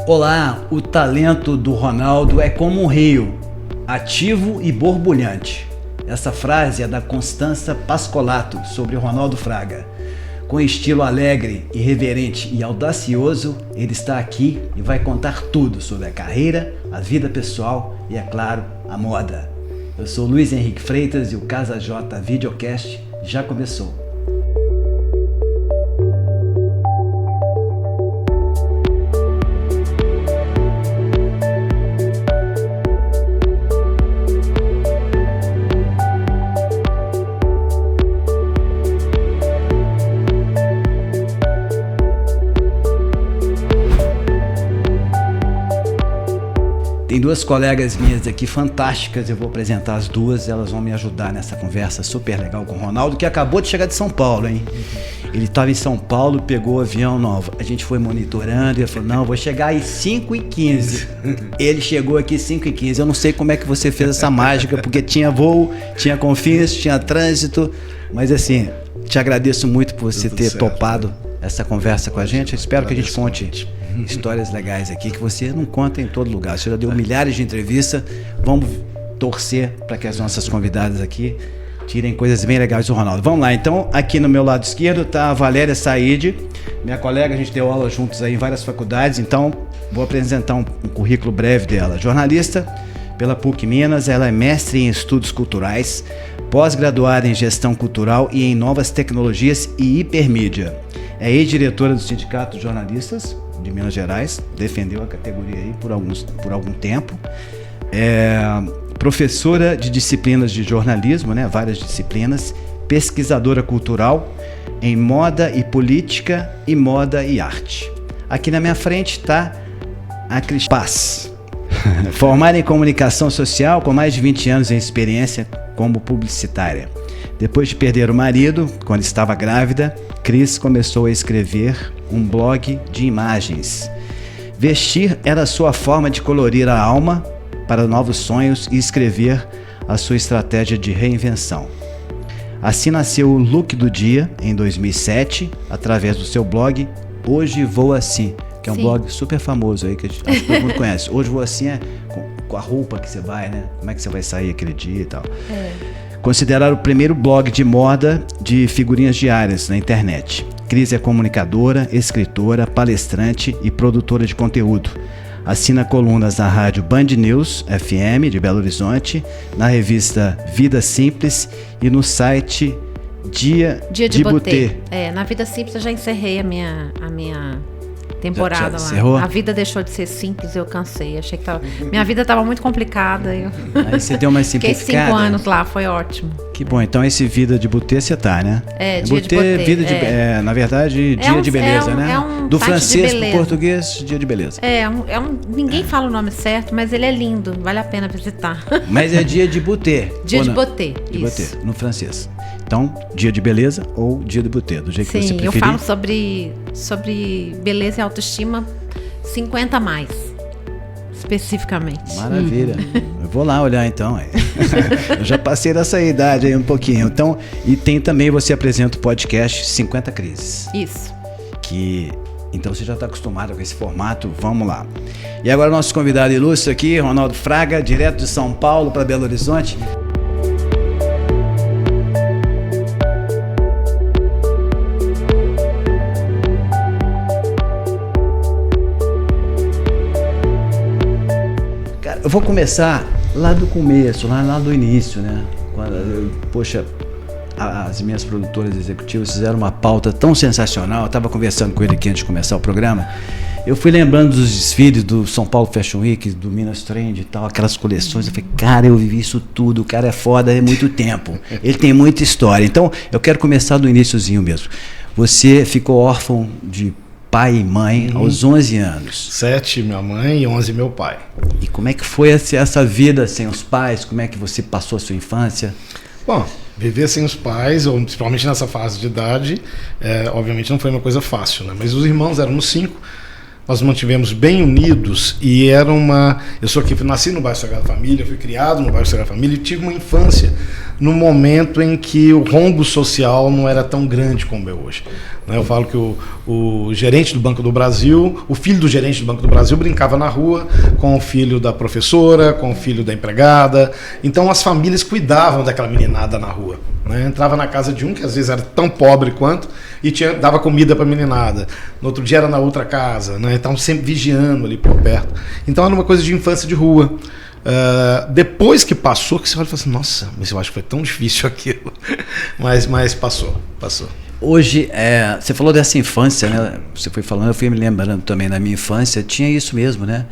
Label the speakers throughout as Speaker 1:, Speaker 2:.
Speaker 1: Olá, o talento do Ronaldo é como um rio, ativo e borbulhante. Essa frase é da Constança Pascolato sobre o Ronaldo Fraga. Com estilo alegre, irreverente e audacioso, ele está aqui e vai contar tudo sobre a carreira, a vida pessoal e, é claro, a moda. Eu sou Luiz Henrique Freitas e o Casa J Videocast já começou. Tem duas colegas minhas aqui fantásticas, eu vou apresentar as duas, elas vão me ajudar nessa conversa super legal com o Ronaldo, que acabou de chegar de São Paulo, hein? Ele estava em São Paulo, pegou o avião novo, a gente foi monitorando e ele falou, não, vou chegar às 5h15. Ele chegou aqui às 5h15, eu não sei como é que você fez essa mágica, porque tinha voo, tinha Confins, tinha trânsito, mas assim, te agradeço muito por você ter topado essa conversa com a gente, eu espero que a gente conte histórias legais aqui que você não conta em todo lugar. Você já deu milhares de entrevistas. Vamos torcer para que as nossas convidadas aqui tirem coisas bem legais do Ronaldo. Vamos lá, então, aqui no meu lado esquerdo está a Valéria Said, minha colega, a gente deu aula juntos aí em várias faculdades, então vou apresentar um currículo breve dela. Jornalista pela PUC Minas, ela é mestre em estudos culturais, pós-graduada em gestão cultural e em novas tecnologias e hipermídia. É ex-diretora do Sindicato de Jornalistas de Minas Gerais, defendeu a categoria aí por algum tempo. É professora de disciplinas de jornalismo, né, várias disciplinas, pesquisadora cultural em moda e política e moda e arte. Aqui na minha frente está a Cris Paz, formada em comunicação social com mais de 20 anos em experiência como publicitária. Depois de perder o marido, quando estava grávida, Cris começou a escrever um blog de imagens. Vestir era sua forma de colorir a alma para novos sonhos e escrever a sua estratégia de reinvenção. Assim nasceu o Look do Dia, em 2007, através do seu blog Hoje Vou Assim, que é um blog super famoso aí, que acho que todo mundo conhece. Hoje Vou Assim é com a roupa que você vai, né? Como é que você vai sair aquele dia e tal. Considerado o primeiro blog de moda de figurinhas diárias na internet. Cris é comunicadora, escritora, palestrante e produtora de conteúdo. Assina colunas na rádio Band News FM de Belo Horizonte, na revista Vida Simples e no site Dia de Botê.
Speaker 2: Na Vida Simples eu já encerrei a minha temporada
Speaker 1: já lá.
Speaker 2: A vida deixou de ser simples, eu cansei. Achei que minha vida estava muito complicada.
Speaker 1: Aí você deu uma simplificada.
Speaker 2: Fiquei 5 anos lá, foi ótimo.
Speaker 1: Que bom, então esse Vida de Botê você tá, né?
Speaker 2: Dia de Botê.
Speaker 1: Vida de, na verdade, Dia de Beleza, né?
Speaker 2: Do
Speaker 1: francês pro português, Dia de Beleza.
Speaker 2: Ninguém fala o nome certo, mas ele é lindo, vale a pena visitar.
Speaker 1: Mas é Dia de Botê.
Speaker 2: Dia de Botê,
Speaker 1: de Botê, no francês. Então, Dia de Beleza ou Dia de Botê, do jeito que você preferir.
Speaker 2: Sim, eu falo sobre beleza e autoestima 50 mais, especificamente.
Speaker 1: Maravilha. Eu vou lá olhar então. Eu já passei dessa idade aí um pouquinho. Então, e tem também, você apresenta o podcast 50 Crises.
Speaker 2: Isso.
Speaker 1: Então você já está acostumado com esse formato, vamos lá. E agora o nosso convidado ilustre aqui, Ronaldo Fraga, direto de São Paulo para Belo Horizonte. Eu vou começar lá do começo, lá do início, né? As minhas produtoras executivas fizeram uma pauta tão sensacional. Eu estava conversando com ele aqui antes de começar o programa. Eu fui lembrando dos desfiles do São Paulo Fashion Week, do Minas Trend e tal, aquelas coleções. Eu falei, cara, eu vivi isso tudo. O cara é foda há muito tempo. Ele tem muita história. Então, eu quero começar do iniciozinho mesmo. Você ficou órfão de pai e mãe aos 11 anos.
Speaker 3: 7 minha mãe e 11 meu pai.
Speaker 1: E como é que foi essa vida sem os pais? Como é que você passou a sua infância?
Speaker 3: Bom, viver sem os pais, ou principalmente nessa fase de idade, obviamente não foi uma coisa fácil, né? Mas os irmãos éramos 5, nós nos mantivemos bem unidos e era uma... Eu sou aqui, nasci no bairro Sagrada Família, fui criado no bairro Sagrada Família e tive uma infância no momento em que o rombo social não era tão grande como é hoje. Eu falo que o gerente do Banco do Brasil, o filho do gerente do Banco do Brasil brincava na rua com o filho da professora, com o filho da empregada. Então as famílias cuidavam daquela meninada na rua. Entrava na casa de um, que às vezes era tão pobre quanto, e dava comida para a meninada. No outro dia era na outra casa. Estavam sempre vigiando ali por perto. Então era uma coisa de infância de rua. Depois que passou, que você olha e fala assim, nossa, mas eu acho que foi tão difícil aquilo. mas passou.
Speaker 1: Hoje, você falou dessa infância, né? Você foi falando, eu fui me lembrando também da minha infância, tinha isso mesmo, né?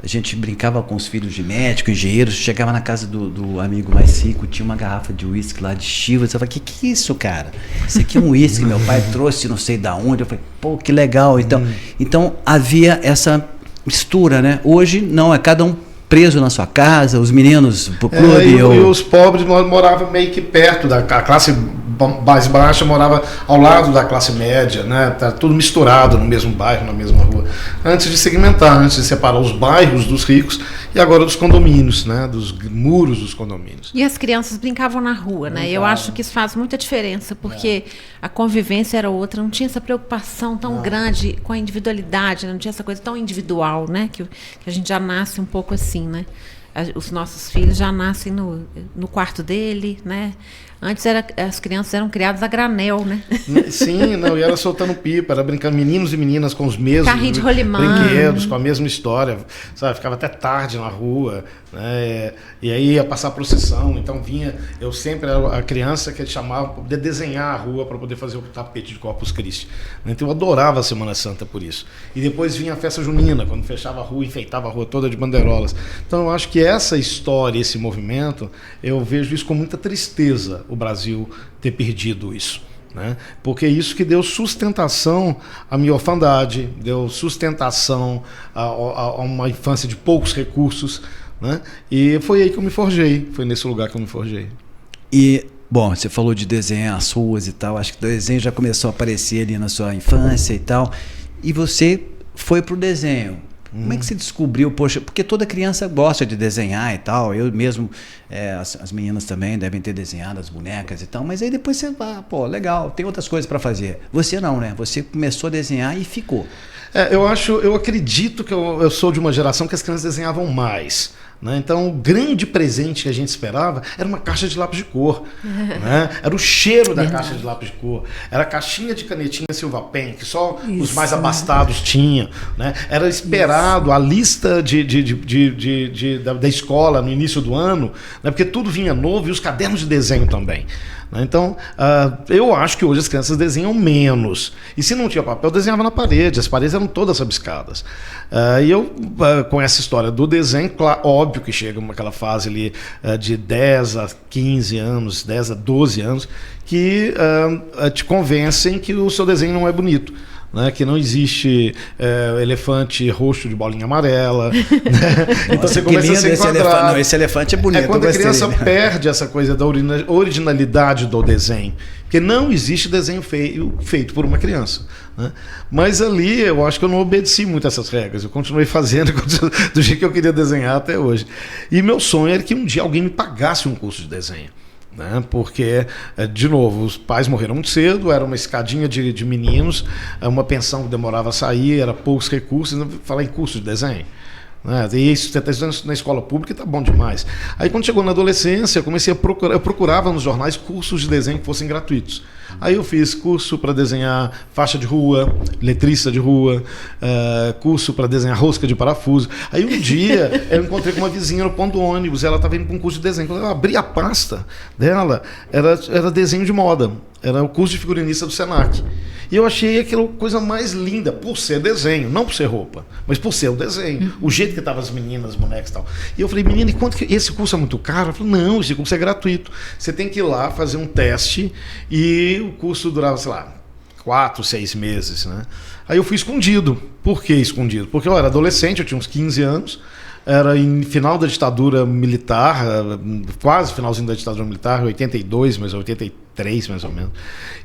Speaker 1: A gente brincava com os filhos de médico, engenheiros, chegava na casa do amigo mais rico, tinha uma garrafa de uísque lá de Chivas, eu falei, que é isso, cara? Isso aqui é um uísque, meu pai trouxe não sei da onde, eu falei, pô, que legal. Então havia essa mistura, né? Hoje não, é cada um preso na sua casa, os meninos pro clube.
Speaker 3: E os pobres moravam meio que perto da classe mais baixa, morava ao lado da classe média, né? Tá tudo misturado no mesmo bairro, na mesma rua. Antes de segmentar, antes de separar os bairros dos ricos e agora dos condomínios, né? Dos muros dos condomínios.
Speaker 2: E as crianças brincavam na rua, né? Eu acho que isso faz muita diferença, porque a convivência era outra, não tinha essa preocupação tão grande com a individualidade, né? Não tinha essa coisa tão individual, né? Que a gente já nasce um pouco assim, né? Os nossos filhos já nascem no quarto dele, né? Antes as crianças eram criadas a granel, né?
Speaker 3: Sim, e era soltando pipa, era brincando, meninos e meninas com os mesmos
Speaker 2: carrinho de rolimã,
Speaker 3: brinquedos, com a mesma história, sabe? Ficava até tarde na rua, né? E aí ia passar a procissão, então eu sempre era a criança que chamava para poder desenhar a rua, para poder fazer o tapete de Corpus Christi. Então eu adorava a Semana Santa por isso. E depois vinha a festa junina, quando fechava a rua, enfeitava a rua toda de bandeirolas. Então eu acho que essa história, esse movimento, eu vejo isso com muita tristeza, o Brasil ter perdido isso, né? Porque isso que deu sustentação à minha orfandade, deu sustentação a uma infância de poucos recursos, né? E foi aí que eu me forjei, foi nesse lugar que eu me forjei.
Speaker 1: E, bom, você falou de desenhar as ruas e tal, acho que o desenho já começou a aparecer ali na sua infância e tal, e você foi pro desenho. Como é que você descobriu, poxa, porque toda criança gosta de desenhar e tal, eu mesmo, as meninas também devem ter desenhado as bonecas e tal, mas aí depois você vai, pô, legal, tem outras coisas para fazer. Você não, né? Você começou a desenhar e ficou.
Speaker 3: Eu acredito que eu sou de uma geração que as crianças desenhavam mais, né? Então, o grande presente que a gente esperava era uma caixa de lápis de cor, né? Era o cheiro da caixa de lápis de cor, era a caixinha de canetinha Silva Pen, que só os mais abastados tinham, né? Era esperado a lista da escola no início do ano, né? Porque tudo vinha novo e os cadernos de desenho também. Então, eu acho que hoje as crianças desenham menos. E se não tinha papel, desenhava na parede. As paredes eram todas rabiscadas. E eu, com essa história do desenho, claro, óbvio que chega naquela fase ali de 10 a 15 anos, 10 a 12 anos, que te convencem que o seu desenho não é bonito. Né, que não existe elefante roxo de bolinha amarela. Né? Então você começa a se enquadrar.
Speaker 1: Esse elefante é bonito.
Speaker 3: É quando a criança perde essa coisa da originalidade do desenho. Porque não existe desenho feito por uma criança. Né? Mas ali eu acho que eu não obedeci muito essas regras. Eu continuei fazendo do jeito que eu queria desenhar até hoje. E meu sonho era que um dia alguém me pagasse um curso de desenho. Né? Porque, de novo, os pais morreram muito cedo, era uma escadinha de meninos, uma pensão que demorava a sair, era poucos recursos, falar em curso de desenho. Né? E isso, você está estudando na escola pública, está bom demais. Aí quando chegou na adolescência, eu comecei a procurar, eu procurava nos jornais cursos de desenho que fossem gratuitos. Aí eu fiz curso para desenhar faixa de rua, letrista de rua, curso para desenhar rosca de parafuso. Aí um dia eu encontrei com uma vizinha no ponto do ônibus, ela estava indo para um curso de desenho. Quando eu abri a pasta dela, era desenho de moda, era o curso de figurinista do Senac. E eu achei aquela coisa mais linda, por ser desenho, não por ser roupa, mas por ser o desenho, o jeito que estavam as meninas, as bonecas e tal. E eu falei, menina, e quanto que esse curso é muito caro? Ela falou, não, esse curso é gratuito. Você tem que ir lá fazer um teste e o curso durava, sei lá, 4, 6 meses, né? Aí eu fui escondido. Por que escondido? Porque eu era adolescente, eu tinha uns 15 anos, era em final da ditadura militar, quase finalzinho da ditadura militar, 82, mas 83 mais ou menos.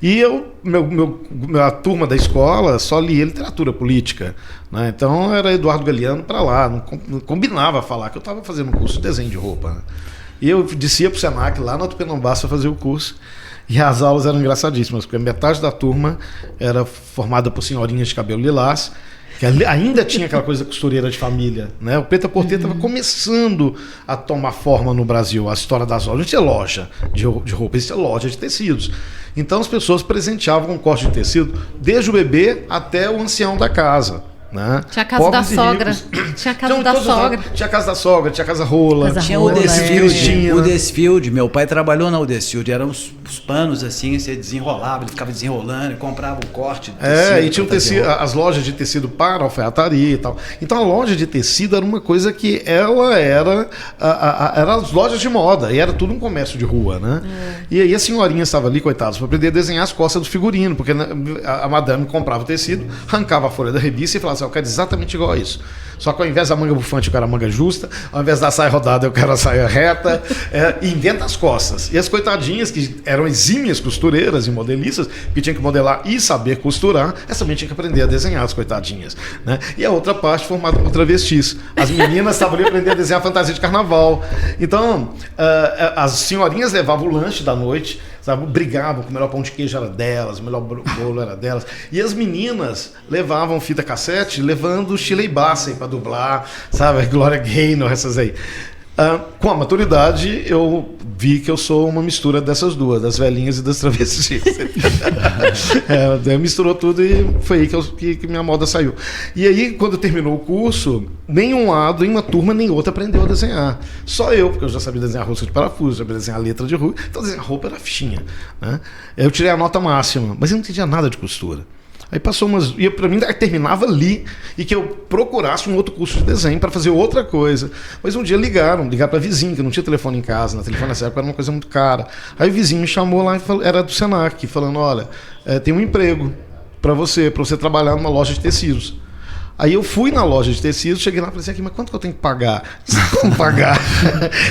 Speaker 3: E a turma da escola só lia literatura política, né? Então era Eduardo Galeano para lá, não combinava falar que eu estava fazendo um curso de desenho de roupa, né? E eu descia pro Senac, lá na Tupinambás, para fazer o curso. E as aulas eram engraçadíssimas, porque metade da turma era formada por senhorinhas de cabelo lilás, que ainda tinha aquela coisa costureira de família, né? O Preta Porter estava começando a tomar forma no Brasil, a história das lojas. Não tinha loja de roupa, existia loja de tecidos. Então as pessoas presenteavam um corte de tecido, desde o bebê até o ancião da casa. Né?
Speaker 2: Tinha a casa da sogra. Tinha a casa da sogra.
Speaker 3: Tinha a casa da sogra, tinha a casa rola.
Speaker 1: Tinha o Desfield. Meu pai trabalhou na Desfield. Eram os panos assim, você desenrolava, ele ficava desenrolando, comprava um corte de tecido.
Speaker 3: E tinha o tecido, as lojas de tecido para alfaiataria e tal. Então a loja de tecido era uma coisa que ela era as lojas de moda, e era tudo um comércio de rua, né? E aí a senhorinha estava ali, coitados, para aprender a desenhar as costas do figurino, porque a madame comprava o tecido, arrancava a folha da revista e falava assim, eu quero exatamente igual a isso. Só que ao invés da manga bufante eu quero a manga justa, ao invés da saia rodada eu quero a saia reta, e inventa as costas. E as coitadinhas, que eram exímias costureiras e modelistas, que tinham que modelar e saber costurar, essa também tinha que aprender a desenhar, as coitadinhas. Né? E a outra parte formada por travestis. As meninas estavam ali aprendendo a desenhar fantasia de carnaval. Então, as senhorinhas levavam o lanche da noite, sabe? Brigavam que o melhor pão de queijo era delas, o melhor bolo era delas. E as meninas levavam fita cassete, levando Shirley Bassey para dublar, sabe? Gloria Gaynor, essas aí. Com a maturidade, eu vi que eu sou uma mistura dessas duas, das velhinhas e das travestis. Misturou tudo e foi aí que minha moda saiu. E aí, quando terminou o curso, nem um lado, em uma turma, nem outra aprendeu a desenhar. Só eu, porque eu já sabia desenhar rosca de parafuso, sabia desenhar letra de rua, então desenhar roupa era fichinha. Né? Eu tirei a nota máxima, mas eu não entendia nada de costura. Aí passou umas... E para mim terminava ali e que eu procurasse um outro curso de desenho para fazer outra coisa. Mas um dia ligaram para vizinho, que não tinha telefone em casa, né? Telefone nessa época era uma coisa muito cara. Aí o vizinho me chamou lá, era do Senac, falando, olha, tem um emprego para você trabalhar numa loja de tecidos. Aí eu fui na loja de tecidos, cheguei lá e falei assim, mas quanto que eu tenho que pagar? Como pagar?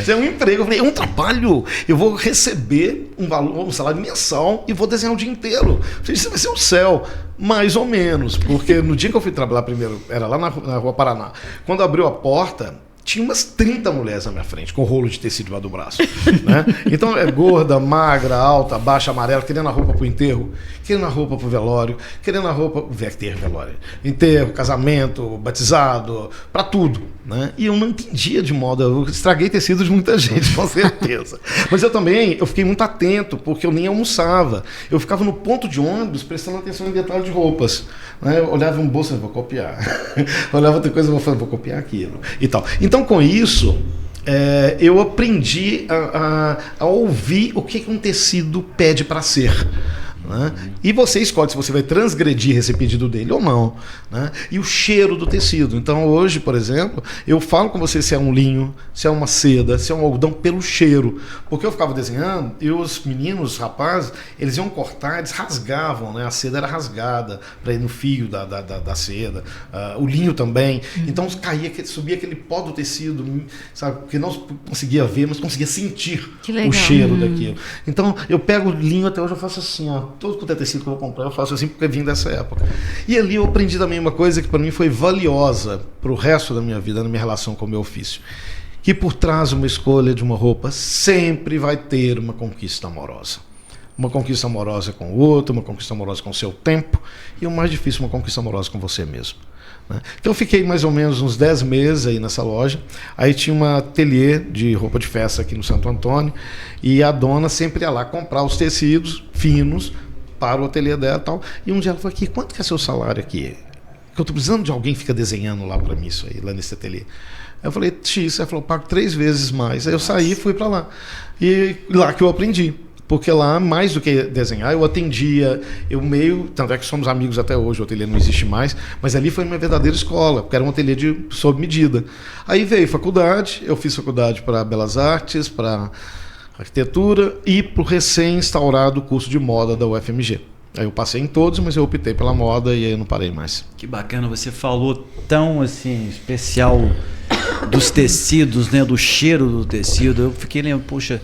Speaker 3: Isso é um emprego. Eu falei, é um trabalho. Eu vou receber um salário mensal e vou desenhar o dia inteiro. Eu falei, isso vai ser um céu. Mais ou menos, porque no dia que eu fui trabalhar primeiro, era lá na Rua Paraná, quando abriu a porta, tinha umas 30 mulheres na minha frente, com rolo de tecido debaixo do braço. Né? Então, gorda, magra, alta, baixa, amarela, querendo a roupa pro enterro, querendo a roupa pro velório, querendo a roupa... velório. Enterro, casamento, batizado, pra tudo. Né? E eu não entendia de moda, eu estraguei tecido de muita gente, com certeza. Mas eu fiquei muito atento, porque eu nem almoçava. Eu ficava no ponto de ônibus, prestando atenção em detalhe de roupas. Né? Eu olhava um bolso e vou copiar. Olhava outra coisa e vou copiar aquilo. E tal. Então, com isso, eu aprendi a ouvir o que um tecido pede para ser. Né? E você escolhe se você vai transgredir esse pedido dele ou não. Né? E o cheiro do tecido. Então hoje, por exemplo, eu falo com você se é um linho, se é uma seda, se é um algodão pelo cheiro. Porque eu ficava desenhando e os meninos, os rapazes, eles iam cortar, eles rasgavam, né? A seda era rasgada para ir no fio da seda, o linho também. Então subia aquele pó do tecido, sabe? Que não conseguia ver, mas conseguia sentir o cheiro daquilo. Então eu pego o linho, até hoje eu faço assim, ó. Todo quanto é tecido que eu vou comprar, eu faço assim porque vim dessa época. E ali eu aprendi também uma coisa que para mim foi valiosa para o resto da minha vida, na minha relação com o meu ofício. Que por trás de uma escolha de uma roupa sempre vai ter uma conquista amorosa. Uma conquista amorosa com o outro, uma conquista amorosa com o seu tempo e o mais difícil, uma conquista amorosa com você mesmo. Né? Então eu fiquei mais ou menos uns 10 meses aí nessa loja. Aí tinha uma ateliê de roupa de festa aqui no Santo Antônio e a dona sempre ia lá comprar os tecidos finos para o ateliê dela e tal. E um dia ela falou aqui, quanto que é seu salário aqui? Que eu estou precisando de alguém que fica desenhando lá para mim isso aí, lá nesse ateliê. Eu falei, X. Ela falou, pago 3 vezes mais. Aí eu saí e fui para lá. E lá que eu aprendi. Porque lá, mais do que desenhar, eu atendia, tanto é que somos amigos até hoje, o ateliê não existe mais, mas ali foi uma verdadeira escola, porque era um ateliê sob medida. Aí veio faculdade, eu fiz faculdade para Belas Artes, para arquitetura e para o recém-instaurado curso de moda da UFMG. Aí eu passei em todos, mas eu optei pela moda e aí eu não parei mais.
Speaker 1: Que bacana, você falou tão assim, especial dos tecidos, né, do cheiro do tecido. Eu fiquei lembrando, poxa,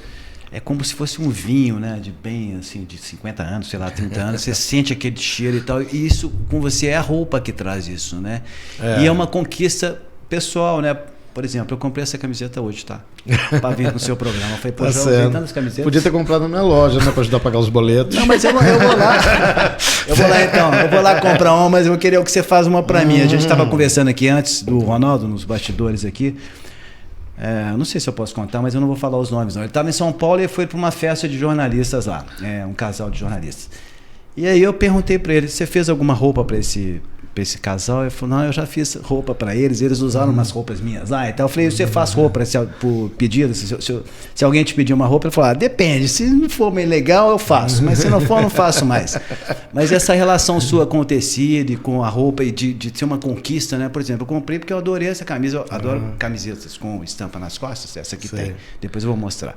Speaker 1: é como se fosse um vinho, né, de bem assim, de 50 anos, sei lá, 30 anos, você sente aquele cheiro e tal, e isso com você é a roupa que traz isso, né? E é uma conquista pessoal, né? Por exemplo, eu comprei essa camiseta hoje, tá? Pra vir no seu programa. Eu falei, pô, já
Speaker 3: certo.
Speaker 1: usei tantas camisetas.
Speaker 3: Podia ter comprado na minha loja, né? Pra ajudar a pagar os boletos.
Speaker 1: Não, mas eu vou lá. Eu vou lá comprar uma, mas eu queria que você faça uma pra mim. A gente estava conversando aqui antes do Ronaldo, nos bastidores aqui. Não sei se eu posso contar, mas eu não vou falar os nomes, não. Ele estava em São Paulo e foi para uma festa de jornalistas lá. Um casal de jornalistas. E aí eu perguntei para ele, você fez alguma roupa para esse casal? Ele falou, não, eu já fiz roupa para eles usaram umas roupas minhas lá e tal. Eu falei, você faz roupa por pedido? Se alguém te pedir uma roupa, ele falou, depende, se não for meio legal eu faço, mas se não for, eu não faço mais. Mas essa relação sua com o tecido e com a roupa e de ser uma conquista, né? Por exemplo, eu comprei porque eu adorei essa camisa, eu adoro camisetas com estampa nas costas, essa aqui tem, depois eu vou mostrar.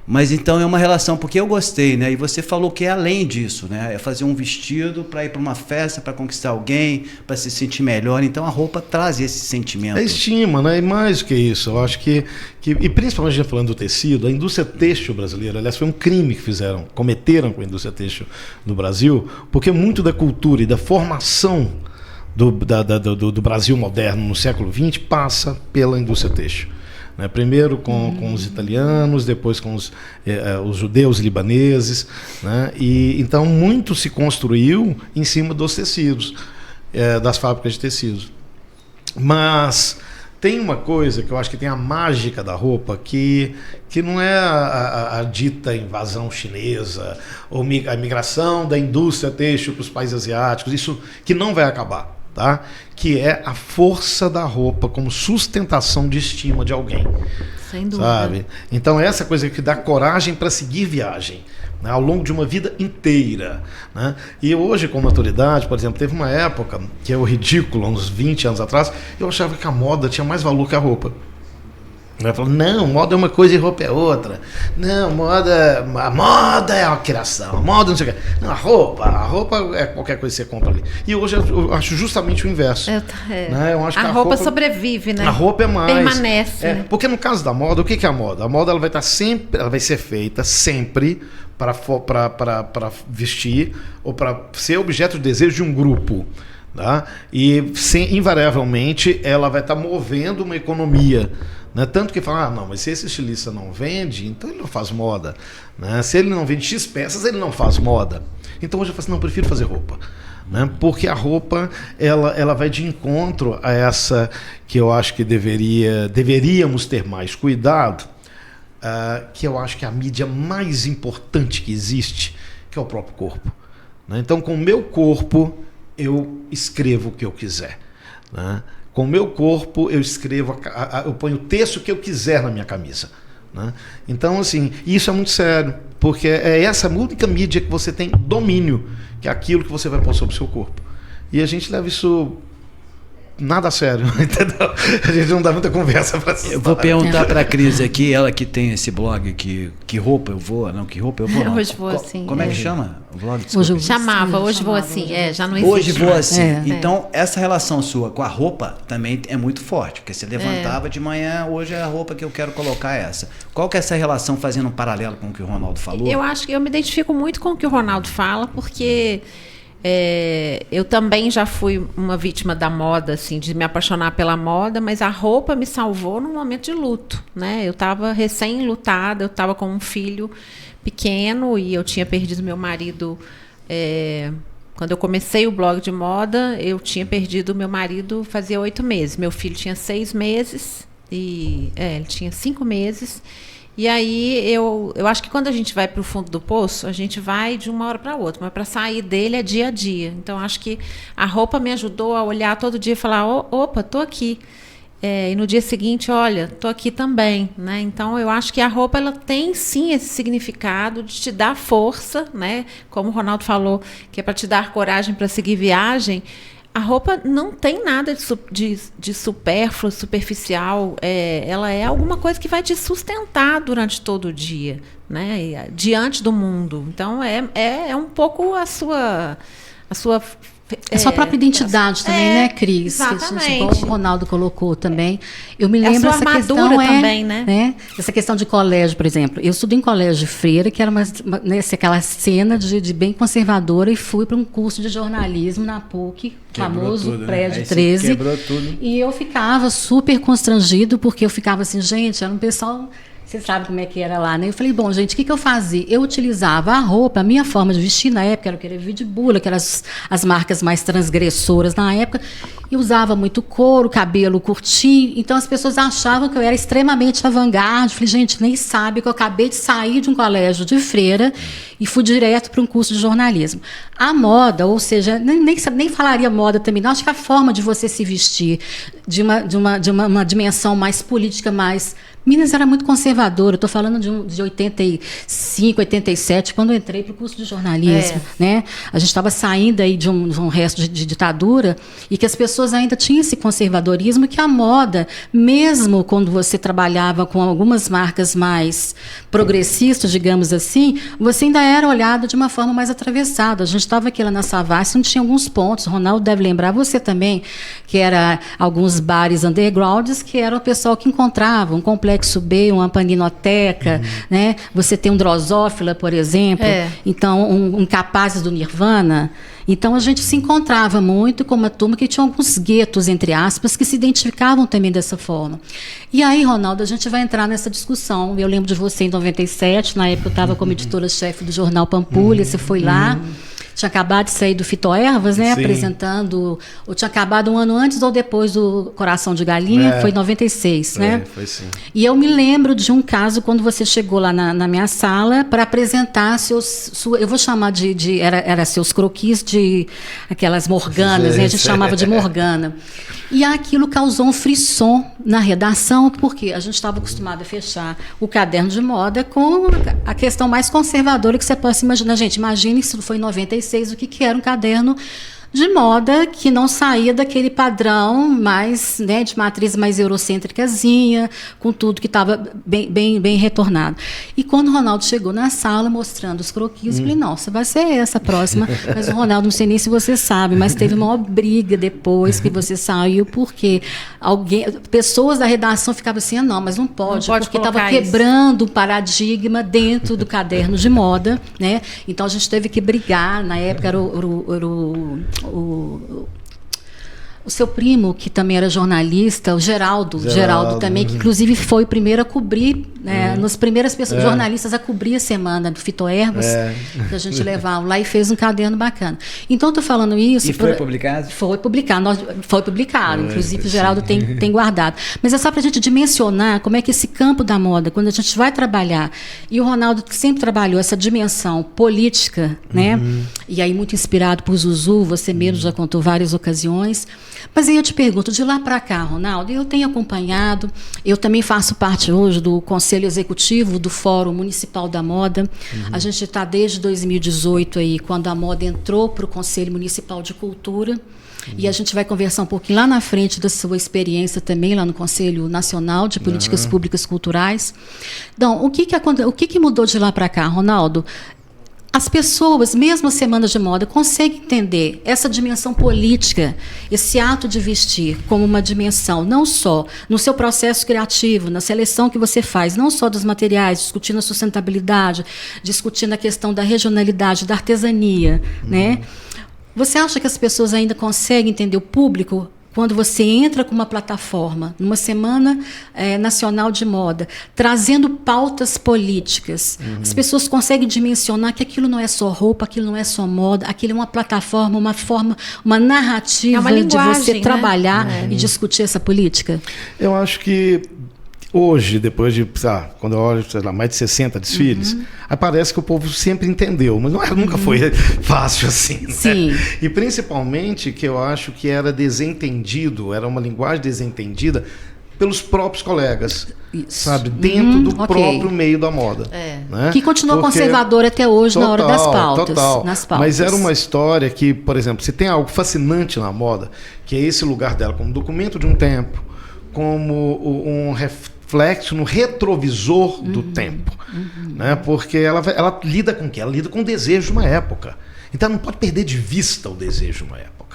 Speaker 1: Mas então é uma relação, porque eu gostei, né? E você falou que é além disso, né? É fazer um vestido para ir para uma festa, para conquistar alguém, para se sentir melhor. Então a roupa traz esse sentimento.
Speaker 3: É estima, né? E mais do que isso. Eu acho que e principalmente já falando do tecido, a indústria têxtil brasileira, aliás, foi um crime que cometeram com a indústria têxtil no Brasil, porque muito da cultura e da formação do Brasil moderno no século XX passa pela indústria têxtil. Primeiro com os italianos, depois com os judeus libaneses, né? E então muito se construiu em cima dos tecidos, das fábricas de tecidos. Mas tem uma coisa que eu acho que tem a mágica da roupa que não é a dita invasão chinesa ou a migração da indústria têxtil para os países asiáticos, isso que não vai acabar. Tá? Que é a força da roupa como sustentação de estima de alguém.
Speaker 2: Sem dúvida.
Speaker 3: Sabe? Então essa coisa que dá coragem para seguir viagem, né? Ao longo de uma vida inteira, né? E hoje, com maturidade, por exemplo, teve uma época que é o ridículo, uns 20 anos atrás, eu achava que a moda tinha mais valor que a roupa. Eu falo, não, moda é uma coisa e roupa é outra. Não, a moda é uma criação, a moda não sei o quê. Não, a roupa é qualquer coisa que você compra ali. E hoje eu acho justamente o inverso. Né? Eu acho que
Speaker 2: a roupa sobrevive, né?
Speaker 3: A roupa é mais.
Speaker 2: Permanece. Né?
Speaker 3: Porque no caso da moda, o que é a moda? A moda ela vai estar sempre, ela vai ser feita sempre para vestir ou para ser objeto de desejo de um grupo. Tá? E invariavelmente ela vai estar movendo uma economia. Né? Tanto que fala, não, mas se esse estilista não vende, então ele não faz moda. Né? Se ele não vende X peças, ele não faz moda. Então hoje eu falo assim, não, eu prefiro fazer roupa. Né? Porque a roupa ela vai de encontro a essa que eu acho que deveríamos ter mais cuidado, que eu acho que é a mídia mais importante que existe, que é o próprio corpo. Né? Então com o meu corpo eu escrevo o que eu quiser. Né? Com o meu corpo eu escrevo, eu ponho o texto que eu quiser na minha camisa. Né? Então, assim, isso é muito sério, porque é essa única mídia que você tem domínio, que é aquilo que você vai pôr sobre o seu corpo. E a gente leva isso nada a sério, entendeu? A gente não dá muita conversa para isso.
Speaker 1: Eu vou perguntar para a Cris aqui, ela que tem esse blog, que roupa eu vou, não, que roupa eu vou, não.
Speaker 2: Hoje vou assim.
Speaker 1: Como é que chama o blog?
Speaker 2: Hoje vou assim, já não existe.
Speaker 1: Hoje vou assim. Então, essa relação sua com a roupa também é muito forte, porque você levantava de manhã, hoje é a roupa que eu quero colocar essa. Qual que é essa relação, fazendo um paralelo com o que o Ronaldo falou?
Speaker 2: Eu acho que eu me identifico muito com o que o Ronaldo fala, porque eu também já fui uma vítima da moda, assim, de me apaixonar pela moda, mas a roupa me salvou num momento de luto, né? Eu estava recém-lutada, eu estava com um filho pequeno e eu tinha perdido meu marido. Quando eu comecei o blog de moda, eu tinha perdido meu marido fazia 8 meses. Meu filho tinha 6 meses e ele tinha 5 meses. E aí eu acho que quando a gente vai para o fundo do poço, a gente vai de uma hora para outra, mas para sair dele é dia a dia. Então acho que a roupa me ajudou a olhar todo dia e falar, opa, tô aqui. E no dia seguinte, olha, tô aqui também, né? Então eu acho que a roupa ela tem sim esse significado de te dar força, né? Como o Ronaldo falou, que é para te dar coragem para seguir viagem. A roupa não tem nada de supérfluo, superficial. Ela é alguma coisa que vai te sustentar durante todo o dia, né? Diante do mundo. Então, é um pouco a sua
Speaker 4: a sua própria identidade também, né, Cris?
Speaker 2: Exatamente.
Speaker 4: Igual o Ronaldo colocou também. Eu me lembro
Speaker 2: a sua
Speaker 4: essa questão
Speaker 2: também, né?
Speaker 4: Essa questão de colégio, por exemplo. Eu estudei em colégio de freira, que era aquela cena de bem conservadora, e fui para um curso de jornalismo na PUC, famoso
Speaker 1: tudo,
Speaker 4: prédio
Speaker 1: né?
Speaker 4: 13.
Speaker 1: Quebrou tudo.
Speaker 4: E eu ficava super constrangido, porque eu ficava assim, gente, era um pessoal... Você sabe como é que era lá, né? Eu falei, bom, gente, o que eu fazia? Eu utilizava a roupa, a minha forma de vestir na época, era o que era Vidibula, que eram as marcas mais transgressoras na época, e usava muito couro, cabelo curtinho, então as pessoas achavam que eu era extremamente avant-garde. Falei, gente, nem sabe que eu acabei de sair de um colégio de freira e fui direto para um curso de jornalismo. A moda, ou seja, nem falaria moda também, não, acho que a forma de você se vestir, de uma dimensão mais política, mais... Minas era muito conservadora, estou falando de 85, 87, quando eu entrei para o curso de jornalismo. Né? A gente estava saindo aí de um resto de ditadura, e que as pessoas ainda tinham esse conservadorismo, que a moda, mesmo quando você trabalhava com algumas marcas mais progressistas, digamos assim, você ainda era olhado de uma forma mais atravessada. A gente estava aqui lá na Savassi, onde tinha alguns pontos, o Ronaldo deve lembrar, você também, que era alguns bares undergrounds, que era o pessoal que encontrava um complexo B, uma paninoteca, né? Você tem um Drosófila, por exemplo, então um Capazes do Nirvana. Então a gente se encontrava muito com uma turma que tinha alguns guetos, entre aspas, que se identificavam também dessa forma. E aí, Ronaldo, a gente vai entrar nessa discussão. Eu lembro de você em 97, na época eu estava como editora-chefe do jornal Pampulha, você foi lá. Tinha acabado de sair do Fitoervas, né? Sim. Apresentando. Ou tinha acabado um ano antes ou depois do Coração de Galinha, foi em 96, né?
Speaker 3: Foi sim.
Speaker 4: E eu me lembro de um caso quando você chegou lá na minha sala para apresentar eu vou chamar era seus croquis de aquelas morganas, né? A gente chamava de morgana. E aquilo causou um frisson na redação, porque a gente estava acostumado a fechar o caderno de moda com a questão mais conservadora que você possa imaginar. Gente, imagine se foi em 96, o que era um caderno de moda que não saía daquele padrão mais, né, de matriz mais eurocêntricazinha, com tudo que estava bem retornado. E quando o Ronaldo chegou na sala mostrando os croquis, eu falei, nossa, vai ser essa a próxima. Mas o Ronaldo, não sei nem se você sabe, mas teve uma briga depois que você saiu, porque pessoas da redação ficavam assim, não, mas não pode porque estava quebrando o paradigma dentro do caderno de moda, né? Então a gente teve que brigar. Na época era o seu primo, que também era jornalista, o Geraldo também, que inclusive foi o primeiro a cobrir, né, nas primeiras pessoas, jornalistas a cobrir a semana do Fitoervas, que a gente levava lá, e fez um caderno bacana. Então, estou falando isso...
Speaker 1: E foi publicado?
Speaker 4: Foi publicado, inclusive o Geraldo tem guardado. Mas é só para a gente dimensionar como é que esse campo da moda, quando a gente vai trabalhar, e o Ronaldo que sempre trabalhou essa dimensão política, né, e aí muito inspirado por Zuzu, você mesmo já contou várias ocasiões. Mas aí eu te pergunto, de lá para cá, Ronaldo, eu tenho acompanhado, eu também faço parte hoje do Conselho Executivo do Fórum Municipal da Moda. A gente está desde 2018, aí, quando a moda entrou para o Conselho Municipal de Cultura, e a gente vai conversar um pouquinho lá na frente da sua experiência também, lá no Conselho Nacional de Políticas Públicas Culturais. Então, o que mudou de lá para cá, Ronaldo? As pessoas, mesmo as semanas de moda, conseguem entender essa dimensão política, esse ato de vestir como uma dimensão, não só no seu processo criativo, na seleção que você faz, não só dos materiais, discutindo a sustentabilidade, discutindo a questão da regionalidade, da artesania, né? Você acha que as pessoas ainda conseguem entender o público? Quando você entra com uma plataforma, numa Semana Nacional de Moda, trazendo pautas políticas, as pessoas conseguem dimensionar que aquilo não é só roupa, aquilo não é só moda, aquilo é uma plataforma, uma narrativa de você trabalhar e discutir essa política?
Speaker 3: Eu acho que hoje, depois de, quando eu olho, sei lá, mais de 60 desfiles, aí parece que o povo sempre entendeu, mas nunca foi fácil assim, né?
Speaker 4: Sim.
Speaker 3: E principalmente que eu acho que era desentendido, era uma linguagem desentendida pelos próprios colegas, sabe? Dentro do próprio meio da moda. Né?
Speaker 4: Que continua conservador até hoje na hora das pautas. Nas pautas.
Speaker 3: Mas era uma história que, por exemplo, se tem algo fascinante na moda, que é esse lugar dela como documento de um tempo, como um reflexo no retrovisor do tempo, né? Porque ela lida com o quê? Ela lida com o desejo de uma época. Então ela não pode perder de vista o desejo de uma época.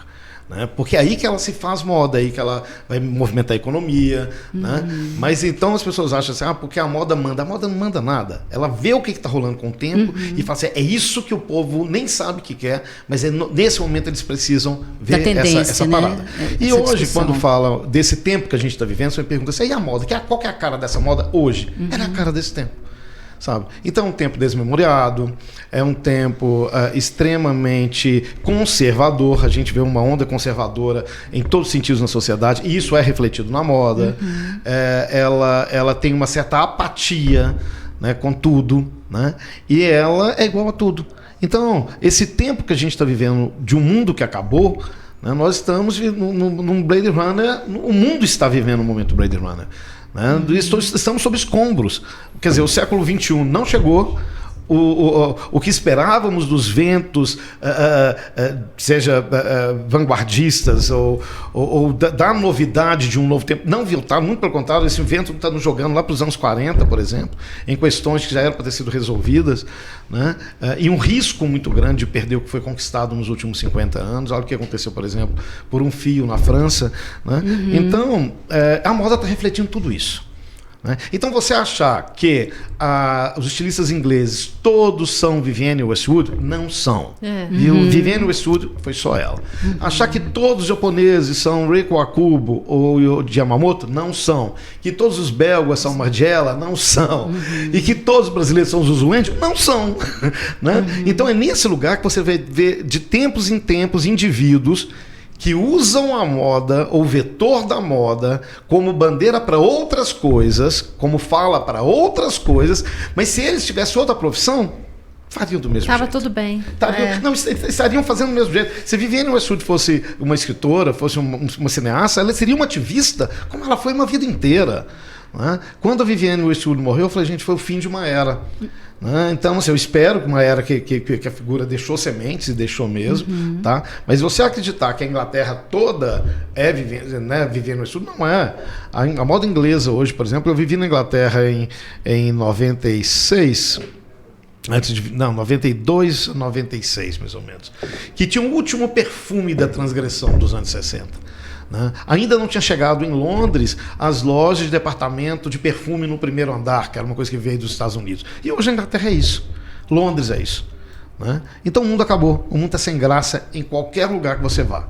Speaker 3: né? Porque é aí que ela se faz moda, aí que ela vai movimentar a economia, né? Mas então as pessoas acham assim, porque a moda não manda nada. Ela vê o que está rolando com o tempo e fala assim, é isso que o povo nem sabe que quer, mas nesse momento eles precisam ver essa parada. E
Speaker 4: essa
Speaker 3: hoje,
Speaker 4: discussão.
Speaker 3: quando fala desse tempo que a gente está vivendo, você me pergunta assim, e a moda? Qual que é a cara dessa moda hoje? Ela é a cara desse tempo. Sabe? Então é um tempo desmemoriado, é um tempo extremamente conservador. A gente vê uma onda conservadora em todos os sentidos na sociedade, e isso é refletido na moda. Ela tem uma certa apatia, né, com tudo, né? E ela é igual a tudo. Então, esse tempo que a gente está vivendo de um mundo que acabou, né, nós estamos num Blade Runner, o mundo está vivendo um momento Blade Runner. Né? Estamos sob escombros. Quer dizer, o século XXI não chegou. O que esperávamos dos ventos, seja vanguardistas ou da novidade de um novo tempo, não viu, tá? Muito pelo contrário, esse vento está nos jogando lá para os anos 40, por exemplo, em questões que já eram para ter sido resolvidas, né? E um risco muito grande de perder o que foi conquistado nos últimos 50 anos. Olha o que aconteceu, por exemplo, por um fio na França, né? Então, a moda está refletindo tudo isso. Então você achar que os estilistas ingleses todos são Vivienne Westwood, não são. Vivienne Westwood foi só ela. Achar que todos os japoneses são Reiko Akubo ou Yamamoto, não são. Que todos os belgas são Margiela, não são. E que todos os brasileiros são Zuzuende, não são. Né? Então é nesse lugar que você vai ver de tempos em tempos indivíduos que usam a moda, ou vetor da moda, como bandeira para outras coisas, como fala para outras coisas, mas se eles tivessem outra profissão, fariam do mesmo jeito.
Speaker 2: Estava tudo bem.
Speaker 3: Não, estariam fazendo do mesmo jeito. Se Vivienne Westwood fosse uma escritora, fosse uma cineasta, ela seria uma ativista, como ela foi uma vida inteira. Né? Quando a Vivienne Westwood morreu, eu falei, gente, foi o fim de uma era. Né? Então, assim, eu espero que uma era que a figura deixou sementes, e deixou mesmo, tá? Mas você acreditar que a Inglaterra toda é Vivienne Westwood, não é. A moda inglesa hoje, por exemplo, eu vivi na Inglaterra em 96... 92, 96 mais ou menos, que tinha o último perfume da transgressão dos anos 60. Né? Ainda não tinha chegado em Londres as lojas de departamento de perfume no primeiro andar, que era uma coisa que veio dos Estados Unidos. E hoje a Inglaterra é isso, Londres é isso. Né? Então o mundo acabou, o mundo está sem graça em qualquer lugar que você vá.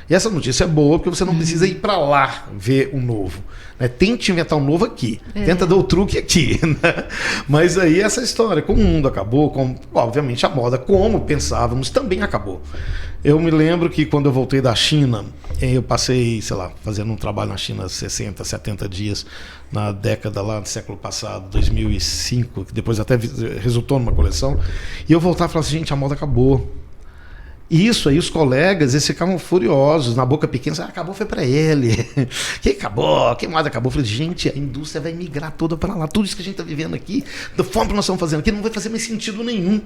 Speaker 3: E essa notícia é boa porque você não precisa ir para lá ver o novo. Né? Tente inventar um novo aqui. Tenta dar o truque aqui. Né? Mas aí essa história, como o mundo acabou, obviamente a moda, como pensávamos, também acabou. Eu me lembro que quando eu voltei da China, eu passei, sei lá, fazendo um trabalho na China 60, 70 dias, na década lá do século passado, 2005, que depois até resultou numa coleção. E eu voltava e falava assim, gente, a moda acabou. Isso aí, os colegas, eles ficavam furiosos, na boca pequena, acabou, foi para ele. Que acabou, que moda acabou? Eu falei, gente, a indústria vai migrar toda para lá. Tudo isso que a gente está vivendo aqui, da forma que nós estamos fazendo aqui, não vai fazer mais sentido nenhum.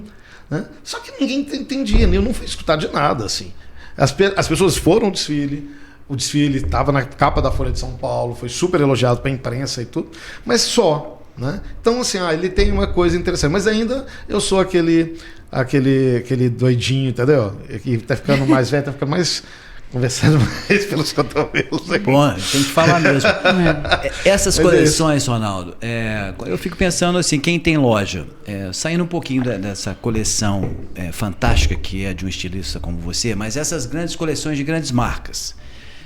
Speaker 3: Né? Só que ninguém entendia, eu não fui escutar de nada. Assim. As pessoas foram ao desfile, o desfile estava na capa da Folha de São Paulo, foi super elogiado para a imprensa e tudo, mas só. Né? Então, assim, ele tem uma coisa interessante, mas ainda eu sou aquele doidinho, entendeu? Que tá ficando mais velho, tá ficando mais conversando mais pelos cotovelos.
Speaker 1: Bom, tem que falar mesmo. Essas coleções, Ronaldo, eu fico pensando assim, quem tem loja, saindo um pouquinho dessa coleção fantástica que é de um estilista como você, mas essas grandes coleções de grandes marcas.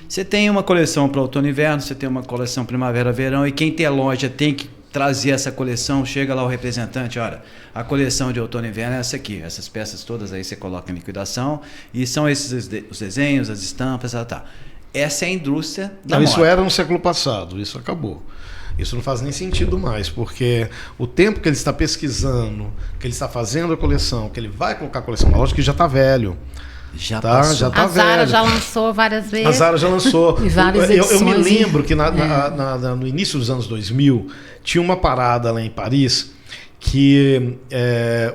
Speaker 1: Você tem uma coleção para outono e inverno, você tem uma coleção primavera-verão, e quem tem a loja tem que trazer essa coleção, chega lá o representante, olha, a coleção de outono e inverno é essa aqui, essas peças todas aí você coloca em liquidação, e são esses os desenhos, as estampas, tá. Essa é a indústria da moda.
Speaker 3: Isso era no século passado, isso acabou. Isso não faz nem sentido mais, porque o tempo que ele está pesquisando, que ele está fazendo a coleção, que ele vai colocar a coleção na loja, que já está velho. Já tá
Speaker 2: a Zara já lançou várias vezes.
Speaker 3: A Zara já lançou.
Speaker 4: E várias
Speaker 3: eu me lembro que no início dos anos 2000 tinha uma parada lá em Paris que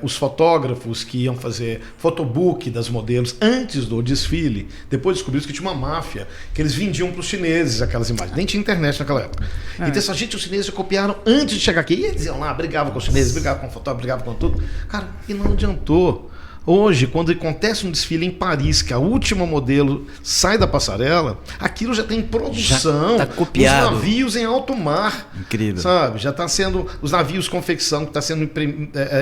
Speaker 3: os fotógrafos que iam fazer photobook das modelos antes do desfile, depois descobriram que tinha uma máfia, que eles vendiam para os chineses aquelas imagens. Nem tinha internet naquela época. Então essa gente, os chineses já copiaram antes de chegar aqui. E eles iam lá, brigavam com os chineses, brigavam com o fotógrafo, brigavam com tudo. Cara, e não adiantou. Hoje, quando acontece um desfile em Paris, que a última modelo sai da passarela, aquilo já tem produção,
Speaker 1: já tá copiado.
Speaker 3: Os navios em alto mar.
Speaker 1: Incrível.
Speaker 3: Sabe? Já está sendo, os navios confecção, que está sendo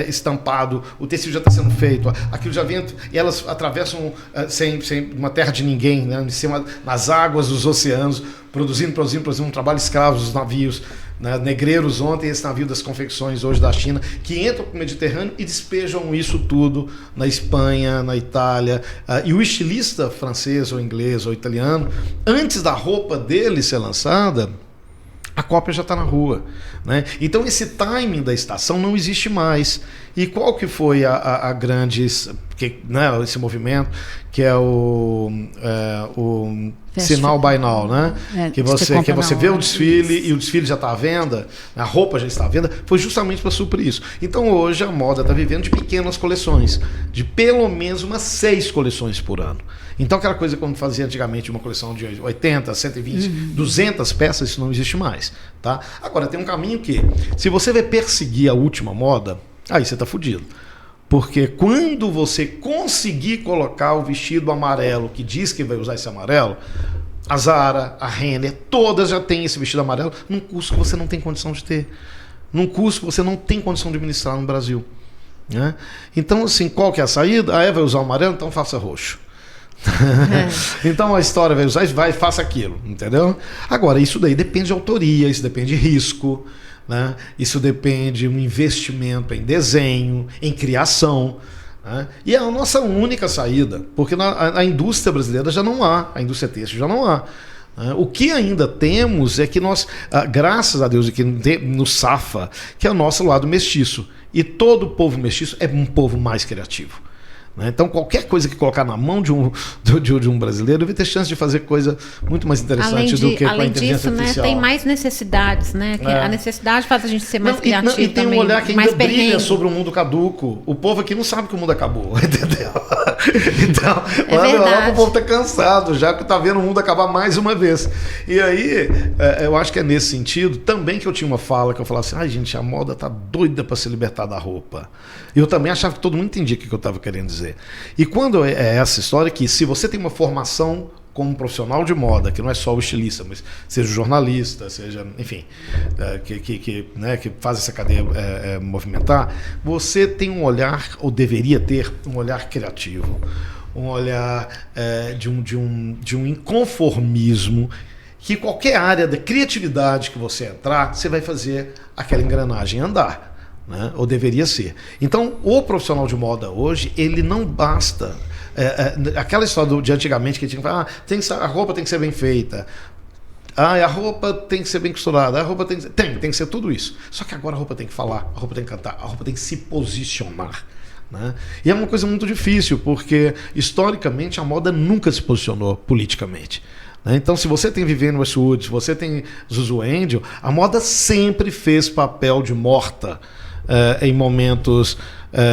Speaker 3: estampado, o tecido já está sendo feito, aquilo já vem, e elas atravessam sem uma terra de ninguém, né? Em cima, nas águas dos oceanos, produzindo um trabalho escravo dos navios, né? Negreiros ontem, esse navio das confecções hoje da China, que entram para o Mediterrâneo e despejam isso tudo na Espanha, na Itália. E o estilista francês ou inglês ou italiano, antes da roupa dele ser lançada, a cópia já está na rua, né? Então esse timing da estação não existe mais. E qual que foi a grande, né, esse movimento, que é o sinal by now, né? Que você vê o desfile e o desfile já está à venda, a roupa já está à venda, foi justamente para suprir isso. Então hoje a moda está vivendo de pequenas coleções, de pelo menos umas 6 coleções por ano. Então aquela coisa como fazia antigamente uma coleção de 80, 120, 200 peças, isso não existe mais, tá? Agora tem um caminho que, se você vai perseguir a última moda, aí você está fudido. Porque quando você conseguir colocar o vestido amarelo, que diz que vai usar esse amarelo, a Zara, a Renner, todas já têm esse vestido amarelo num custo que você não tem condição de ter. Num custo que você não tem condição de administrar no Brasil, né? Então, assim, qual que é a saída? Vai usar o amarelo, então faça roxo. Então a história vai usar, faça aquilo, entendeu? Agora, isso daí depende de autoria, isso depende de risco, né? Isso depende de um investimento em desenho, em criação, né? E é a nossa única saída, porque na indústria brasileira já não há, a indústria têxtil já não há. O que ainda temos é que nós, graças a Deus, que nos safa, que é o nosso lado mestiço. E todo povo mestiço é um povo mais criativo. Então, qualquer coisa que colocar na mão de um brasileiro vai ter chance de fazer coisa muito mais interessante do que com a inteligência artificial.
Speaker 2: Tem mais necessidades, né? A necessidade faz a gente ser mais criativo.
Speaker 3: E tem um olhar que ainda brilha sobre o mundo caduco. O povo aqui não sabe que o mundo acabou, entendeu? Então, lá o povo está cansado, já que está vendo o mundo acabar mais uma vez. E aí, eu acho que é nesse sentido também que eu tinha uma fala que eu falava assim, gente, a moda tá doida para se libertar da roupa. E eu também achava que todo mundo entendia o que eu estava querendo dizer. E quando é essa história que se você tem uma formação como profissional de moda, que não é só o estilista, mas seja o jornalista, seja, enfim, que faz essa cadeia movimentar, você tem um olhar, ou deveria ter, um olhar criativo, um olhar de um inconformismo, que qualquer área da criatividade que você entrar, você vai fazer aquela engrenagem andar. Né? Ou deveria ser. Então, o profissional de moda hoje, ele não basta. Aquela história de antigamente que tinha que falar, a roupa tem que ser bem feita. A roupa tem que ser bem costurada. A roupa tem que ser tudo isso. Só que agora a roupa tem que falar, a roupa tem que cantar, a roupa tem que se posicionar. Né? E é uma coisa muito difícil, porque historicamente a moda nunca se posicionou politicamente. Então, se você tem Vivienne Westwood, se você tem Zuzu Angel, a moda sempre fez papel de morta em momentos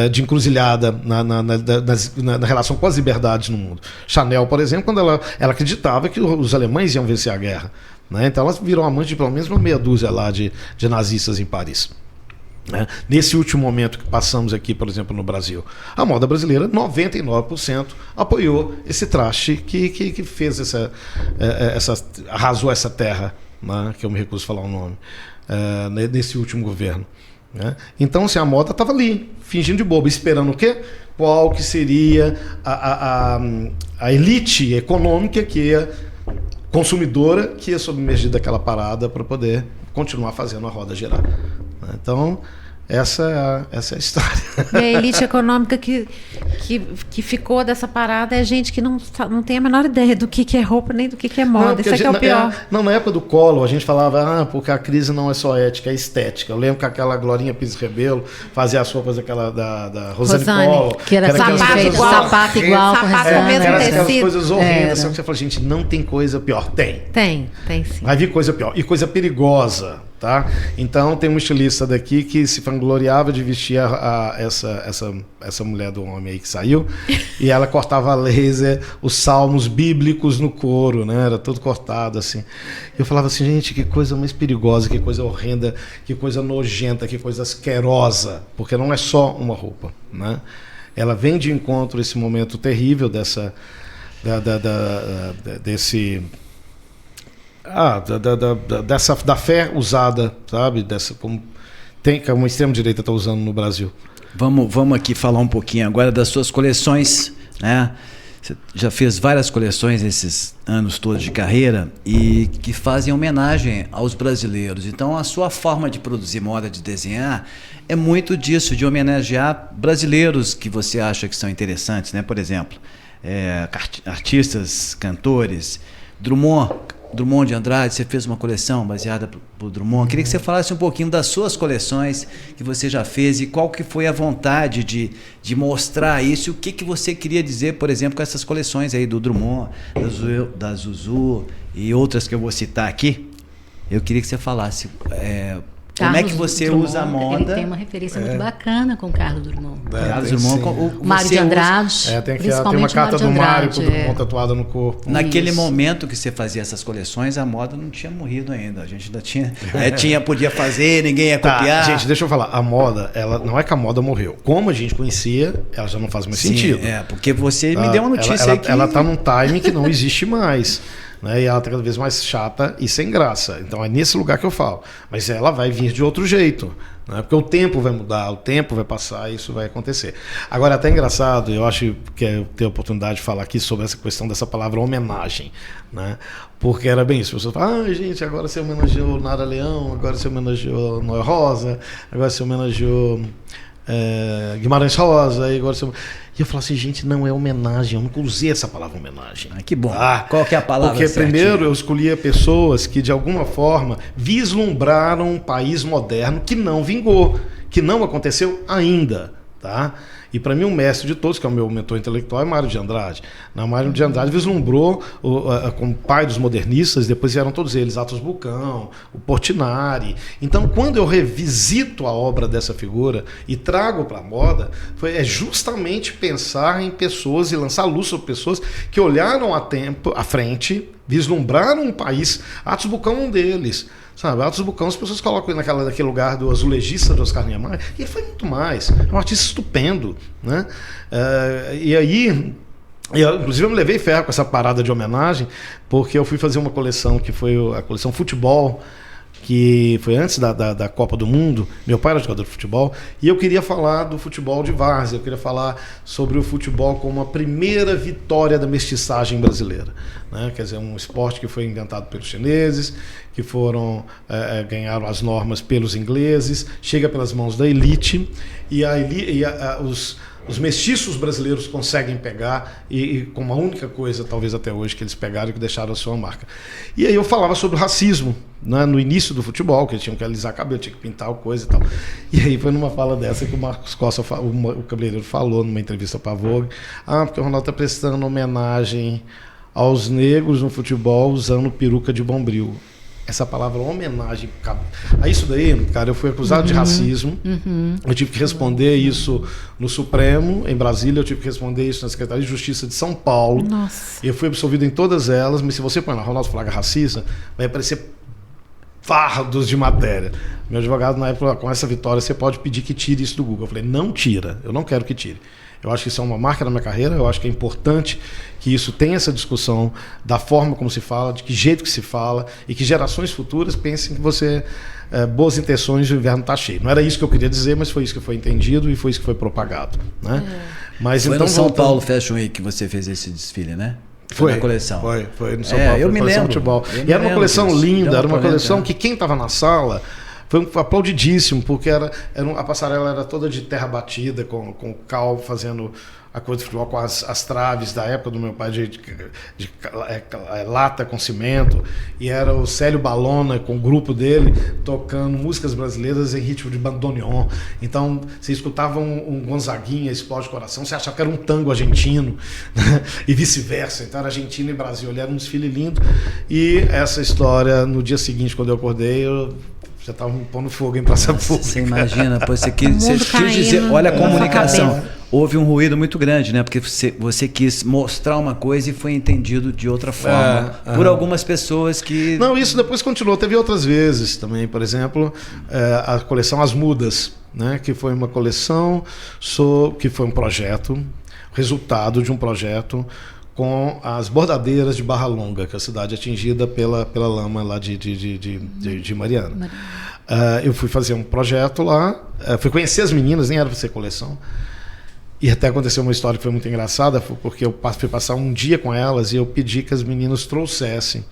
Speaker 3: de encruzilhada na relação com as liberdades no mundo. Chanel, por exemplo, quando ela acreditava que os alemães iam vencer a guerra, né? Então ela virou amante de pelo menos uma meia dúzia lá de nazistas em Paris. Nesse último momento que passamos aqui, por exemplo, no Brasil, a moda brasileira, 99% apoiou esse traste que fez arrasou essa terra, né? Que eu me recuso a falar o nome, nesse último governo. Então, assim, a moda estava ali, fingindo de boba, esperando o quê? Qual que seria a elite econômica consumidora que ia submergir daquela parada para poder continuar fazendo a roda girar. Então, essa é a história.
Speaker 2: E a elite econômica que ficou dessa parada é gente que não tem a menor ideia do que é roupa nem do que é moda. Isso aqui é o pior.
Speaker 3: Na época do Collor, a gente falava, porque a crise não é só ética, é estética. Eu lembro que aquela Glorinha Pires Rebelo fazia as roupas daquela da Rosane Collor.
Speaker 4: Que era sapato igual. Sapato
Speaker 2: com o mesmo tecido.
Speaker 3: Aquelas coisas horrendas. Só que você fala, gente, não tem coisa pior. Tem sim. Vai vir coisa pior. E coisa perigosa. Tá? Então tem um estilista daqui que se vangloriava de vestir essa mulher do homem aí que saiu e ela cortava a laser os salmos bíblicos no couro, né? Era tudo cortado assim. Eu falava assim, gente, que coisa mais perigosa, que coisa horrenda, que coisa nojenta, que coisa asquerosa, porque não é só uma roupa, né? ela vem de encontro a esse momento terrível da fé usada, sabe? Como a extrema-direita está usando no Brasil.
Speaker 1: Vamos aqui falar um pouquinho agora das suas coleções, né? Você já fez várias coleções esses anos todos de carreira e que fazem homenagem aos brasileiros. Então, a sua forma de produzir moda, de desenhar, é muito disso, de homenagear brasileiros que você acha que são interessantes, né? Por exemplo, artistas, cantores, Drummond de Andrade, você fez uma coleção baseada por Drummond. Queria que você falasse um pouquinho das suas coleções que você já fez e qual que foi a vontade de mostrar isso e o que você queria dizer, por exemplo, com essas coleções aí do Drummond, da Zuzu e outras que eu vou citar aqui. Eu queria que você falasse como é que você
Speaker 4: Drummond,
Speaker 1: usa a moda.
Speaker 4: Ele tem uma referência muito bacana com o Carlos Drummond.
Speaker 1: Carlos Drummond,
Speaker 4: o Mário de Andrade.
Speaker 3: Tem uma carta do Mário com o Drummond tatuada no corpo.
Speaker 1: Naquele momento que você fazia essas coleções, a moda não tinha morrido ainda. A gente ainda podia fazer, ninguém ia copiar.
Speaker 3: Gente, deixa eu falar. A moda, ela não é que a moda morreu. Como a gente conhecia, ela já não faz mais sentido.
Speaker 1: Porque você me deu uma notícia aí que...
Speaker 3: Ela tá num timing que não existe mais. Né? E ela está cada vez mais chata e sem graça. Então é nesse lugar que eu falo. Mas ela vai vir de outro jeito. Né? Porque o tempo vai mudar, o tempo vai passar e isso vai acontecer. Agora, até engraçado, eu acho que eu tenho a oportunidade de falar aqui sobre essa questão dessa palavra homenagem. Né? Porque era bem isso. As pessoas falam, gente, agora você homenageou Nara Leão, agora você homenageou Noel Rosa, agora você homenageou Guimarães Rosa, e agora você... E eu falo assim, gente, não é homenagem, eu nunca usei essa palavra homenagem.
Speaker 1: Que bom. Qual que é a palavra
Speaker 3: Porque
Speaker 1: certinha?
Speaker 3: primeiro eu escolhia pessoas que de alguma forma vislumbraram um país moderno que não vingou, que não aconteceu ainda, tá? E para mim, um mestre de todos, que é o meu mentor intelectual, é Mário de Andrade. Mário de Andrade vislumbrou como pai dos modernistas, depois vieram todos eles, Atos Bulcão, o Portinari. Então, quando eu revisito a obra dessa figura e trago para a moda, é justamente pensar em pessoas e lançar luz sobre pessoas que olharam à frente, vislumbraram um país. Atos Bulcão é um deles. Sabe, Atos Bulcão, as pessoas colocam ele naquele lugar do azulejista de Oscar Niemeyer, e ele foi muito mais. É um artista estupendo. Né? E aí, inclusive eu me levei ferro com essa parada de homenagem, porque eu fui fazer uma coleção que foi a coleção Futebol, que foi antes da Copa do Mundo. Meu pai era jogador de futebol, e eu queria falar do futebol de várzea, eu queria falar sobre o futebol como a primeira vitória da mestiçagem brasileira. Né? Quer dizer, um esporte que foi inventado pelos chineses, que ganharam as normas pelos ingleses, chega pelas mãos da elite, os mestiços brasileiros conseguem pegar e com uma única coisa, talvez até hoje, que eles pegaram e que deixaram a sua marca. E aí eu falava sobre o racismo, né, no início do futebol, que eles tinham que alisar cabelo, tinha que pintar coisa e tal. E aí foi numa fala dessa que o Marcos Costa, o cabeleireiro, falou numa entrevista para a Vogue, porque o Ronaldo está prestando homenagem aos negros no futebol usando peruca de Bombril. Essa palavra homenagem a isso daí, cara, eu fui acusado de racismo. Eu tive que responder isso no Supremo, em Brasília, eu tive que responder isso na Secretaria de Justiça de São Paulo.
Speaker 2: Nossa.
Speaker 3: Eu fui absolvido em todas elas, mas se você põe lá Ronaldo Fraga racista, vai aparecer fardos de matéria. Meu advogado na época, com essa vitória, você pode pedir que tire isso do Google. Eu falei, não tira, eu não quero que tire. Eu acho que isso é uma marca na minha carreira, eu acho que é importante que isso tenha essa discussão da forma como se fala, de que jeito que se fala, e que gerações futuras pensem que você, boas intenções, o inverno está cheio. Não era isso que eu queria dizer, mas foi isso que foi entendido e foi isso que foi propagado. Né? Mas,
Speaker 1: foi
Speaker 3: então,
Speaker 1: no São Paulo Fashion Week que você fez esse desfile, né?
Speaker 3: Foi
Speaker 1: na coleção.
Speaker 3: Foi no São Paulo.
Speaker 1: Eu me lembro.
Speaker 3: Futebol. E era uma coleção linda, era uma coleção que quem estava na sala... Foi aplaudidíssimo, porque a passarela era toda de terra batida, com cal fazendo a coisa de futebol, com as traves da época do meu pai de lata com cimento, e era o Célio Balona com o grupo dele tocando músicas brasileiras em ritmo de bandoneon. Então você escutava um Gonzaguinha, Explode Coração, você achava que era um tango argentino, né? E vice-versa. Então era Argentina e Brasil, ele era um desfile lindo. E essa história, no dia seguinte, quando eu acordei, Já estava me pondo fogo em praça pública.
Speaker 1: Você imagina, pô, você
Speaker 2: O
Speaker 1: quis
Speaker 2: mundo
Speaker 1: dizer,
Speaker 2: caindo
Speaker 1: olha a
Speaker 2: na sua
Speaker 1: comunicação.
Speaker 2: cabeça.
Speaker 1: Houve um ruído muito grande, né? Porque você quis mostrar uma coisa e foi entendido de outra forma por algumas pessoas que...
Speaker 3: Não, isso depois continuou. Teve outras vezes também, por exemplo, a coleção As Mudas, né? Que foi uma coleção, que foi um projeto, resultado de um projeto com as bordadeiras de Barra Longa, que é a cidade atingida pela lama lá de Mariana. Eu fui fazer um projeto lá, fui conhecer as meninas, nem era para ser coleção, e até aconteceu uma história que foi muito engraçada, porque eu fui passar um dia com elas e eu pedi que as meninas trouxessem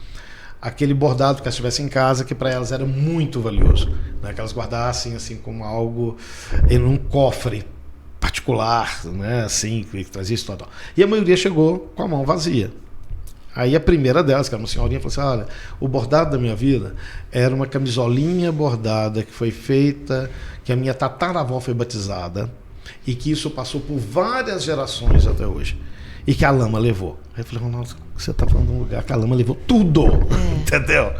Speaker 3: aquele bordado que elas tivessem em casa, que para elas era muito valioso, né? Que elas guardassem assim como algo em um cofre particular, né, assim, que trazia isso tal. E a maioria chegou com a mão vazia. Aí a primeira delas, que era uma senhorinha, falou assim: olha, o bordado da minha vida era uma camisolinha bordada que foi feita, que a minha tataravó foi batizada, e que isso passou por várias gerações até hoje, e que a lama levou. Aí eu falei: Ronaldo, você está falando de um lugar que a lama levou tudo, entendeu?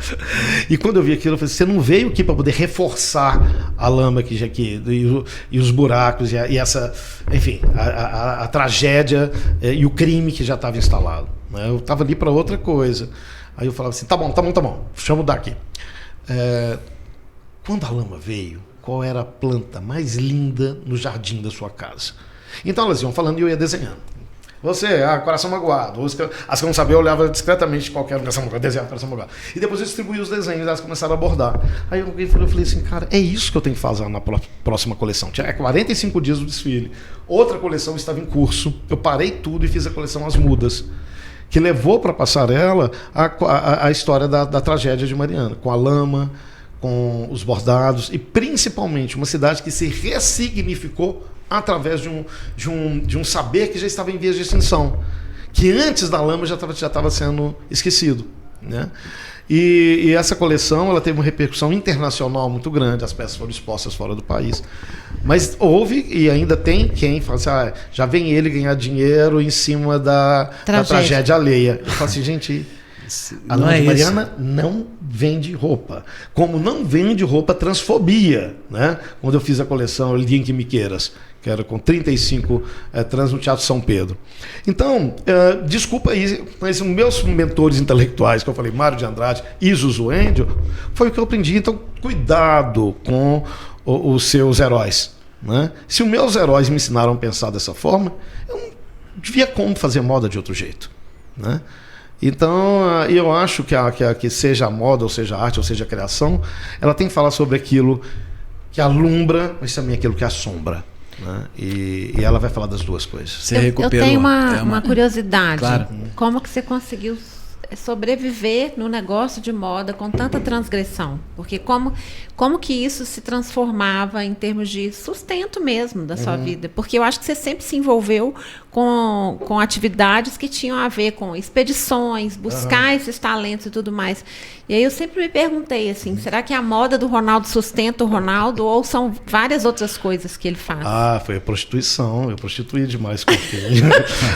Speaker 3: E quando eu vi aquilo, eu falei: você não veio aqui para poder reforçar a lama e os buracos e essa, enfim, a tragédia e o crime que já estava instalado, né? Eu estava ali para outra coisa. Aí eu falava assim: tá bom, chama daqui. Quando a lama veio, qual era a planta mais linda no jardim da sua casa? Então elas iam falando e eu ia desenhando. Você, coração magoado. As que não sabiam, eu olhava discretamente qualquer coração magoado, desenhava coração magoado. E depois eu distribuí os desenhos, elas começaram a abordar. Aí eu falei assim: cara, é isso que eu tenho que fazer na próxima coleção. Tinha 45 dias do desfile. Outra coleção estava em curso. Eu parei tudo e fiz a coleção As Mudas, que levou para a passarela a história da tragédia de Mariana, com a lama, com os bordados e principalmente uma cidade que se ressignificou através de um saber que já estava em vias de extinção, que antes da lama já estava sendo esquecido, né? E essa coleção ela teve uma repercussão internacional muito grande, as peças foram expostas fora do país, mas houve e ainda tem quem fala assim: já vem ele ganhar dinheiro em cima da tragédia alheia. Eu falo assim: gente, a lama de Mariana não vende roupa, como não vende roupa transfobia, né? Quando eu fiz a coleção El Dia em que Me Queiras, que era com 35 trans no Teatro São Pedro. Então, desculpa aí, mas os meus mentores intelectuais, que eu falei, Mário de Andrade e Zuzu Índio, foi o que eu aprendi. Então, cuidado com os seus heróis, né? Se os meus heróis me ensinaram a pensar dessa forma, eu não devia como fazer moda de outro jeito, né? Então, eu acho que seja a moda, ou seja a arte, ou seja a criação, ela tem que falar sobre aquilo que alumbra, mas também aquilo que assombra, né? E ela vai falar das duas coisas.
Speaker 1: Você recuperou.
Speaker 2: Eu tenho uma curiosidade.
Speaker 1: Claro.
Speaker 2: Como que você conseguiu sobreviver no negócio de moda com tanta transgressão? Porque como que isso se transformava em termos de sustento mesmo da sua vida? Porque eu acho que você sempre se envolveu com atividades que tinham a ver com expedições, buscar esses talentos e tudo mais. E aí eu sempre me perguntei assim, será que a moda do Ronaldo sustenta o Ronaldo ou são várias outras coisas que ele faz?
Speaker 3: Foi a prostituição. Eu prostituí demais esse corpinho.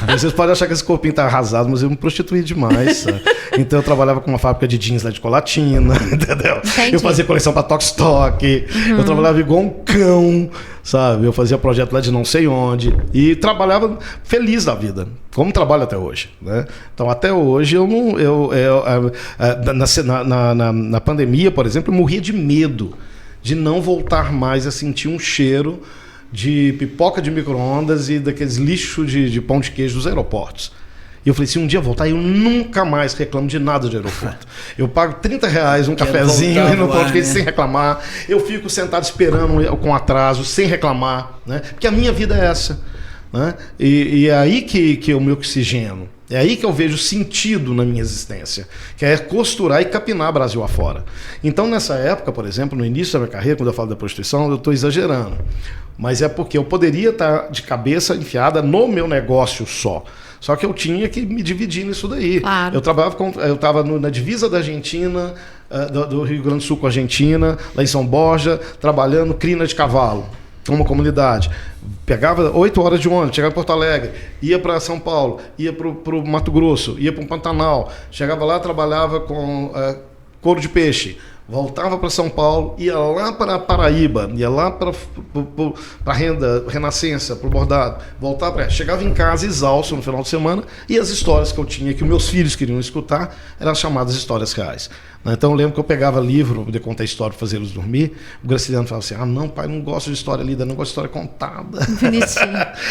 Speaker 3: Vocês podem achar que esse corpinho tá arrasado, mas eu me prostituí demais, sabe? Então eu trabalhava com uma fábrica de jeans lá de Colatina, entendeu?
Speaker 2: Entendi.
Speaker 3: Eu fazia coleção para Tokstok, eu trabalhava igual um cão, sabe? Eu fazia projeto lá de não sei onde e trabalhava feliz da vida, como trabalho até hoje, né? Então até hoje na pandemia, por exemplo, eu morria de medo de não voltar mais a sentir um cheiro de pipoca de micro-ondas e daqueles lixos de pão de queijo dos aeroportos. E eu falei, se um dia voltar, eu nunca mais reclamo de nada de aeroporto. Eu pago R$30 um cafezinho e não pão de queijo sem reclamar. Eu fico sentado esperando com atraso, sem reclamar, né? Porque a minha vida é essa, né? E é aí que eu me oxigeno. É aí que eu vejo sentido na minha existência, que é costurar e capinar Brasil afora. Então, nessa época, por exemplo, no início da minha carreira, quando eu falo da prostituição, eu estou exagerando. Mas é porque eu poderia estar de cabeça enfiada no meu negócio só. Só que eu tinha que me dividir nisso daí.
Speaker 2: Claro.
Speaker 3: Eu estava na divisa da Argentina, do Rio Grande do Sul com a Argentina, lá em São Borja, trabalhando crina de cavalo, uma comunidade. Pegava 8 horas de ônibus, chegava em Porto Alegre, ia para São Paulo, ia para o Mato Grosso, ia para o Pantanal. Chegava lá, trabalhava com couro de peixe, voltava para São Paulo, ia lá para Paraíba, ia lá para a Renascença, para o bordado, chegava em casa exausto no final de semana, e as histórias que eu tinha, que os meus filhos queriam escutar, eram as chamadas histórias reais. Então eu lembro que eu pegava livro para poder contar história, para fazer eles dormir. O Graciliano falava assim: não, pai, não gosto de história lida, não gosto de história contada.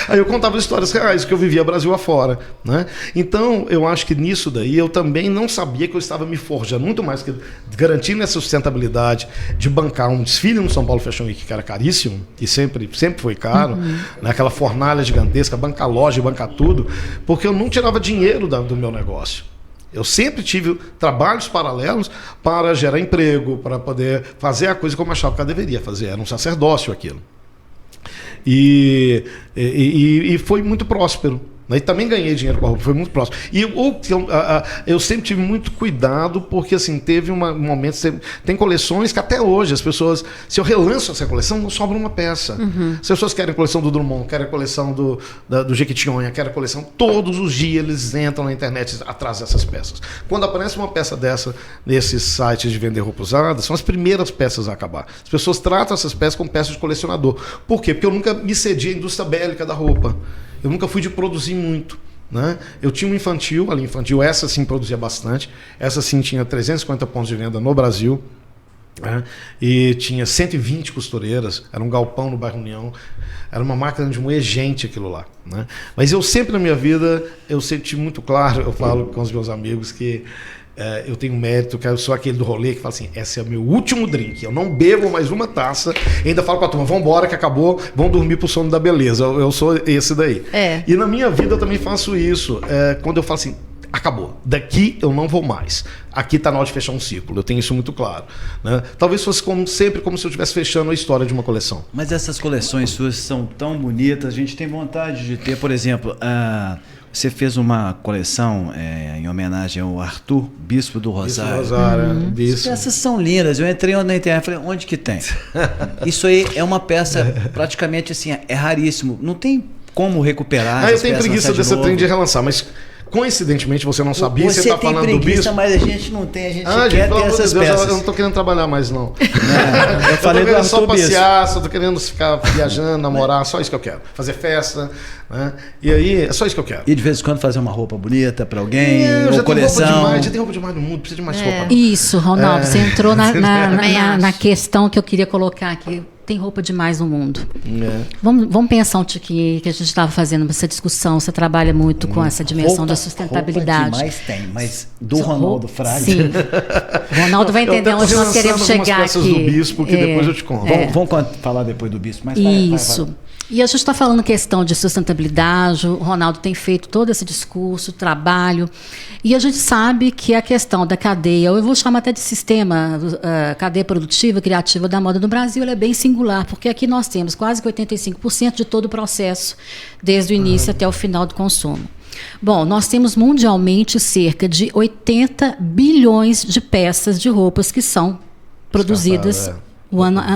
Speaker 3: Aí eu contava histórias reais, que eu vivia Brasil afora, né? Então eu acho que nisso daí eu também não sabia que eu estava me forjando muito mais, que garantindo essa sustentabilidade de bancar um desfile no São Paulo Fashion Week, que era caríssimo, e sempre foi caro, né? Aquela fornalha gigantesca, bancar loja, bancar tudo, porque eu não tirava dinheiro do meu negócio. Eu sempre tive trabalhos paralelos para gerar emprego, para poder fazer a coisa como eu achava que eu deveria fazer. Era um sacerdócio aquilo. E foi muito próspero. E também ganhei dinheiro com a roupa, foi muito próximo. E eu sempre tive muito cuidado, porque assim, teve um momento. Tem coleções que até hoje as pessoas, se eu relanço essa coleção, não sobra uma peça. As pessoas querem a coleção do Drummond, querem a coleção do Jequitinhonha, querem a coleção. Todos os dias eles entram na internet atrás dessas peças. Quando aparece uma peça dessa nesses sites de vender roupa usada, são as primeiras peças a acabar. As pessoas tratam essas peças como peças de colecionador. Por quê? Porque eu nunca me cedi à indústria bélica da roupa. Eu nunca fui de produzir muito, né? Eu tinha uma infantil, a linha infantil, essa sim produzia bastante. Essa sim tinha 350 pontos de venda no Brasil, né? E tinha 120 costureiras, era um galpão no bairro União. Era uma máquina de moer gente aquilo lá, né? Mas eu sempre na minha vida, eu senti muito claro, eu falo com os meus amigos que eu tenho mérito, que eu sou aquele do rolê que fala assim: esse é o meu último drink, eu não bebo mais uma taça, ainda falo pra turma, vamos embora que acabou, vão dormir pro sono da beleza, eu sou esse daí. E na minha vida eu também faço isso, quando eu falo assim: acabou, daqui eu não vou mais, aqui está na hora de fechar um ciclo, eu tenho isso muito claro, né? Talvez fosse sempre como se eu estivesse fechando a história de uma coleção.
Speaker 1: Mas essas coleções suas são tão bonitas, a gente tem vontade de ter, por exemplo, você fez uma coleção em homenagem ao Arthur, Bispo do Rosário.
Speaker 3: Bispo.
Speaker 1: Essas são lindas. Eu entrei na internet e falei: onde que tem? Isso aí é uma peça praticamente assim, é raríssimo. Não tem como recuperar.
Speaker 3: Eu tenho preguiça desse trem de relançar, mas coincidentemente você não sabia, você está falando do Bispo.
Speaker 1: Mas a gente não tem, a gente quer ter essas peças.
Speaker 3: Eu não estou querendo trabalhar mais, não.
Speaker 1: Eu falei do Arthur
Speaker 3: só passear, só estou querendo ficar viajando, namorar, só isso que eu quero. Fazer festa, né? E aí, é só isso que eu quero.
Speaker 1: E de vez em quando fazer uma roupa bonita para alguém, ou
Speaker 3: coleção. Já tem roupa demais no mundo, precisa de mais roupa.
Speaker 4: Isso, Ronaldo, você entrou na questão que eu queria colocar aqui. Tem roupa demais no mundo. Vamos pensar um tiquinho que a gente estava fazendo essa discussão. Você trabalha muito com essa dimensão da sustentabilidade.
Speaker 1: Roupa demais tem, mas do Ronaldo Frade.
Speaker 4: Sim. O Ronaldo vai entender onde nós queremos chegar aqui.
Speaker 3: Do Bispo, que depois eu te conto.
Speaker 1: Vamos falar depois do Bispo. Mas
Speaker 4: isso. Vai. E a gente está falando questão de sustentabilidade, o Ronaldo tem feito todo esse discurso, trabalho, e a gente sabe que a questão da cadeia, eu vou chamar até de sistema, cadeia produtiva, criativa da moda no Brasil, ela é bem singular, porque aqui nós temos quase que 85% de todo o processo, desde o início até o final do consumo. Bom, nós temos mundialmente cerca de 80 bilhões de peças de roupas que são produzidas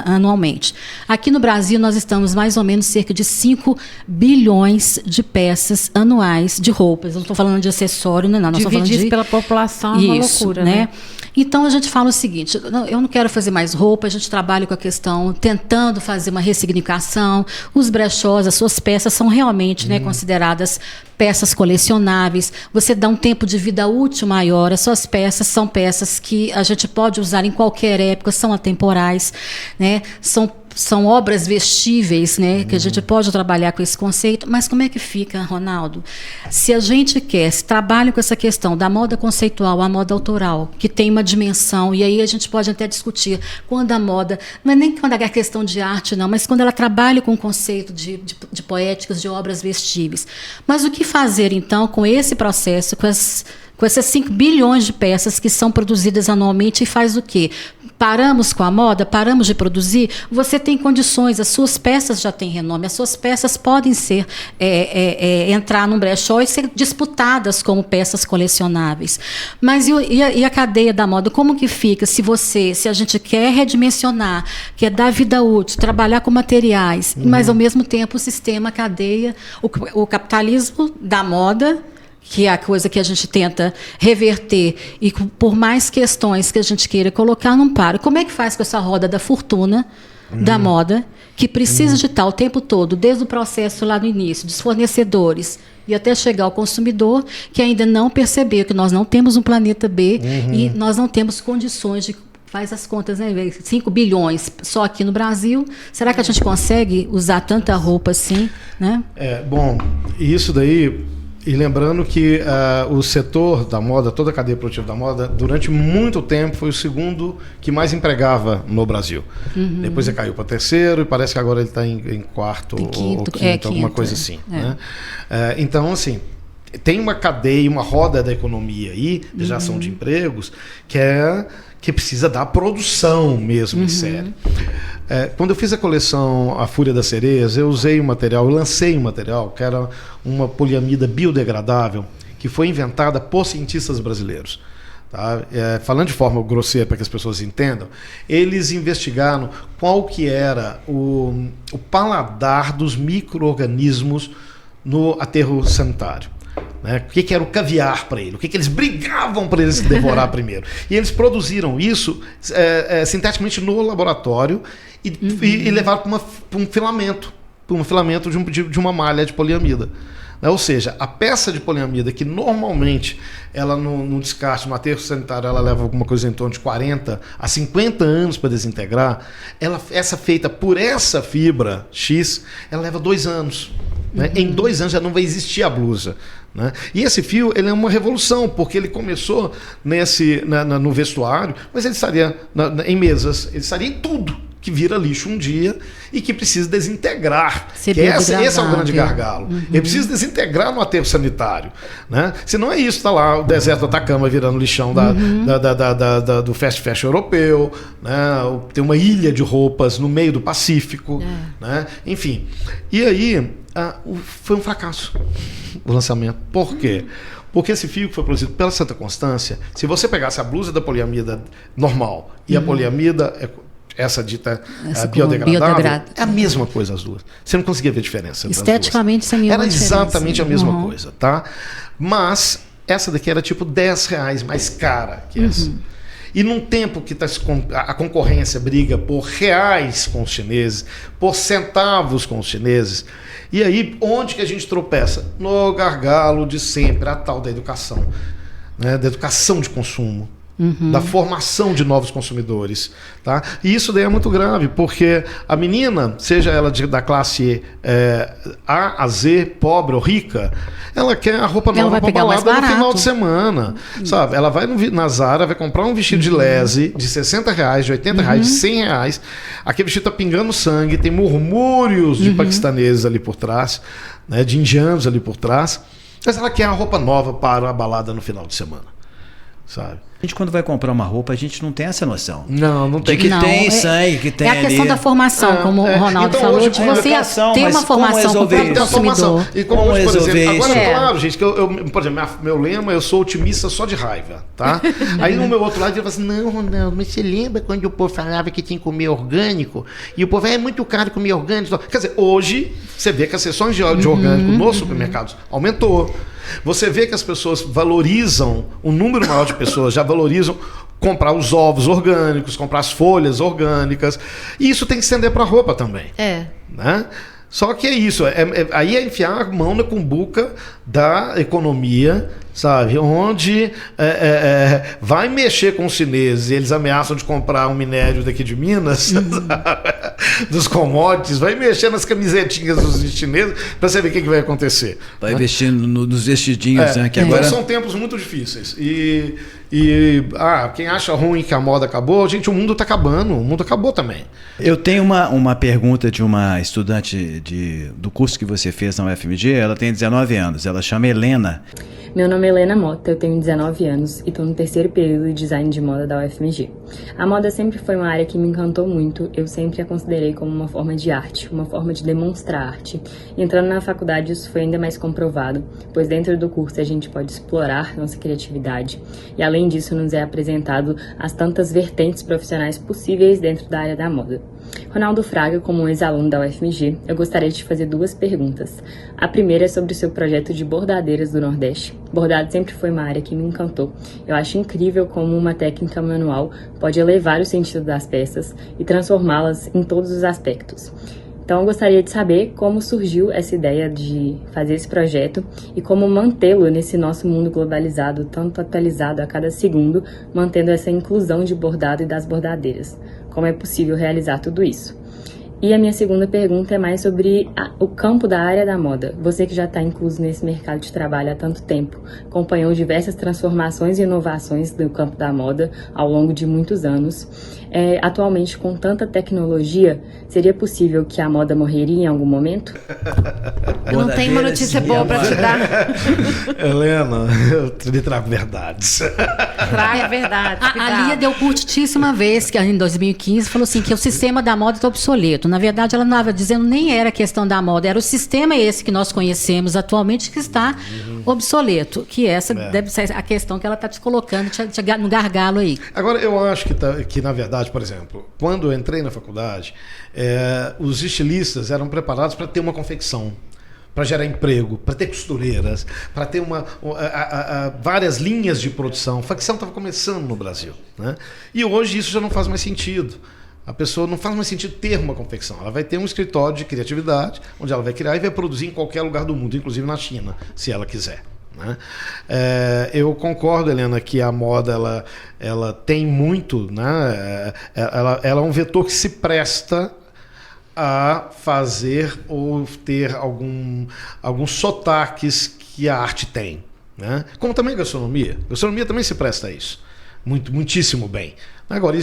Speaker 4: anualmente. Aqui no Brasil nós estamos mais ou menos cerca de 5 bilhões de peças anuais de roupas. Eu não estou falando de acessório, não. Nós estamos falando de...
Speaker 2: pela população é uma loucura, né?
Speaker 4: Então a gente fala o seguinte: eu não quero fazer mais roupa, a gente trabalha com a questão, tentando fazer uma ressignificação. Os brechós, as suas peças são realmente consideradas peças colecionáveis. Você dá um tempo de vida útil maior. As suas peças são peças que a gente pode usar em qualquer época, são atemporais, né? São obras vestíveis, né? Que a gente pode trabalhar com esse conceito, mas como é que fica, Ronaldo? Se a gente se trabalha com essa questão da moda conceitual, a moda autoral, que tem uma dimensão, e aí a gente pode até discutir quando a moda, não é nem quando é questão de arte, não, mas quando ela trabalha com o conceito de poéticas, de obras vestíveis. Mas o que fazer, então, com esse processo, com essas 5 bilhões de peças que são produzidas anualmente, e faz o quê? Paramos com a moda? Paramos de produzir? Você tem condições, as suas peças já têm renome, as suas peças podem ser entrar num brechó e ser disputadas como peças colecionáveis. Mas e a cadeia da moda? Como que fica se a gente quer redimensionar, quer dar vida útil, trabalhar com materiais, mas ao mesmo tempo o sistema, a cadeia, o capitalismo da moda que é a coisa que a gente tenta reverter, e por mais questões que a gente queira colocar, não para. Como é que faz com essa roda da fortuna, da moda, que precisa de estar o tempo todo, desde o processo lá no início, dos fornecedores, e até chegar ao consumidor, que ainda não percebeu que nós não temos um planeta B e nós não temos condições de... Faz as contas, né? 5 bilhões só aqui no Brasil. Será que a gente consegue usar tanta roupa assim, né?
Speaker 3: Bom, isso daí... E lembrando que o setor da moda, toda a cadeia produtiva da moda, durante muito tempo foi o segundo que mais empregava no Brasil. Depois ele caiu para terceiro e parece que agora ele está em quarto ou quinto, alguma coisa assim. Né? Então, assim, tem uma cadeia, uma roda da economia aí, de geração de empregos, que precisa da produção mesmo, em série. Quando eu fiz a coleção A Fúria das Sereias, eu lancei um material que era uma poliamida biodegradável, que foi inventada por cientistas brasileiros. Tá? Falando de forma grosseira para que as pessoas entendam, eles investigaram qual que era o paladar dos micro-organismos no aterro sanitário. Né? O que era o caviar para ele? O que eles brigavam para eles devorar primeiro? E eles produziram isso sinteticamente no laboratório e levaram para um filamento, de uma malha de poliamida. Ou seja, a peça de poliamida, que normalmente ela no descarte, no aterro sanitário, ela leva alguma coisa em torno de 40 a 50 anos para desintegrar, essa feita por essa fibra X, ela leva 2 anos. Né? Em 2 anos já não vai existir a blusa. Né? E esse fio ele é uma revolução, porque ele começou no vestuário, mas ele estaria em mesas, ele estaria em tudo que vira lixo um dia e que precisa desintegrar. Esse é o grande gargalo. Ele precisa desintegrar no aterro sanitário. Né? Se não é isso, está lá o deserto do Atacama virando lixão do fast fashion europeu, né? Tem uma ilha de roupas no meio do Pacífico. Né? Enfim. E aí foi um fracasso o lançamento. Por quê? Porque esse fio que foi produzido pela Santa Constância, se você pegasse a blusa da poliamida normal e a poliamida... essa dita biodegradável, é a mesma coisa as duas. Você não conseguia ver diferença.
Speaker 4: Esteticamente, sem nenhuma diferença.
Speaker 3: Era exatamente a mesma coisa, tá? Mas essa daqui era tipo R$10 mais cara que essa. E num tempo que a concorrência briga por reais com os chineses, por centavos com os chineses, e aí onde que a gente tropeça? No gargalo de sempre, a tal da educação, né? Da educação de consumo. Da formação de novos consumidores. Tá? E isso daí é muito grave, porque a menina, seja ela da classe A a Z, pobre ou rica, ela quer a roupa nova para balada no final de semana. Sabe? Ela vai na Zara, vai comprar um vestido de lese de R$60, de R$80, de R$100. Aquele vestido está pingando sangue, tem murmúrios de paquistaneses ali por trás, né, de indianos ali por trás, mas ela quer a roupa nova para a balada no final de semana. Sabe?
Speaker 1: A gente, quando vai comprar uma roupa, a gente não tem essa noção.
Speaker 3: Não tem.
Speaker 1: De que tem sangue, que tem
Speaker 4: a questão da formação, como o Ronaldo
Speaker 3: então,
Speaker 4: falou,
Speaker 3: hoje,
Speaker 4: de você ter uma formação para o consumidor.
Speaker 3: E como hoje, por exemplo, agora, claro, gente, que por exemplo, meu lema, eu sou otimista só de raiva, tá? Aí no meu outro lado, ele fala assim, não, Ronaldo, mas você lembra quando o povo falava que tinha que comer orgânico? E o povo, é muito caro comer orgânico. Quer dizer, hoje, você vê que as seções de orgânico nos supermercados aumentou. Você vê que as pessoas valorizam, um número maior de pessoas já valorizam comprar os ovos orgânicos, comprar as folhas orgânicas. E isso tem que estender para a roupa também. Né? Só que é isso, aí é enfiar a mão na cumbuca da economia, sabe? Onde vai mexer com os chineses, eles ameaçam de comprar um minério daqui de Minas, dos commodities, vai mexer nas camisetinhas dos chineses para você ver o que vai acontecer.
Speaker 1: Vai investir nos vestidinhos, né? Que agora...
Speaker 3: São tempos muito difíceis. Quem acha ruim que a moda acabou, gente, o mundo está acabando, o mundo acabou também.
Speaker 1: Eu tenho uma pergunta de uma estudante do curso que você fez na UFMG, ela tem 19 anos, ela chama Helena.
Speaker 5: Meu nome é Helena Mota, eu tenho 19 anos e estou no 3º período de design de moda da UFMG. A moda sempre foi uma área que me encantou muito, eu sempre a considerei como uma forma de arte, uma forma de demonstrar arte. E entrando na faculdade isso foi ainda mais comprovado, pois dentro do curso a gente pode explorar nossa criatividade e além disso nos é apresentado as tantas vertentes profissionais possíveis dentro da área da moda. Ronaldo Fraga, como um ex-aluno da UFMG, eu gostaria de fazer 2 perguntas. A primeira é sobre o seu projeto de bordadeiras do Nordeste. Bordado sempre foi uma área que me encantou. Eu acho incrível como uma técnica manual pode elevar o sentido das peças e transformá-las em todos os aspectos. Então, eu gostaria de saber como surgiu essa ideia de fazer esse projeto e como mantê-lo nesse nosso mundo globalizado, tanto atualizado a cada segundo, mantendo essa inclusão de bordado e das bordadeiras. Como é possível realizar tudo isso? E a minha segunda pergunta é mais sobre o campo da área da moda. Você que já está incluso nesse mercado de trabalho há tanto tempo, acompanhou diversas transformações e inovações do campo da moda ao longo de muitos anos. Atualmente, com tanta tecnologia, seria possível que a moda morreria em algum momento?
Speaker 2: Eu não tenho uma notícia boa para te dar.
Speaker 3: Helena, eu lhe trago verdades.
Speaker 2: Traga verdade.
Speaker 4: A Lia deu curtíssima uma vez, que em 2015, falou assim, que o sistema da moda está obsoleto. Na verdade, ela não estava dizendo nem era a questão da moda, era o sistema esse que nós conhecemos atualmente que está obsoleto. Que essa deve ser a questão que ela está te colocando no gargalo aí.
Speaker 3: Agora, eu acho que, na verdade, por exemplo, quando eu entrei na faculdade, os estilistas eram preparados para ter uma confecção, para gerar emprego, para ter costureiras, para ter várias linhas de produção. A facção estava começando no Brasil, né? E hoje isso já não faz mais sentido. A pessoa não faz mais sentido ter uma confecção. Ela vai ter um escritório de criatividade, onde ela vai criar e vai produzir em qualquer lugar do mundo, inclusive na China, se ela quiser, né? Eu concordo, Helena, que a moda ela tem muito, né? Ela é um vetor que se presta a fazer ou ter alguns sotaques que a arte tem, né? Como também a gastronomia. A gastronomia também se presta a isso. Muitíssimo bem. Agora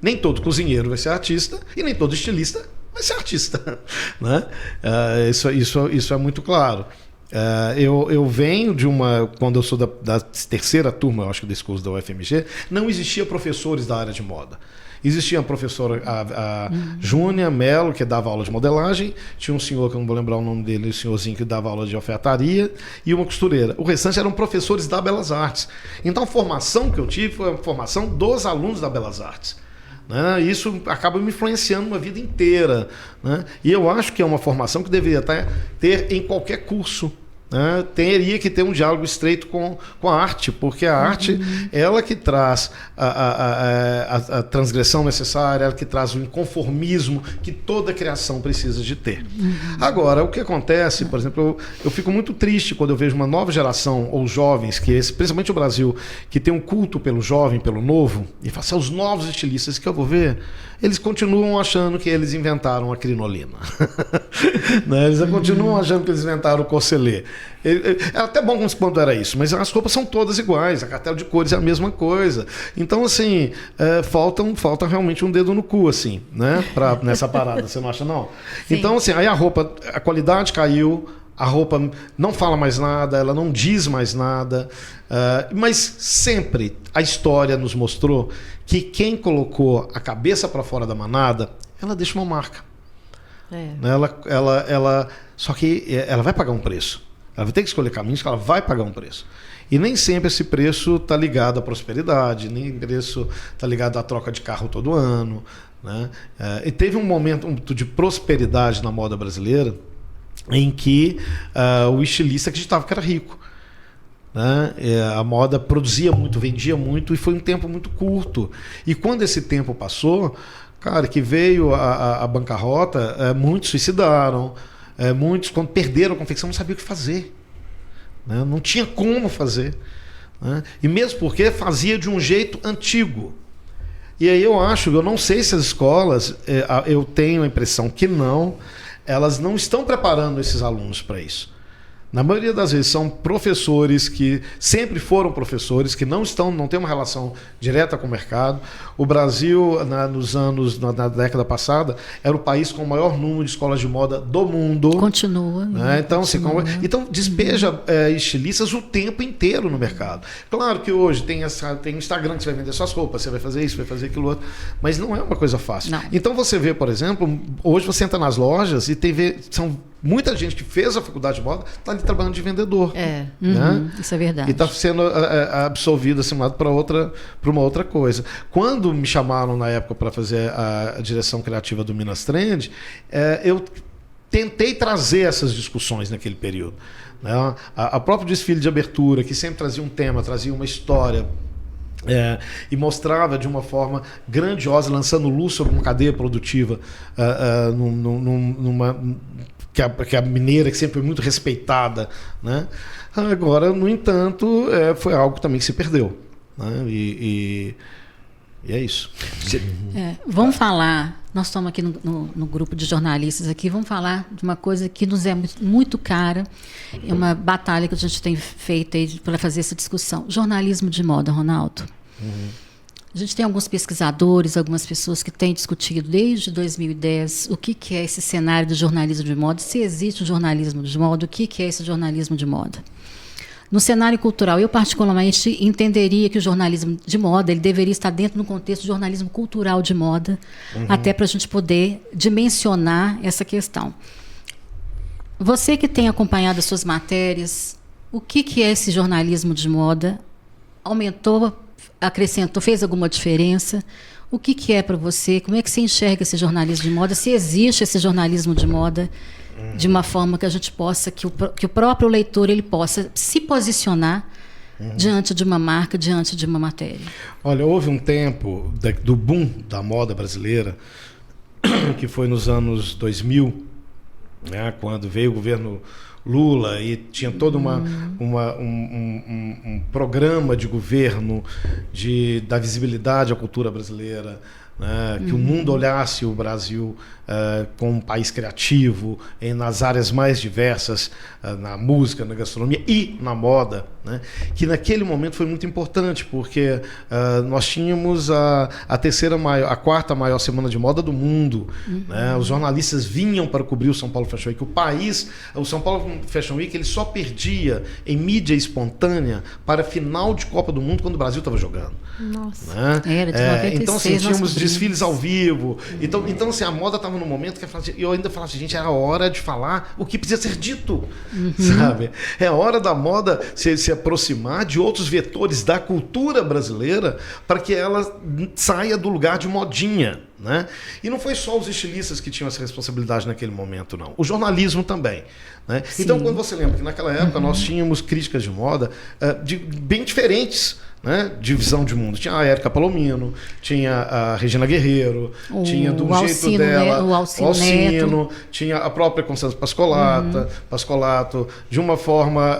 Speaker 3: nem todo cozinheiro vai ser artista e nem todo estilista vai ser artista, né? Isso é muito claro. Eu venho quando eu sou da terceira turma, eu acho que desse curso da UFMG, não existia professores da área de moda. Existia a professora Júnia Mello, que dava aula de modelagem, tinha um senhor, que eu não vou lembrar o nome dele, um senhorzinho que dava aula de alfaiataria, e uma costureira. O restante eram professores da Belas Artes. Então a formação que eu tive foi a formação dos alunos da Belas Artes, né? Isso acaba me influenciando uma vida inteira, né? E eu acho que é uma formação que deveria ter em qualquer curso, né? Teria que ter um diálogo estreito com a arte, porque a arte, ela que traz a transgressão necessária, ela que traz o inconformismo que toda criação precisa de ter. Agora, o que acontece, por exemplo, eu fico muito triste quando eu vejo uma nova geração, ou jovens, principalmente o Brasil, que tem um culto pelo jovem, pelo novo, e fala assim, os novos estilistas que eu vou ver, eles continuam achando que eles inventaram a crinolina. Né? Eles continuam achando que eles inventaram o corselet. É até bom quando era isso, mas as roupas são todas iguais, a cartela de cores é a mesma coisa. Então, assim, falta realmente um dedo no cu, assim, né? Nessa parada, você não acha, não? Sim. Então, assim, aí a qualidade caiu, a roupa não fala mais nada, ela não diz mais nada, mas sempre a história nos mostrou que quem colocou a cabeça para fora da manada, ela deixa uma marca. Só que ela vai pagar um preço. Ela vai ter que escolher caminhos que ela vai pagar um preço. E nem sempre esse preço está ligado à prosperidade, nem preço está ligado à troca de carro todo ano, né? E teve um momento de prosperidade na moda brasileira em que o estilista acreditava que era rico, né? A moda produzia muito, vendia muito, e foi um tempo muito curto. E quando esse tempo passou, cara, que veio a bancarrota, muitos suicidaram. Muitos, quando perderam a confecção, não sabiam o que fazer, né? Não tinha como fazer, né? E mesmo porque fazia de um jeito antigo. E aí eu não sei se as escolas, eu tenho a impressão que elas não estão preparando esses alunos para isso. Na maioria das vezes são professores que sempre foram professores, que não têm uma relação direta com o mercado. O Brasil, na década passada, era o país com o maior número de escolas de moda do mundo.
Speaker 4: Continua.
Speaker 3: Né? Então despeja estilistas o tempo inteiro no mercado. Claro que hoje tem Instagram que você vai vender suas roupas, você vai fazer isso, vai fazer aquilo outro, mas não é uma coisa fácil.
Speaker 4: Não.
Speaker 3: Então você vê, por exemplo, hoje você entra nas lojas e são muita gente que fez a faculdade de moda está ali trabalhando de vendedor.
Speaker 2: É.
Speaker 3: Né?
Speaker 4: Isso é verdade.
Speaker 3: E está sendo absolvido, assimilado para uma outra coisa. Quando me chamaram na época para fazer a direção criativa do Minas Trend, eu tentei trazer essas discussões naquele período. Né? A próprio desfile de abertura, que sempre trazia um tema, trazia uma história, e mostrava de uma forma grandiosa, lançando luz sobre uma cadeia produtiva que a mineira, que sempre foi muito respeitada. Né? Agora, no entanto, foi algo também que se perdeu. Né? E é isso.
Speaker 4: Vamos falar, nós estamos aqui no grupo de jornalistas aqui, vamos falar de uma coisa que nos é muito cara, é uma batalha que a gente tem feito para fazer essa discussão. Jornalismo de moda, Ronaldo. A gente tem alguns pesquisadores, algumas pessoas que têm discutido desde 2010 o que é esse cenário do jornalismo de moda, se existe um jornalismo de moda, o que é esse jornalismo de moda. No cenário cultural, eu particularmente entenderia que o jornalismo de moda ele deveria estar dentro do contexto do jornalismo cultural de moda, até para a gente poder dimensionar essa questão. Você que tem acompanhado as suas matérias, o que é esse jornalismo de moda? Aumentou, acrescentou, fez alguma diferença? O que é para você? Como é que você enxerga esse jornalismo de moda? Se existe esse jornalismo de moda de uma forma que a gente possa, que o próprio leitor ele possa se posicionar diante de uma marca, diante de uma matéria.
Speaker 3: Olha, houve um tempo do boom da moda brasileira, que foi nos anos 2000, né, quando veio o governo Lula e tinha todo um programa de governo da visibilidade à cultura brasileira, né, que o mundo olhasse o Brasil como um país criativo nas áreas mais diversas, na música, na gastronomia e na moda, né, que naquele momento foi muito importante, porque nós tínhamos a quarta maior semana de moda do mundo, né, os jornalistas vinham para cobrir o São Paulo Fashion Week. O São Paulo Fashion Week ele só perdia em mídia espontânea para final de Copa do Mundo quando o Brasil estava jogando.
Speaker 2: Nossa.
Speaker 3: Né?
Speaker 4: Era de 96,
Speaker 3: então, assim, tínhamos
Speaker 4: desfiles
Speaker 3: ao vivo. Então assim, a moda estava no momento que eu ainda falava assim, gente, era hora de falar o que precisa ser dito. Sabe? É hora da moda se aproximar de outros vetores da cultura brasileira para que ela saia do lugar de modinha. Né? E não foi só os estilistas que tinham essa responsabilidade naquele momento, não. O jornalismo também. Né? Então, quando você lembra que naquela época nós tínhamos críticas de moda bem diferentes, né, de visão de mundo. Tinha a Érica Palomino, tinha a Regina Guerreiro, tinha do jeito
Speaker 4: Alcino,
Speaker 3: dela,
Speaker 4: o Alcino,
Speaker 3: tinha a própria Constância Pascolato, de uma forma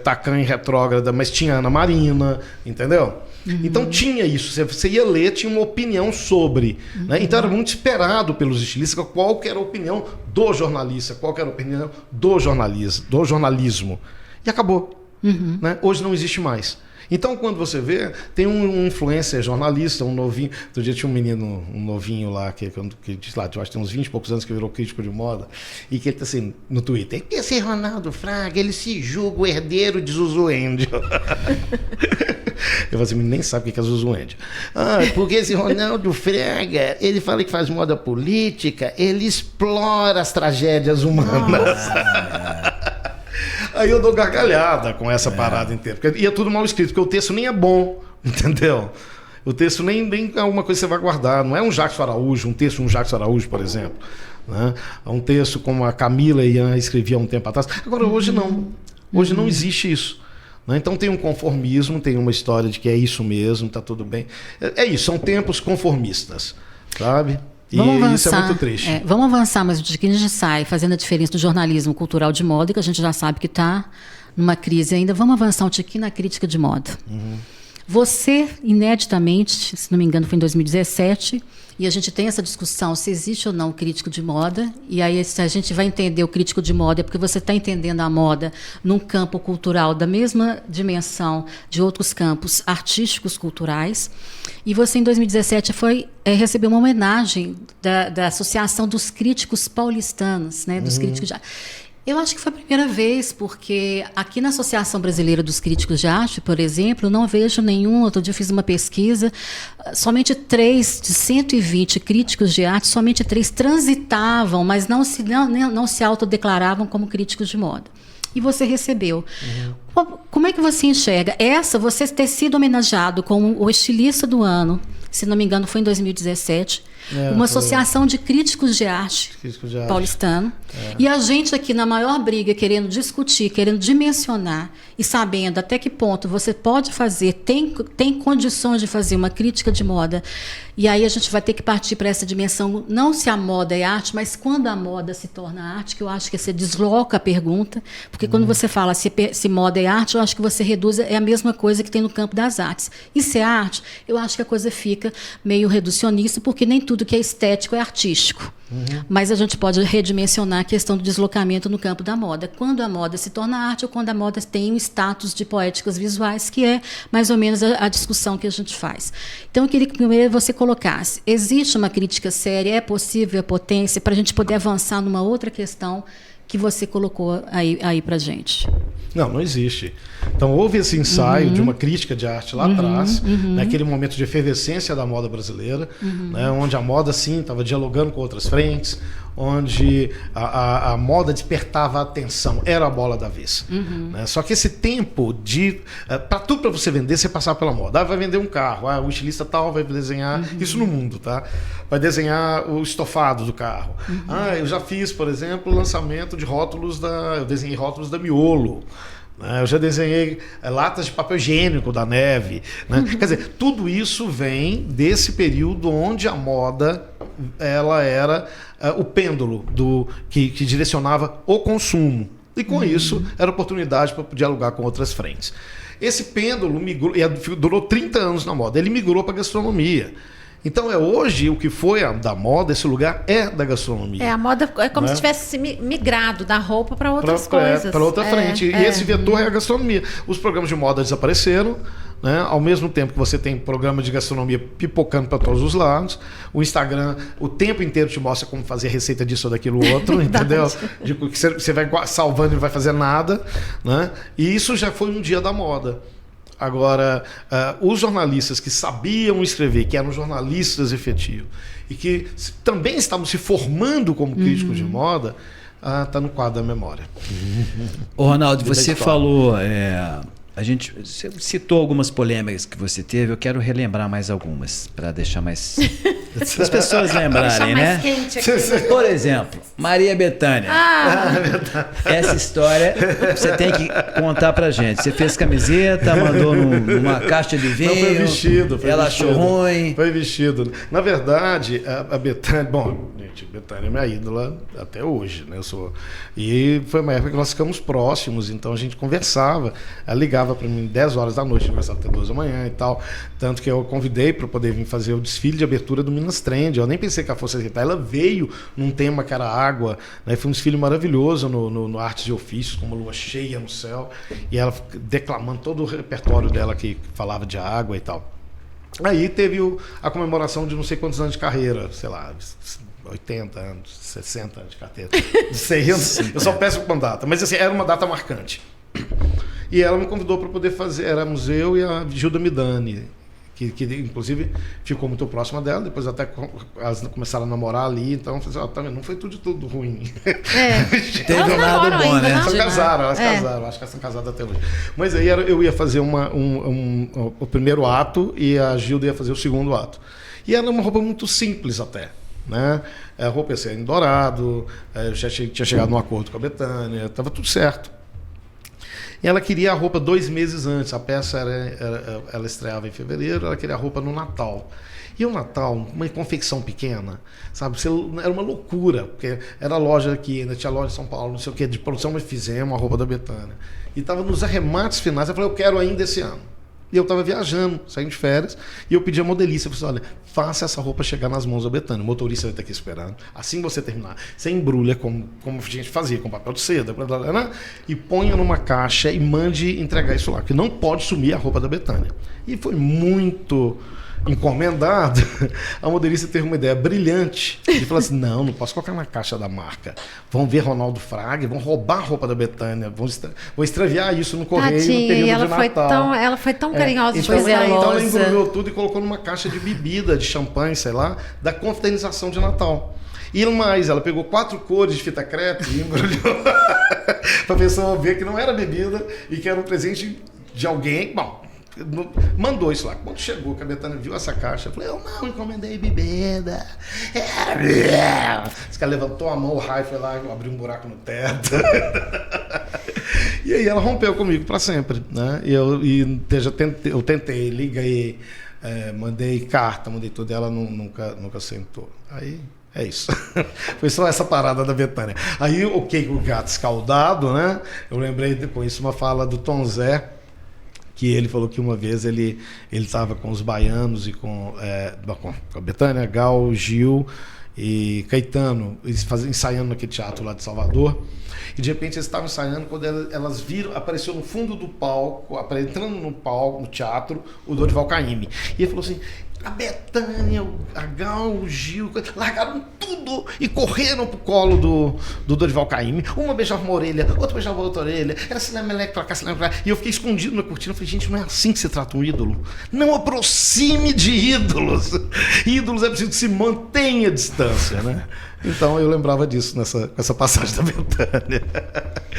Speaker 3: tacanha e retrógrada, mas tinha a Ana Marina, entendeu? Então tinha isso, você ia ler, tinha uma opinião sobre. Né? Então era muito esperado pelos estilistas qual que era a opinião do jornalista, qual que era a opinião do jornalismo. E acabou. Né? Hoje não existe mais. Então, quando você vê, tem um influencer jornalista, um novinho. Outro dia tinha um novinho lá, que diz lá, eu acho que tem uns 20 e poucos anos que virou crítico de moda, e que ele tá assim, no Twitter, esse Ronaldo Fraga, ele se julga o herdeiro de Zuzu Angel. Eu falei assim, nem sabe o que é Zuzu Angel. Porque esse Ronaldo Fraga, ele fala que faz moda política, ele explora as tragédias humanas. Aí eu dou gargalhada com essa parada inteira. E é tudo mal escrito, porque o texto nem é bom, entendeu? O texto nem é uma coisa que você vai guardar. Não é um Jacques Araújo, um texto de um Jacques Araújo, por exemplo. Né? É um texto como a Camila Ian escrevia há um tempo atrás. Agora, hoje não. Hoje não existe isso. Né? Então tem um conformismo, tem uma história de que é isso mesmo, tá tudo bem. É isso, são tempos conformistas, sabe? Isso é muito triste.
Speaker 4: Vamos avançar, mas de que a gente sai fazendo a diferença do jornalismo cultural de moda, que a gente já sabe que está numa crise ainda. Vamos avançar um tiquinho na crítica de moda. Você, ineditamente, se não me engano, foi em 2017, e a gente tem essa discussão se existe ou não crítico de moda, e aí a gente vai entender o crítico de moda, é porque você está entendendo a moda num campo cultural da mesma dimensão de outros campos artísticos culturais, e você em 2017 recebeu uma homenagem da Associação dos Críticos Paulistanos, né, dos críticos de... Eu acho que foi a primeira vez, porque aqui na Associação Brasileira dos Críticos de Arte, por exemplo, não vejo nenhum. Outro dia eu fiz uma pesquisa, somente 3 de 120 críticos de arte, somente 3 transitavam, mas não se autodeclaravam como críticos de moda. E você recebeu. Como é que você enxerga? Você ter sido homenageado como o estilista do ano, se não me engano foi em 2017, uma associação de críticos de arte paulistano, e a gente aqui na maior briga, querendo discutir, querendo dimensionar, e sabendo até que ponto você pode fazer, tem condições de fazer uma crítica de moda, e aí a gente vai ter que partir para essa dimensão, não se a moda é arte, mas quando a moda se torna arte, que eu acho que você desloca a pergunta, porque quando você fala se moda é arte, eu acho que você reduz, é a mesma coisa que tem no campo das artes. E se é arte, eu acho que a coisa fica meio reducionista, porque nem tudo que é estético é artístico. Mas a gente pode redimensionar a questão do deslocamento no campo da moda. Quando a moda se torna arte ou quando a moda tem um status de poéticas visuais, que é mais ou menos a discussão que a gente faz. Então, eu queria que primeiro você colocasse, existe uma crítica séria, é possível a potência, para a gente poder avançar numa outra questão que você colocou aí para a gente.
Speaker 3: Não existe. Então, houve esse ensaio de uma crítica de arte lá atrás, naquele momento de efervescência da moda brasileira, né, onde a moda, sim, estava dialogando com outras frentes, onde a moda despertava a atenção, era a bola da vez. Né? Só que esse tempo de... para tudo para você vender, você passava pela moda. Vai vender um carro, o estilista tal vai desenhar, isso no mundo, tá? Vai desenhar o estofado do carro. Eu já fiz, por exemplo, o lançamento de rótulos eu desenhei rótulos da Miolo. Eu já desenhei latas de papel higiênico da Neve. Né? Quer dizer, tudo isso vem desse período onde a moda ela era o pêndulo que direcionava o consumo. E com isso, era oportunidade para dialogar com outras frentes. Esse pêndulo migrou, durou 30 anos na moda, ele migrou para a gastronomia. Então, hoje, o que foi da moda, esse lugar é da gastronomia.
Speaker 2: A moda é como se tivesse migrado da roupa para outras coisas.
Speaker 3: Para outra frente. E esse vetor é a gastronomia. Os programas de moda desapareceram, né? Ao mesmo tempo que você tem programa de gastronomia pipocando para todos os lados. O Instagram o tempo inteiro te mostra como fazer receita disso ou daquilo outro, entendeu? De que você vai salvando e não vai fazer nada. Né? E isso já foi um dia da moda. Agora, os jornalistas que sabiam escrever, que eram jornalistas efetivos, e que também estavam se formando como críticos de moda, está no quadro da memória.
Speaker 1: Ô, Ronaldo, você falou... Você citou algumas polêmicas que você teve, eu quero relembrar mais algumas, para deixar mais... as pessoas lembrarem, né?
Speaker 2: Quente aqui.
Speaker 1: Por exemplo, Maria Bethânia. Essa história você tem que contar pra gente. Você fez camiseta, mandou numa caixa de vinho.
Speaker 3: Não, foi vestido.
Speaker 1: Ela achou ruim.
Speaker 3: Foi vestido. Na verdade, a Bethânia... Bom, gente, Bethânia é minha ídola até hoje, né? E foi uma época que nós ficamos próximos, então a gente conversava. Ela ligava para mim 10 horas da noite, conversava até 2 da manhã e tal. Tanto que eu convidei para poder vir fazer o desfile de abertura do Minas Trend. Eu nem pensei que ela fosse aceitar. Ela veio num tema que era água, né? Foi um desfile maravilhoso no Artes e Ofícios, com uma lua cheia no céu. E ela declamando todo o repertório dela que falava de água e tal. Aí teve a comemoração de não sei quantos anos de carreira, sei lá, 80 anos, 60 anos de carreira. Não sei, eu só peço com data. Mas assim, era uma data marcante. E ela me convidou para poder fazer, éramos eu e a Gilda Midani, que inclusive ficou muito próxima dela, depois até elas começaram a namorar ali, então não foi tudo ruim.
Speaker 1: Teve um lado bom, né?
Speaker 3: Elas casaram, acho que elas estão casadas até hoje. Mas aí eu ia fazer o primeiro ato e a Gilda ia fazer o segundo ato. E era uma roupa muito simples até. Né? A roupa ia ser em dourado, eu já tinha chegado num acordo com a Bethânia, estava tudo certo. E ela queria a roupa 2 meses antes. A peça ela estreava em fevereiro, ela queria a roupa no Natal. E o Natal, uma confecção pequena, sabe? Era uma loucura, porque era loja aqui, ainda tinha loja em São Paulo, não sei o que, de produção, mas fizemos a roupa da Bethânia. E estava nos arremates finais, eu falei, eu quero ainda esse ano. E eu estava viajando, saindo de férias, e eu pedi a modelista, eu falei, olha, faça essa roupa chegar nas mãos da Bethânia, o motorista vai estar aqui esperando, assim você terminar, você embrulha como a gente fazia, com papel de seda, né? E ponha numa caixa e mande entregar isso lá, porque não pode sumir a roupa da Bethânia. E foi muito encomendado, a modelista teve uma ideia brilhante e falou assim: não posso colocar na caixa da marca. Vão ver Ronaldo Fraga, vão roubar a roupa da Betânia, vão extraviar isso no correio.
Speaker 2: Tadinha,
Speaker 3: no período
Speaker 2: e ela
Speaker 3: de
Speaker 2: foi
Speaker 3: Natal.
Speaker 2: ela foi tão carinhosa,
Speaker 3: então,
Speaker 2: foi zelosa.
Speaker 3: então ela embrulhou tudo e colocou numa caixa de bebida, de champanhe, sei lá, da confraternização de Natal. E mais, ela pegou 4 cores de fita crepe e embrulhou para a pessoa ver que não era bebida e que era um presente de alguém. Bom, mandou isso lá. Quando chegou, que a Betânia viu essa caixa, eu falei: eu não encomendei bebida. Esse cara levantou a mão, o raio foi lá, abriu um buraco no teto. E aí ela rompeu comigo para sempre, né? Eu tentei, liguei, mandei carta, mandei tudo, e ela nunca sentou. Aí é isso. Foi só essa parada da Betânia. Aí o gato escaldado, né? Eu lembrei depois uma fala do Tom Zé, que ele falou que uma vez ele estava com os baianos e com a Betânia, Gal, Gil e Caetano, eles ensaiando naquele teatro lá de Salvador. E de repente eles estavam ensaiando, quando elas viram, apareceu no fundo do palco, entrando no palco, no teatro, o Dorival Caymmi. E ele falou assim: a Betânia, a Gal, o Gil, largaram tudo e correram pro colo do Dorival Caymmi. Uma beijava uma orelha, outra beijava a outra orelha. Era cinemeleque pra cá, cinemeleque pra cá. E eu fiquei escondido na cortina. Eu falei: gente, não é assim que se trata um ídolo. Não aproxime de ídolos. Ídolos é preciso que se mantenha a distância, né? Então eu lembrava disso com essa passagem da Betânia.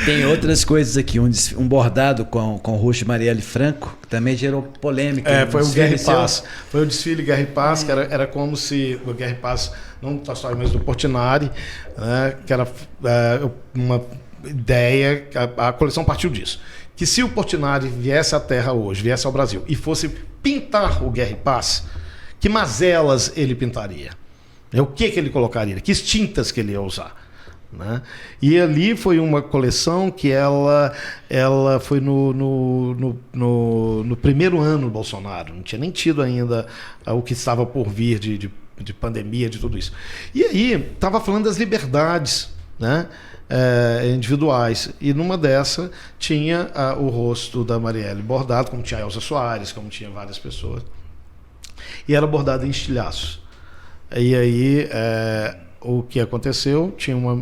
Speaker 1: Tem outras coisas aqui, um bordado com o rosto de Marielle Franco, que também gerou polêmica.
Speaker 3: Foi o Guerra e Paz. Foi o desfile Guerra e Paz, que era como se o Guerra e Paz, não da história, mas do Portinari, né, que era uma ideia, a coleção partiu disso. Que se o Portinari viesse à Terra hoje, viesse ao Brasil, e fosse pintar o Guerra e Paz, que mazelas ele pintaria? O que ele colocaria? Que tintas que ele ia usar? Né? E ali foi uma coleção que ela foi no primeiro ano do Bolsonaro. Não tinha nem tido ainda o que estava por vir de pandemia, de tudo isso. E aí estava falando das liberdades, né? Individuais. E numa dessa tinha o rosto da Marielle bordado, como tinha a Elza Soares, como tinha várias pessoas. E era bordado em estilhaços. E aí, o que aconteceu? Tinha uma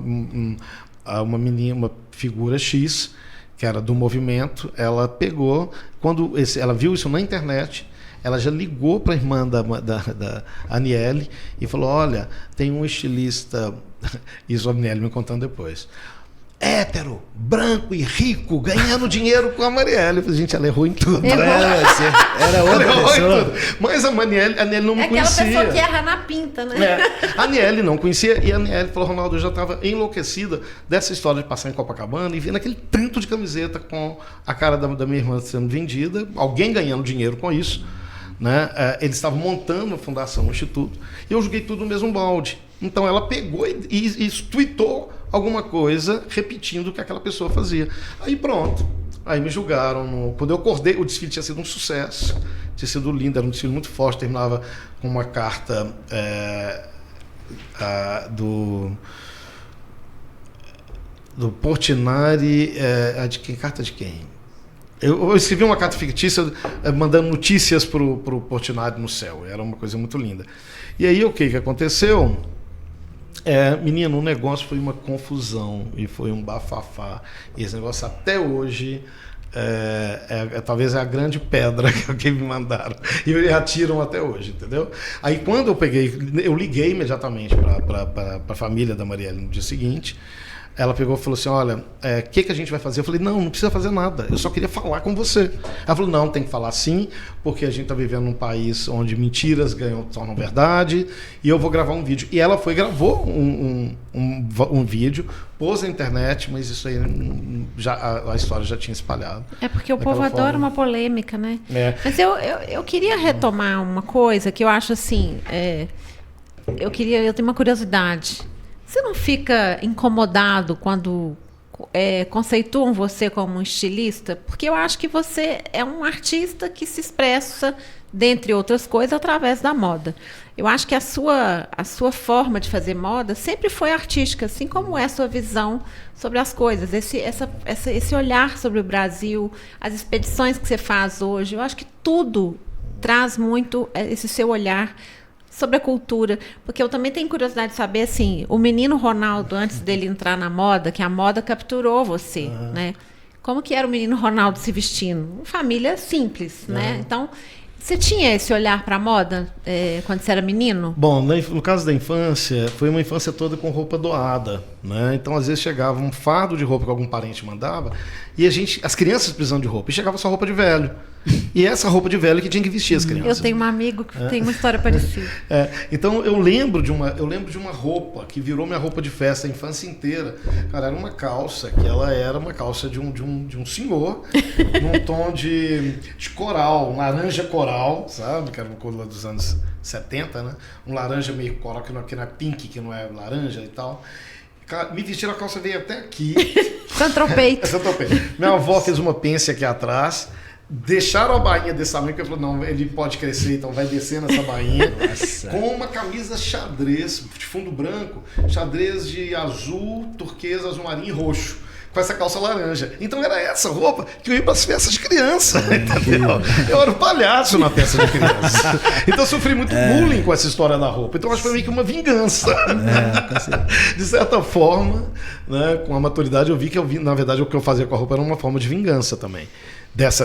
Speaker 3: menina, uma figura X, que era do movimento. Ela pegou, quando ela viu isso na internet, ela já ligou para a irmã da Aniele e falou: olha, tem um estilista, isso a Aniele me contando depois, hétero, branco e rico, ganhando dinheiro com a Marielle. Eu falei: gente, ela errou em tudo.
Speaker 1: Era outra pessoa.
Speaker 3: Mas a Aniele não me conhecia.
Speaker 2: É aquela pessoa que erra na pinta, né?
Speaker 3: A Aniele não conhecia, e a Aniele falou: Ronaldo, eu já estava enlouquecida dessa história de passar em Copacabana e vendo aquele tanto de camiseta com a cara da minha irmã sendo vendida, alguém ganhando dinheiro com isso, né? Eles estavam montando a fundação, o instituto, e eu joguei tudo no mesmo balde. Então ela pegou e tweetou alguma coisa repetindo o que aquela pessoa fazia. Aí pronto. Aí me julgaram. Quando eu acordei, o desfile tinha sido um sucesso. Tinha sido lindo, era um desfile muito forte. Terminava com uma carta do Portinari. De quem? Carta de quem? Eu escrevi uma carta fictícia mandando notícias para o Portinari no céu. Era uma coisa muito linda. E aí o que aconteceu? Menino, o negócio foi uma confusão e foi um bafafá. E esse negócio até hoje talvez é a grande pedra que me mandaram. E me atiram até hoje, entendeu? Aí quando eu liguei imediatamente para a família da Marielle no dia seguinte. Ela pegou e falou assim: olha, o que a gente vai fazer? Eu falei: não precisa fazer nada, eu só queria falar com você. Ela falou: não, tem que falar sim, porque a gente está vivendo num país onde mentiras tornam verdade, e eu vou gravar um vídeo. E ela gravou um vídeo, pôs na internet, mas isso aí a história já tinha espalhado.
Speaker 2: Porque o povo adora uma polêmica, né? Mas eu queria retomar uma coisa que eu acho assim, eu tenho uma curiosidade. Você não fica incomodado quando conceituam você como um estilista? Porque eu acho que você é um artista que se expressa, dentre outras coisas, através da moda. Eu acho que a sua forma de fazer moda sempre foi artística, assim como é a sua visão sobre as coisas. Esse olhar sobre o Brasil, as expedições que você faz hoje, eu acho que tudo traz muito esse seu olhar sobre a cultura, porque eu também tenho curiosidade de saber, assim, o menino Ronaldo, antes dele entrar na moda, que a moda capturou você, né? Como que era o menino Ronaldo se vestindo? Família simples, né? Então, você tinha esse olhar para a moda quando você era menino?
Speaker 3: Bom, no caso da infância, foi uma infância toda com roupa doada, né? Então, às vezes, chegava um fardo de roupa que algum parente mandava e as crianças precisando de roupa, e chegava só roupa de velho. E essa roupa de velho que tinha que vestir as crianças.
Speaker 2: Eu tenho um amigo que tem uma história parecida.
Speaker 3: Então, eu lembro de uma roupa que virou minha roupa de festa a infância inteira. Cara, era uma calça, que ela era uma calça de um senhor, num tom de coral, um laranja coral, sabe? Que era uma cor lá dos anos 70, né? Um laranja meio coral, que não é pink, que não é laranja e tal. Me vestiram, a calça veio até aqui.
Speaker 2: Santropeito.
Speaker 3: Minha avó fez uma pence aqui atrás. Deixaram a bainha desse tamanho, porque falou, não, ele pode crescer, então vai descer nessa bainha. Com uma camisa xadrez, de fundo branco, xadrez de azul, turquesa, azul marinho e roxo, com essa calça laranja. Então era essa roupa que eu ia para as festas de criança, entendeu? Eu era um palhaço na festa de criança. Então eu sofri muito bullying com essa história da roupa. Então acho que foi meio que uma vingança. De certa forma, né, com a maturidade, eu vi, na verdade, o que eu fazia com a roupa era uma forma de vingança também.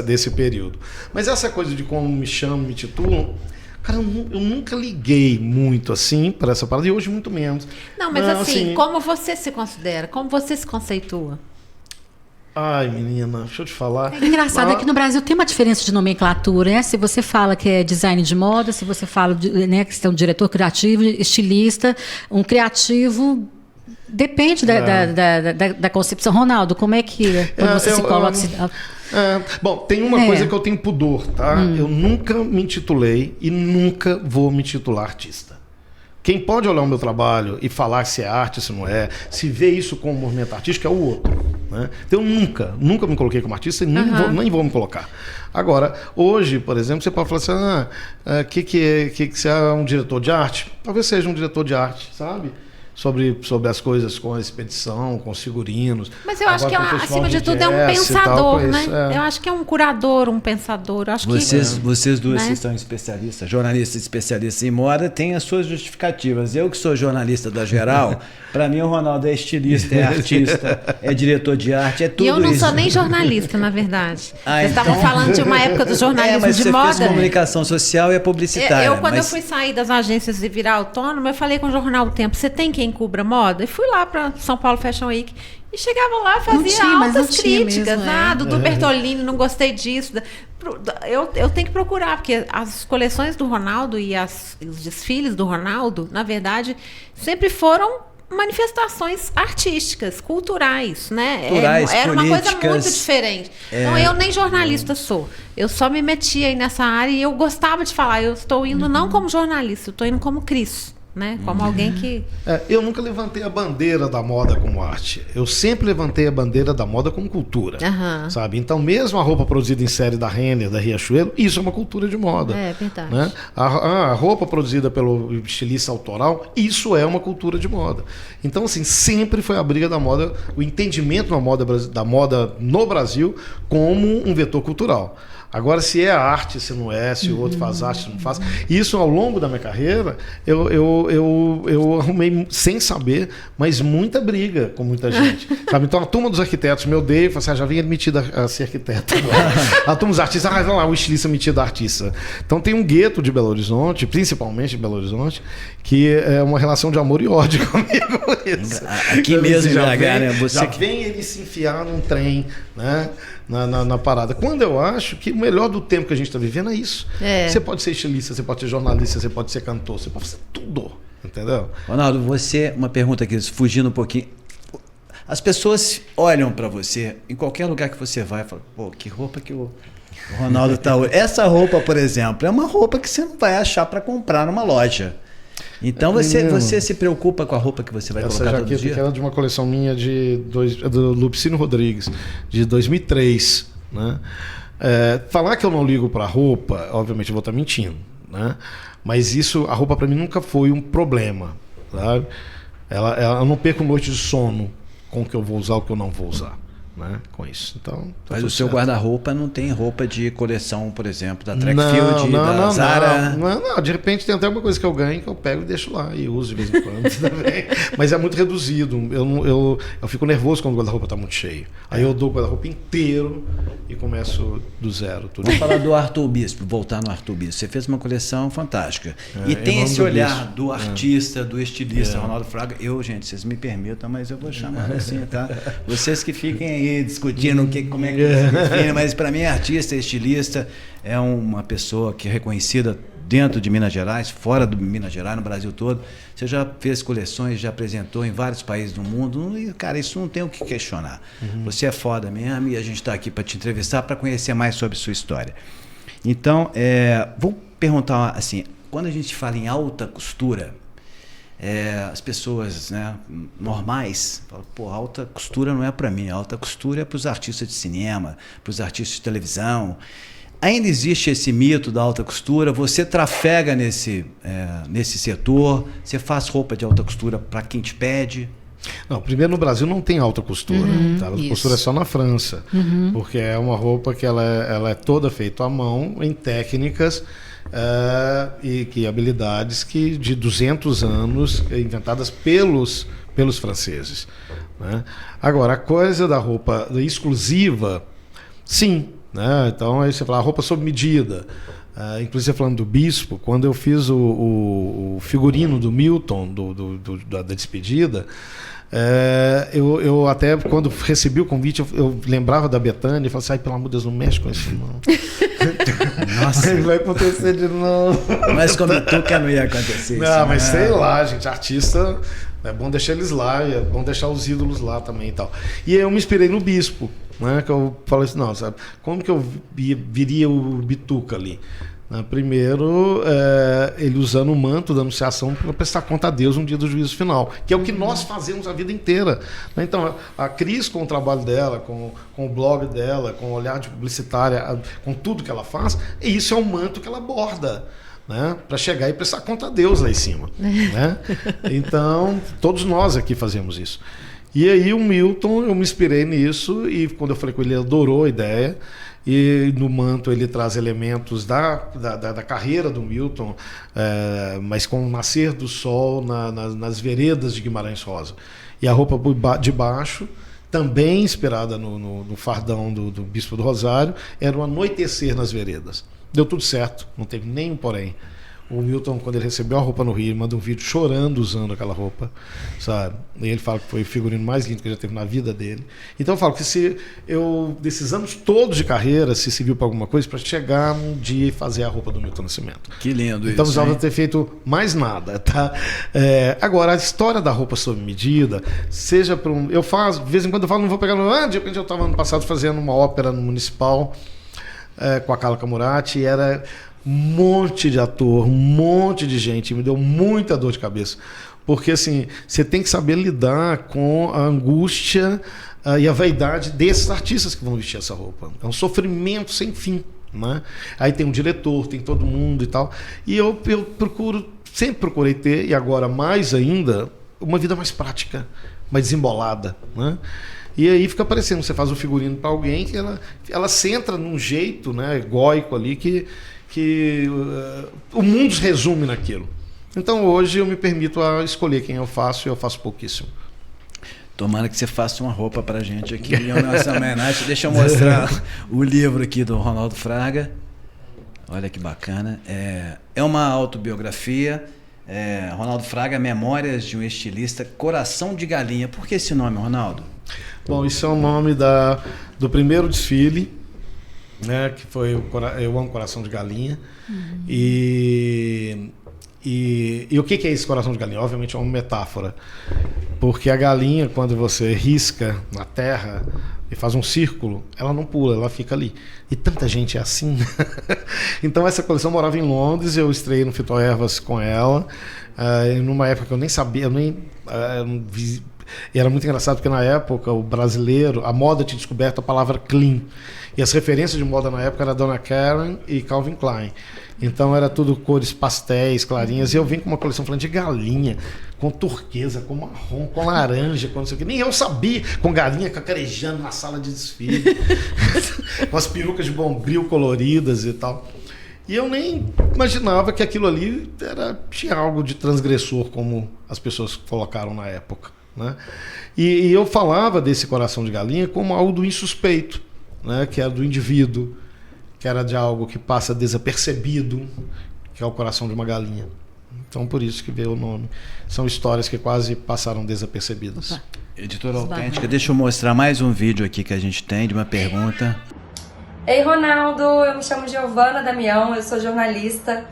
Speaker 3: Desse período. Mas essa coisa de como me chamam, me titulam, cara, eu nunca liguei muito assim para essa parada, e hoje muito menos.
Speaker 2: Não, mas assim, como você se considera? Como você se conceitua?
Speaker 3: Ai, menina, deixa eu te falar.
Speaker 4: É engraçado, é que no Brasil tem uma diferença de nomenclatura, né? Se você fala que é design de moda, se você fala né, que você é um diretor criativo, estilista, um criativo... Depende da concepção. Ronaldo, como é que quando você se coloca...
Speaker 3: Bom, tem uma coisa que eu tenho pudor, tá? Eu nunca me intitulei e nunca vou me titular artista. Quem pode olhar o meu trabalho e falar se é arte, se não é, se vê isso como movimento artístico, é o outro. Né? Então eu nunca me coloquei como artista e nem vou me colocar. Agora, hoje, por exemplo, você pode falar assim, que você é um diretor de arte? Talvez seja um diretor de arte, sabe? Sobre as coisas com a expedição, com os figurinos.
Speaker 2: Mas eu acho que, acima de tudo, é um pensador, né? Eu acho que é um curador, um pensador. Eu acho
Speaker 1: vocês duas,
Speaker 2: né?
Speaker 1: que são especialistas, jornalistas especialistas em moda, têm as suas justificativas. Eu que sou jornalista da Geral, para mim o Ronaldo é estilista, é artista, é diretor de arte, é tudo isso.
Speaker 2: E eu não sou nem jornalista, na verdade. Vocês estavam falando de uma época do jornalismo
Speaker 1: mas
Speaker 2: de moda.
Speaker 1: Mas você fez comunicação social e é publicitária.
Speaker 2: Quando eu fui sair das agências e virar autônoma, eu falei com o Jornal do Tempo, você tem quem cubra moda? E fui lá para São Paulo Fashion Week e chegava lá, fazia altas críticas. Dudu Bertolini, não gostei disso. Eu tenho que procurar, porque as coleções do Ronaldo e os desfiles do Ronaldo, na verdade, sempre foram manifestações artísticas, culturais, né? Era uma coisa muito diferente. Então eu nem jornalista sou. Eu só me meti aí nessa área e eu gostava de falar. Eu estou indo não como jornalista, eu estou indo como Cris. Né? Como alguém que...
Speaker 3: eu nunca levantei a bandeira da moda como arte. Eu sempre levantei a bandeira da moda como cultura. Sabe? Então, mesmo a roupa produzida em série da Renner, da Riachuelo, isso é uma cultura de moda.
Speaker 2: É verdade.
Speaker 3: Né? A roupa produzida pelo estilista autoral, isso é uma cultura de moda. Então, assim, sempre foi a briga da moda, o entendimento da moda no Brasil como um vetor cultural. Agora, se é arte, se não é, se o outro faz arte, se não faz. Isso, ao longo da minha carreira, eu arrumei, sem saber, mas muita briga com muita gente. Sabe? Então, a turma dos arquitetos me odeia, fala assim, já vem admitida a ser arquiteto. A turma dos artistas, não lá, o estilista metido a artista. Então, tem um gueto de Belo Horizonte, principalmente de Belo Horizonte, que é uma relação de amor e ódio comigo. Isso.
Speaker 1: Aqui mesmo, né?
Speaker 3: Já vem ele se enfiar num trem, né? Na parada. Quando eu acho que o melhor do tempo que a gente está vivendo é isso. Você pode ser estilista, você pode ser jornalista, você pode ser cantor, você pode ser tudo. Entendeu?
Speaker 1: Ronaldo, uma pergunta aqui, fugindo um pouquinho. As pessoas olham para você, em qualquer lugar que você vai, e falam, pô, que roupa que o Ronaldo tá hoje. Essa roupa, por exemplo, é uma roupa que você não vai achar para comprar numa loja. Então você se preocupa com a roupa que você vai colocar todo dia? Essa jaqueta
Speaker 3: era de uma coleção minha do Lupicínio Rodrigues, de 2003. Né? Falar que eu não ligo para roupa, obviamente eu vou estar mentindo. Né? Mas a roupa para mim nunca foi um problema. Sabe? Eu não perco noite de sono com o que eu vou usar, o que eu não vou usar. né, com isso. Então, tá
Speaker 1: Mas
Speaker 3: tudo
Speaker 1: o seu
Speaker 3: certo.
Speaker 1: guarda-roupa não tem roupa de coleção, por exemplo, da Trackfield, da Zara?
Speaker 3: Não, de repente tem até uma coisa que eu ganho que eu pego e deixo lá e uso de vez em quando também. Mas é muito reduzido. Eu fico nervoso quando o guarda-roupa está muito cheio. Aí eu dou o guarda-roupa inteiro e começo do zero. Tudo.
Speaker 1: Vamos falar do Arthur Bispo, voltar no Arthur Bispo. Você fez uma coleção fantástica. E tem
Speaker 3: em nome
Speaker 1: esse
Speaker 3: do
Speaker 1: olhar
Speaker 3: Bispo.
Speaker 1: do artista, do estilista, Ronaldo Fraga. Gente, vocês me permitam, mas eu vou chamar assim, tá? Vocês que fiquem aí discutindo como é que se define, mas para mim artista, estilista é uma pessoa que é reconhecida dentro de Minas Gerais, fora do Minas Gerais, no Brasil todo. Você já fez coleções, já apresentou em vários países do mundo e, cara, isso não tem o que questionar. Você é foda mesmo e a gente está aqui para te entrevistar, para conhecer mais sobre sua história. Então, vou perguntar assim, quando a gente fala em alta costura, as pessoas, né, normais falam, pô, alta costura não é para mim, alta costura é para os artistas de cinema, para os artistas de televisão. Ainda existe esse mito da alta costura? Você trafega nesse setor? Você faz roupa de alta costura para quem te pede?
Speaker 3: Não, primeiro no Brasil não tem alta costura. Tá? A alta costura é só na França, porque é uma roupa que ela é toda feita à mão, em técnicas e que habilidades de 200 anos, inventadas pelos franceses. Né? Agora, a coisa da roupa exclusiva, sim. Né? Então, aí você fala roupa sob medida. Inclusive, falando do Bispo, quando eu fiz o figurino do Milton, da despedida, eu até, quando recebi o convite, eu lembrava da Bethânia e falei assim, ai, pelo amor de Deus, não mexe com isso, não.
Speaker 1: Nossa.
Speaker 3: Vai acontecer de novo.
Speaker 1: Mas como tu que não ia acontecer
Speaker 3: não,
Speaker 1: isso,
Speaker 3: mas
Speaker 1: né?
Speaker 3: sei lá, gente, artista, é bom deixar eles lá, é bom deixar os ídolos lá também e tal. E aí eu me inspirei no Bispo, né, que eu falei assim, não, sabe, como que eu viria o Bituca ali? Primeiro, ele usando o manto da anunciação para prestar conta a Deus no dia do juízo final, que é o que nós fazemos a vida inteira. Então, a Cris, com o trabalho dela, com o blog dela, com o olhar de publicitária, com tudo que ela faz, isso é o manto que ela borda, né, para chegar e prestar conta a Deus lá em cima. Né? Então, todos nós aqui fazemos isso. E aí o Milton, eu me inspirei nisso e quando eu falei com ele, ele adorou a ideia. E no manto ele traz elementos da carreira do Milton, mas com o nascer do sol nas veredas de Guimarães Rosa. E a roupa de baixo, também inspirada no fardão do Bispo do Rosário, era o anoitecer nas veredas. Deu tudo certo, não teve nem porém. O Milton, quando ele recebeu a roupa no Rio, ele manda um vídeo chorando usando aquela roupa, sabe? E ele fala que foi o figurino mais lindo que ele já teve na vida dele. Então eu falo que se eu, desses anos todos de carreira, se serviu para alguma coisa, para chegar um dia e fazer a roupa do Milton Nascimento.
Speaker 1: Que lindo isso.
Speaker 3: Então precisava ter feito mais nada, tá? Agora, a história da roupa sob medida, seja para eu faço, de vez em quando eu falo, não vou pegar no... de repente eu estava ano passado fazendo uma ópera no Municipal com a Carla Camurati e era... um monte de ator, um monte de gente, me deu muita dor de cabeça, porque assim, você tem que saber lidar com a angústia e a vaidade desses artistas que vão vestir essa roupa, é um sofrimento sem fim, né? Aí tem um diretor, tem todo mundo e tal, e eu sempre procurei ter, e agora mais ainda, uma vida mais prática, mais desembolada, né? E aí fica parecendo, você faz o figurino para alguém que ela centra num jeito, né, egóico ali que o mundo se resume naquilo. Então hoje eu me permito a escolher quem eu faço e eu faço pouquíssimo.
Speaker 1: Tomara que você faça uma roupa pra gente aqui em homenagem. Deixa eu mostrar o livro aqui do Ronaldo Fraga. Olha que bacana. É uma autobiografia. Ronaldo Fraga, Memórias de um Estilista, Coração de Galinha. Por que esse nome, Ronaldo?
Speaker 3: Bom, isso é o nome do primeiro desfile, né, que foi Eu Amo Coração de Galinha. E o que é esse coração de galinha? Obviamente é uma metáfora, porque a galinha, quando você risca na terra e faz um círculo, ela não pula, ela fica ali. E tanta gente é assim. Então essa coleção morava em Londres, eu estreiei no Fito Ervas com ela, numa época que eu nem sabia, e era muito engraçado porque na época o brasileiro, a moda tinha descoberto a palavra clean. E as referências de moda na época eram Donna Karan e Calvin Klein. Então era tudo cores pastéis, clarinhas. E eu vim com uma coleção falando de galinha, com turquesa, com marrom, com laranja, com não sei o que. Nem eu sabia, com galinha cacarejando na sala de desfile, com as perucas de bombril coloridas e tal. E eu nem imaginava que aquilo ali tinha algo de transgressor, como as pessoas colocaram na época, né? E eu falava desse coração de galinha como algo do insuspeito, né? Que era do indivíduo, que era de algo que passa desapercebido, que é o coração de uma galinha. Então, por isso que veio o nome. São histórias que quase passaram desapercebidas.
Speaker 4: Opa.
Speaker 1: Editora Autêntica, deixa eu mostrar mais um vídeo aqui que a gente tem de uma pergunta.
Speaker 6: Ei, Ronaldo, eu me chamo Giovana Damião, eu sou jornalista.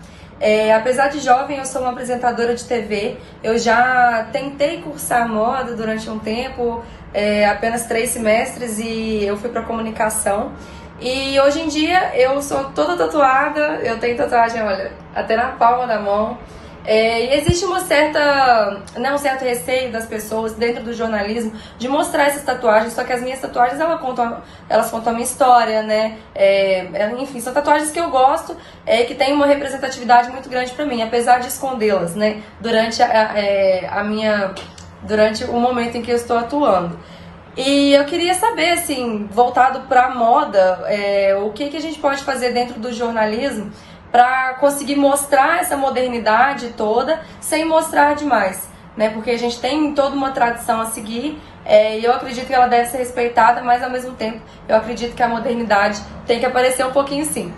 Speaker 6: Apesar de jovem, eu sou uma apresentadora de TV. Eu já tentei cursar moda durante um tempo, apenas 3 semestres, e eu fui para comunicação. E hoje em dia eu sou toda tatuada, eu tenho tatuagem, olha, até na palma da mão. E existe um certo receio das pessoas dentro do jornalismo de mostrar essas tatuagens, só que as minhas tatuagens elas contam a minha história, né? Enfim, são tatuagens que eu gosto, que tem uma representatividade muito grande para mim, apesar de escondê-las, né? Durante o momento em que eu estou atuando. E eu queria saber, assim, voltado para a moda, o que a gente pode fazer dentro do jornalismo para conseguir mostrar essa modernidade toda sem mostrar demais, né? Porque a gente tem toda uma tradição a seguir, e eu acredito que ela deve ser respeitada, mas ao mesmo tempo eu acredito que a modernidade tem que aparecer um pouquinho sim.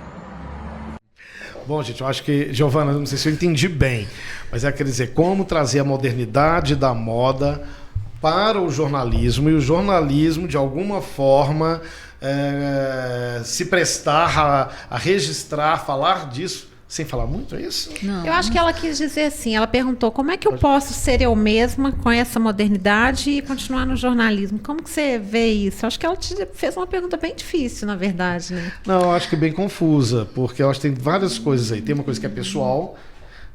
Speaker 3: Bom, gente, eu acho que, Giovana, não sei se eu entendi bem, mas quer dizer, como trazer a modernidade da moda para o jornalismo, e o jornalismo, de alguma forma, se prestar a registrar, falar disso, sem falar muito, é isso?
Speaker 2: Não. Eu acho que ela quis dizer assim, ela perguntou como é que eu posso ser eu mesma com essa modernidade e continuar no jornalismo? Como que você vê isso? Eu acho que ela te fez uma pergunta bem difícil, na verdade, né?
Speaker 3: Não, eu acho que é bem confusa, porque eu acho que tem várias coisas aí. Tem uma coisa que é pessoal,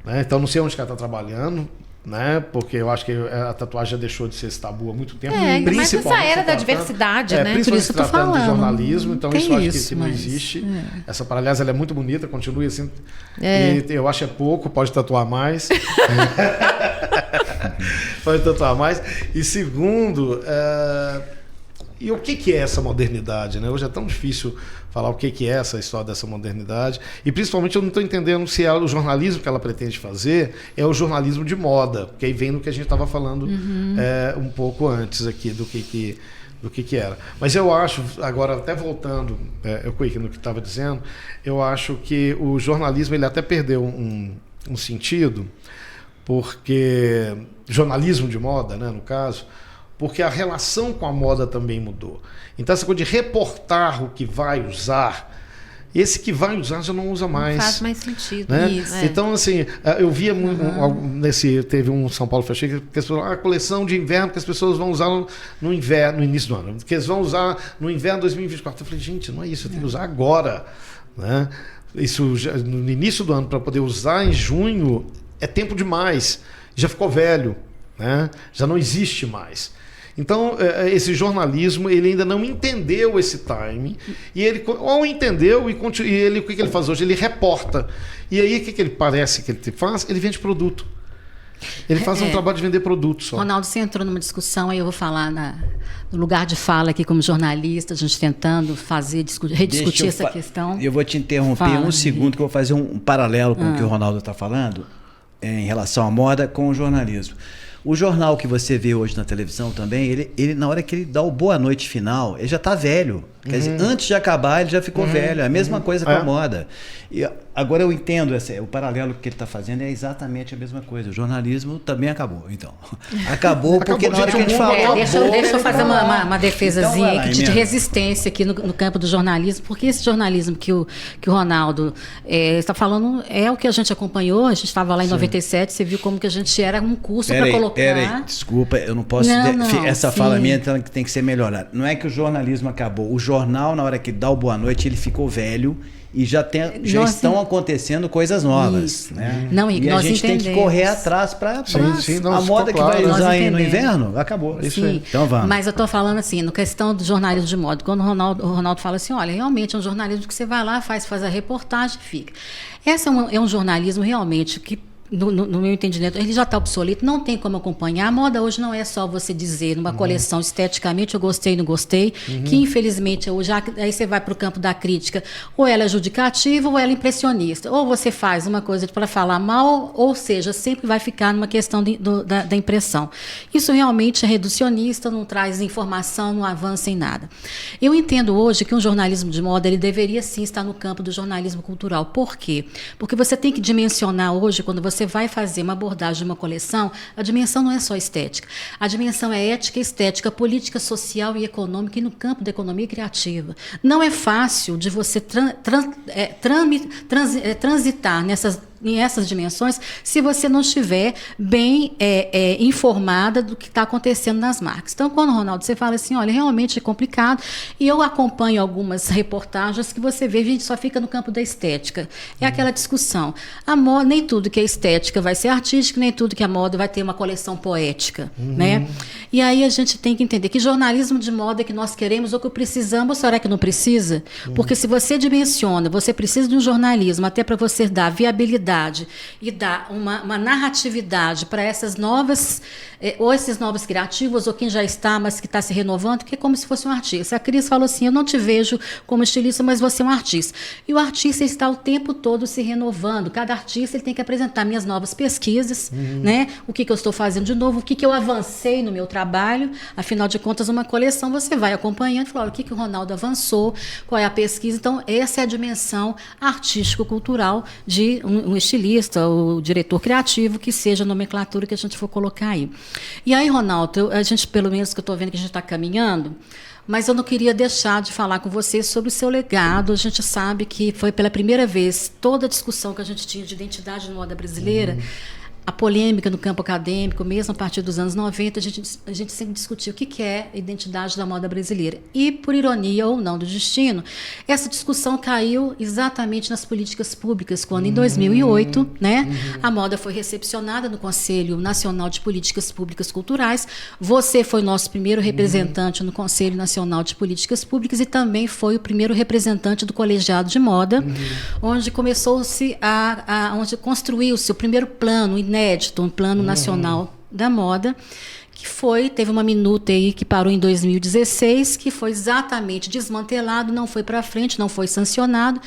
Speaker 3: né? Então não sei onde que ela está trabalhando, né? Porque eu acho que a tatuagem já deixou de ser esse tabu há muito tempo.
Speaker 2: Mas essa era da diversidade, né?
Speaker 3: Principalmente
Speaker 4: Por isso que eu tô
Speaker 3: tratando de
Speaker 4: falando.
Speaker 3: jornalismo, então
Speaker 4: Tem
Speaker 3: isso eu acho
Speaker 4: isso,
Speaker 3: que não
Speaker 4: mas,
Speaker 3: existe. Essa, aliás, ela é muito bonita, continua assim.
Speaker 2: É.
Speaker 3: E eu acho que é pouco, pode tatuar mais. Pode tatuar mais. E segundo, e o que é essa modernidade, né? Hoje é tão difícil falar o que é essa história dessa modernidade. E principalmente eu não estou entendendo se o jornalismo que ela pretende fazer é o jornalismo de moda, porque aí vem no que a gente estava falando um pouco antes aqui do que era. Mas eu acho, agora até voltando no que estava dizendo, eu acho que o jornalismo ele até perdeu um sentido, porque jornalismo de moda, né, no caso, porque a relação com a moda também mudou. Então essa coisa de reportar o que vai usar, esse que vai usar já não usa mais.
Speaker 2: Não faz mais sentido.
Speaker 3: Né?
Speaker 2: Isso.
Speaker 3: Então, assim, eu via teve um São Paulo Fashion Week que a coleção de inverno que as pessoas vão usar no inverno, no início do ano, que eles vão usar no inverno 2024. Eu falei, gente, não é isso, eu tenho que usar agora. Né? Isso já, no início do ano, para poder usar em junho, é tempo demais. Já ficou velho, né? Já não existe mais. Então, esse jornalismo, ele ainda não entendeu esse time, e ele ou entendeu, e ele, o que ele faz hoje? Ele reporta. E aí, o que ele parece que ele faz? Ele vende produto. Ele faz um trabalho de vender produto só.
Speaker 4: Ronaldo, você entrou numa discussão, aí eu vou falar no lugar de fala aqui como jornalista, a gente tentando rediscutir essa questão.
Speaker 1: Eu vou te interromper um segundo, que eu vou fazer um paralelo com o que o Ronaldo está falando em relação à moda com o jornalismo. O jornal que você vê hoje na televisão também, ele na hora que ele dá o boa noite final, ele já está velho. Quer dizer, antes de acabar, ele já ficou velho. É a mesma coisa com a moda. E agora eu entendo, o paralelo que ele está fazendo é exatamente a mesma coisa. O jornalismo também acabou, então. Acabou porque na hora que a gente falou...
Speaker 4: Deixa eu fazer uma defesazinha
Speaker 1: então,
Speaker 4: de resistência aqui no campo do jornalismo, porque esse jornalismo que o Ronaldo está falando é o que a gente acompanhou, a gente estava lá em 97, você viu como que a gente era um curso para colocar...
Speaker 1: Peraí, desculpa, eu não posso... essa fala minha tem que ser melhorada. Não é que o jornalismo acabou. O jornal, na hora que dá o boa noite, ele ficou velho e já estão acontecendo coisas novas, né?
Speaker 4: Não,
Speaker 1: e a gente tem que correr atrás para a moda que vai usar aí no inverno, acabou. Isso aí. Então vamos.
Speaker 4: Mas eu estou falando assim, no questão do jornalismo de moda, quando o Ronaldo fala assim, olha, realmente é um jornalismo que você vai lá, faz a reportagem e fica. Esse é um jornalismo realmente que, no meu entendimento, ele já está obsoleto, não tem como acompanhar. A moda hoje não é só você dizer numa coleção esteticamente eu gostei, não gostei, que infelizmente hoje aí você vai para o campo da crítica, ou ela é judicativa ou ela é impressionista, ou você faz uma coisa para falar mal, ou seja, sempre vai ficar numa questão da impressão. Isso realmente é reducionista, não traz informação, não avança em nada. Eu entendo hoje que um jornalismo de moda ele deveria sim estar no campo do jornalismo cultural. Por quê? Porque você tem que dimensionar hoje, quando você vai fazer uma abordagem de uma coleção, a dimensão não é só estética. A dimensão é ética, estética, política, social e econômica, e no campo da economia criativa. Não é fácil de você transitar em essas dimensões se você não estiver bem informada do que está acontecendo nas marcas. Então, quando, Ronaldo, você fala assim, olha, realmente é complicado, e eu acompanho algumas reportagens que você vê, a gente só fica no campo da estética. É aquela discussão. A moda, nem tudo que é estética vai ser artística, nem tudo que é moda vai ter uma coleção poética. Né? E aí a gente tem que entender que jornalismo de moda é que nós queremos ou que precisamos, ou será que não precisa? Porque se você dimensiona, você precisa de um jornalismo até para você dar viabilidade e dar uma narratividade para essas novas, ou esses novos criativos, ou quem já está, mas que está se renovando, que é como se fosse um artista. A Cris falou assim, eu não te vejo como estilista, mas você é um artista. E o artista está o tempo todo se renovando. Cada artista ele tem que apresentar minhas novas pesquisas, né? O que eu estou fazendo de novo, o que eu avancei no meu trabalho. Afinal de contas, uma coleção você vai acompanhando e fala, olha, o que o Ronaldo avançou, qual é a pesquisa. Então, essa é a dimensão artístico-cultural de um estilista, o diretor criativo, que seja a nomenclatura que a gente for colocar aí. E aí, Ronaldo, a gente, pelo menos que eu estou vendo que a gente está caminhando, mas eu não queria deixar de falar com você sobre o seu legado. A gente sabe que foi pela primeira vez toda a discussão que a gente tinha de identidade na moda brasileira, a polêmica no campo acadêmico, mesmo a partir dos anos 90, a gente sempre discutiu o que é a identidade da moda brasileira. E, por ironia ou não do destino, essa discussão caiu exatamente nas políticas públicas, quando em 2008, né, a moda foi recepcionada no Conselho Nacional de Políticas Públicas Culturais. Você foi nosso primeiro representante no Conselho Nacional de Políticas Públicas e também foi o primeiro representante do Colegiado de Moda, onde começou-se onde construiu-se o primeiro plano inédito, um plano nacional da moda, que teve uma minuta aí que parou em 2016, que foi exatamente desmantelado, não foi para frente, não foi sancionado,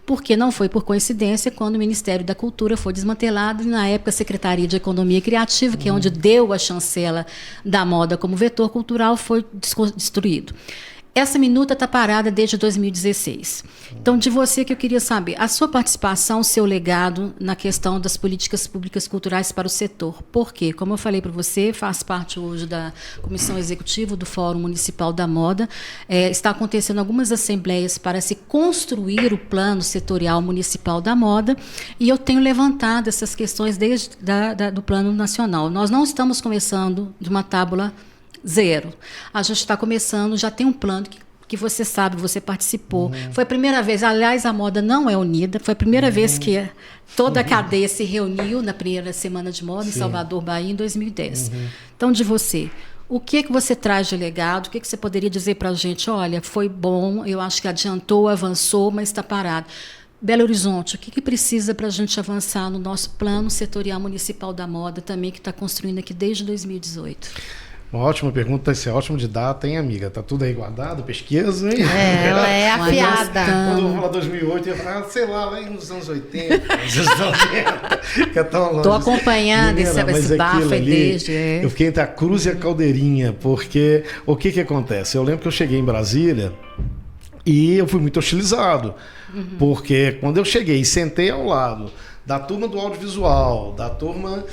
Speaker 4: porque não foi por coincidência quando o Ministério da Cultura foi desmantelado, e na época a Secretaria de Economia Criativa, que é onde deu a chancela da moda como vetor cultural, foi destruído. Essa minuta está parada desde 2016. Então, de você que eu queria saber, a sua participação, o seu legado na questão das políticas públicas culturais para o setor. Por quê? Como eu falei para você, faz parte hoje da Comissão Executiva do Fórum Municipal da Moda. Está acontecendo algumas assembleias para se construir o plano setorial municipal da moda, e eu tenho levantado essas questões desde do plano nacional. Nós não estamos começando de uma tábula zero. A gente está começando, já tem um plano que você sabe, você participou. Foi a primeira vez, aliás, a moda não é unida, foi a primeira vez que toda a cadeia se reuniu na primeira semana de moda em Salvador, Bahia, em 2010. Então, de você, o que você traz de legado? O que você poderia dizer para a gente? Olha, foi bom, eu acho que adiantou, avançou, mas está parado. Belo Horizonte, o que precisa para a gente avançar no nosso plano setorial municipal da moda também, que está construindo aqui desde 2018?
Speaker 3: Uma ótima pergunta, isso é ótimo de data, hein, amiga? Tá tudo aí guardado, pesquisa, hein?
Speaker 2: Ela é afiada.
Speaker 3: Quando eu vou falar 2008, eu ia falar, sei lá nos anos 80, nos anos 90, que é tão longe.
Speaker 4: Estou acompanhando esse bafo aí desde...
Speaker 3: Eu fiquei entre a Cruz e a Caldeirinha, porque o que acontece? Eu lembro que eu cheguei em Brasília e eu fui muito hostilizado, porque quando eu cheguei e sentei ao lado da turma do audiovisual, da turma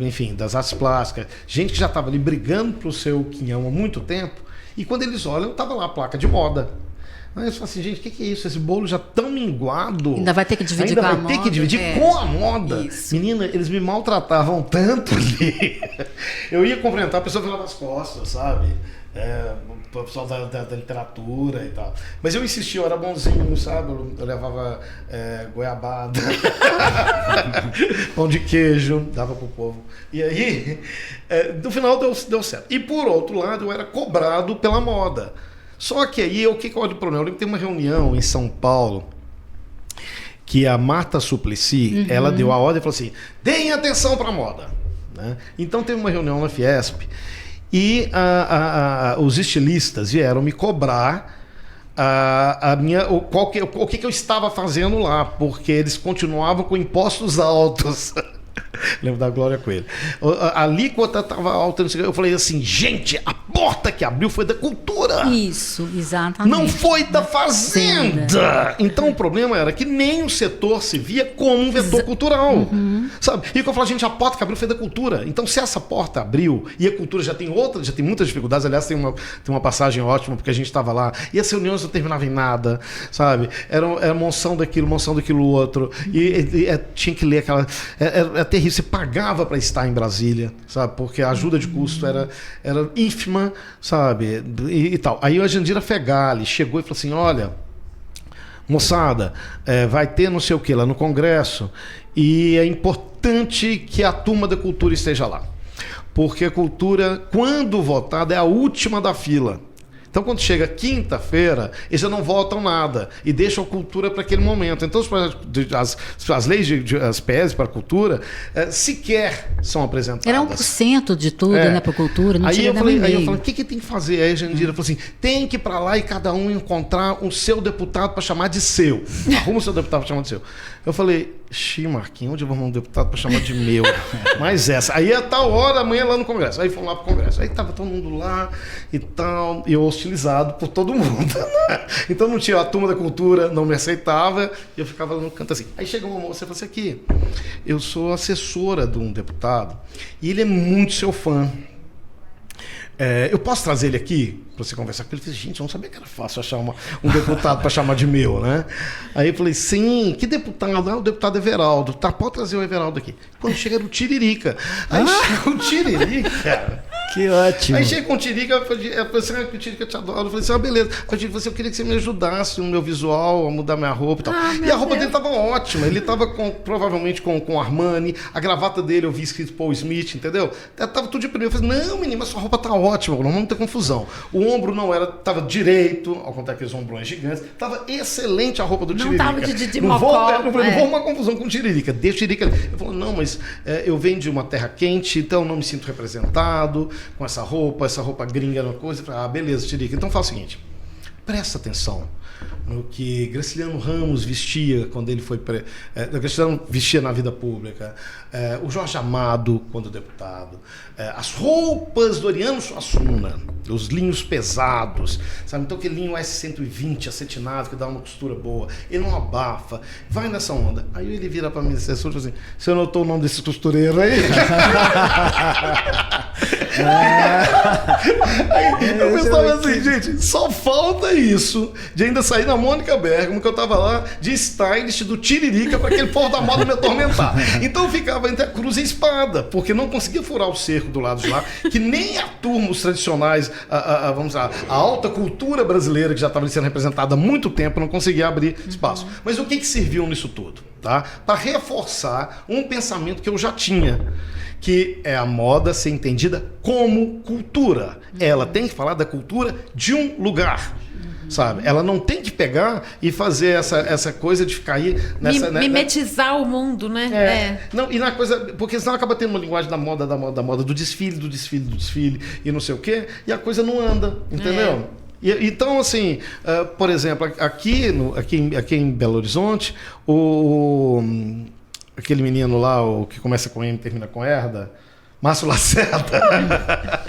Speaker 3: enfim, das artes plásticas, gente que já estava ali brigando para o seu quinhão há muito tempo, e quando eles olham, estava lá a placa de moda. Aí eles falam assim, gente, o que é isso? Esse bolo já tão minguado.
Speaker 4: Ainda vai ter que dividir com a moda.
Speaker 3: Ainda vai ter que dividir com a moda. Isso. Menina, eles me maltratavam tanto ali. Eu ia cumprimentar, a pessoa virava as costas, sabe? o professor da literatura e tal. Mas eu insisti, eu era bonzinho, sabe? Eu levava goiabada, pão de queijo, dava pro povo. E aí, no final deu certo. E por outro lado, eu era cobrado pela moda. Só que aí, o que é o problema? Eu lembro que tem uma reunião em São Paulo, que a Marta Suplicy, ela deu a ordem e falou assim, deem atenção para a moda. Né? Então teve uma reunião na Fiesp e os estilistas vieram me cobrar o que eu estava fazendo lá, porque eles continuavam com impostos altos. Lembro da Glória Coelho. A alíquota estava alta. Eu falei assim, gente, a porta que abriu foi da cultura.
Speaker 4: Isso, exatamente.
Speaker 3: Não foi da fazenda. Então o problema era que nem o setor se via como um vetor cultural. Sabe? E eu falo, gente, a porta que abriu foi da cultura. Então se essa porta abriu e a cultura já tem muitas dificuldades, aliás, tem uma passagem ótima, porque a gente estava lá e as reuniões não terminavam em nada, sabe? Era monção daquilo outro. E tinha que ler aquela... Era terrível. Você pagava para estar em Brasília, sabe? Porque a ajuda de custo era ínfima, sabe? E tal. Aí a Jandira Fegali chegou e falou assim, olha, moçada, vai ter não sei o que lá no Congresso e é importante que a turma da cultura esteja lá. Porque a cultura, quando votada, é a última da fila. Então, quando chega quinta-feira, eles já não votam nada e deixam a cultura para aquele momento. Então, as leis, as PES para a cultura, sequer são apresentadas.
Speaker 4: Era 1% de tudo, né, para a cultura, não tinha nada.
Speaker 3: Aí eu falei, o que tem que fazer? Aí a Jandira falou assim, tem que ir para lá e cada um encontrar o seu deputado para chamar de seu. Arruma o seu deputado para chamar de seu. Eu falei, Marquinhos, onde eu vou arrumar um deputado para chamar de meu? Mas essa. Aí é tal hora, amanhã lá no Congresso. Aí fomos lá para o Congresso. Aí tava todo mundo lá e tal, e eu hostilizado por todo mundo. Então não tinha a turma da cultura, não me aceitava, e eu ficava lá no canto assim. Aí chegou uma moça e falou assim, aqui, eu sou assessora de um deputado, e ele é muito seu fã. Eu posso trazer ele aqui para você conversar com ele? Eu falei, gente, eu não sabia que era fácil achar um deputado para chamar de meu, né? Aí eu falei, sim, que deputado? O deputado Everaldo. Tá, pode trazer o Everaldo aqui. Quando chega era o Tiririca. Aí chega o Tiririca.
Speaker 1: Que ótimo.
Speaker 3: Aí chega com o Tiririca, eu falei assim, o Tiririca te adora. Eu falei assim, beleza. Eu queria que você me ajudasse no meu visual, a mudar minha roupa e tal. E a roupa dele tava ótima. Ele tava provavelmente com Armani. A gravata dele eu vi escrito Paul Smith, entendeu? Tava tudo de primeiro. Eu falei, não, menina, mas sua roupa tá ótima, não vamos ter confusão. O ombro não tava direito, ao contrário daqueles ombrões gigantes. Tava excelente a roupa do Tiririca.
Speaker 2: Não tava de
Speaker 3: não
Speaker 2: mocó.
Speaker 3: Não vou arrumar confusão com o Tiririca. Deixa o Tiririca. Eu falei, não, mas eu venho de uma terra quente, então não me sinto representado com essa roupa gringa, uma coisa. Eu falei, beleza, Tiririca. Então faz o seguinte, presta atenção no que Graciliano Ramos vestia quando ele foi... Graciliano vestia na vida pública, o Jorge Amado quando deputado, as roupas do Oriano Suassuna, os linhos pesados, sabe? Então aquele linho S120, acetinado, que dá uma costura boa, ele não abafa, vai nessa onda. Aí ele vira para mim, assessor, e fala assim, você anotou o nome desse costureiro aí? Aí eu pensava assim, gente, só falta isso de ainda sair na Mônica Bergamo, que eu tava lá de stylist do Tiririca para aquele povo da moda me atormentar. Então eu ficava entre a cruz e a espada, porque não conseguia furar o cerco do lado de lá, que nem a turma, os tradicionais, a alta cultura brasileira, que já estava sendo representada há muito tempo, não conseguia abrir espaço. Mas o que serviu nisso tudo? Tá? Para reforçar um pensamento que eu já tinha, que é a moda ser entendida como cultura. Ela tem que falar da cultura de um lugar. Sabe? Ela não tem que pegar e fazer essa coisa de ficar aí nessa...
Speaker 2: Mimetizar o mundo, né?
Speaker 3: Não, e na coisa... Porque senão acaba tendo uma linguagem da moda, do desfile, e não sei o quê, e a coisa não anda, entendeu? Então, assim, por exemplo, aqui em Belo Horizonte, aquele menino lá, o que começa com M e termina com Herda, Márcio Lacerda,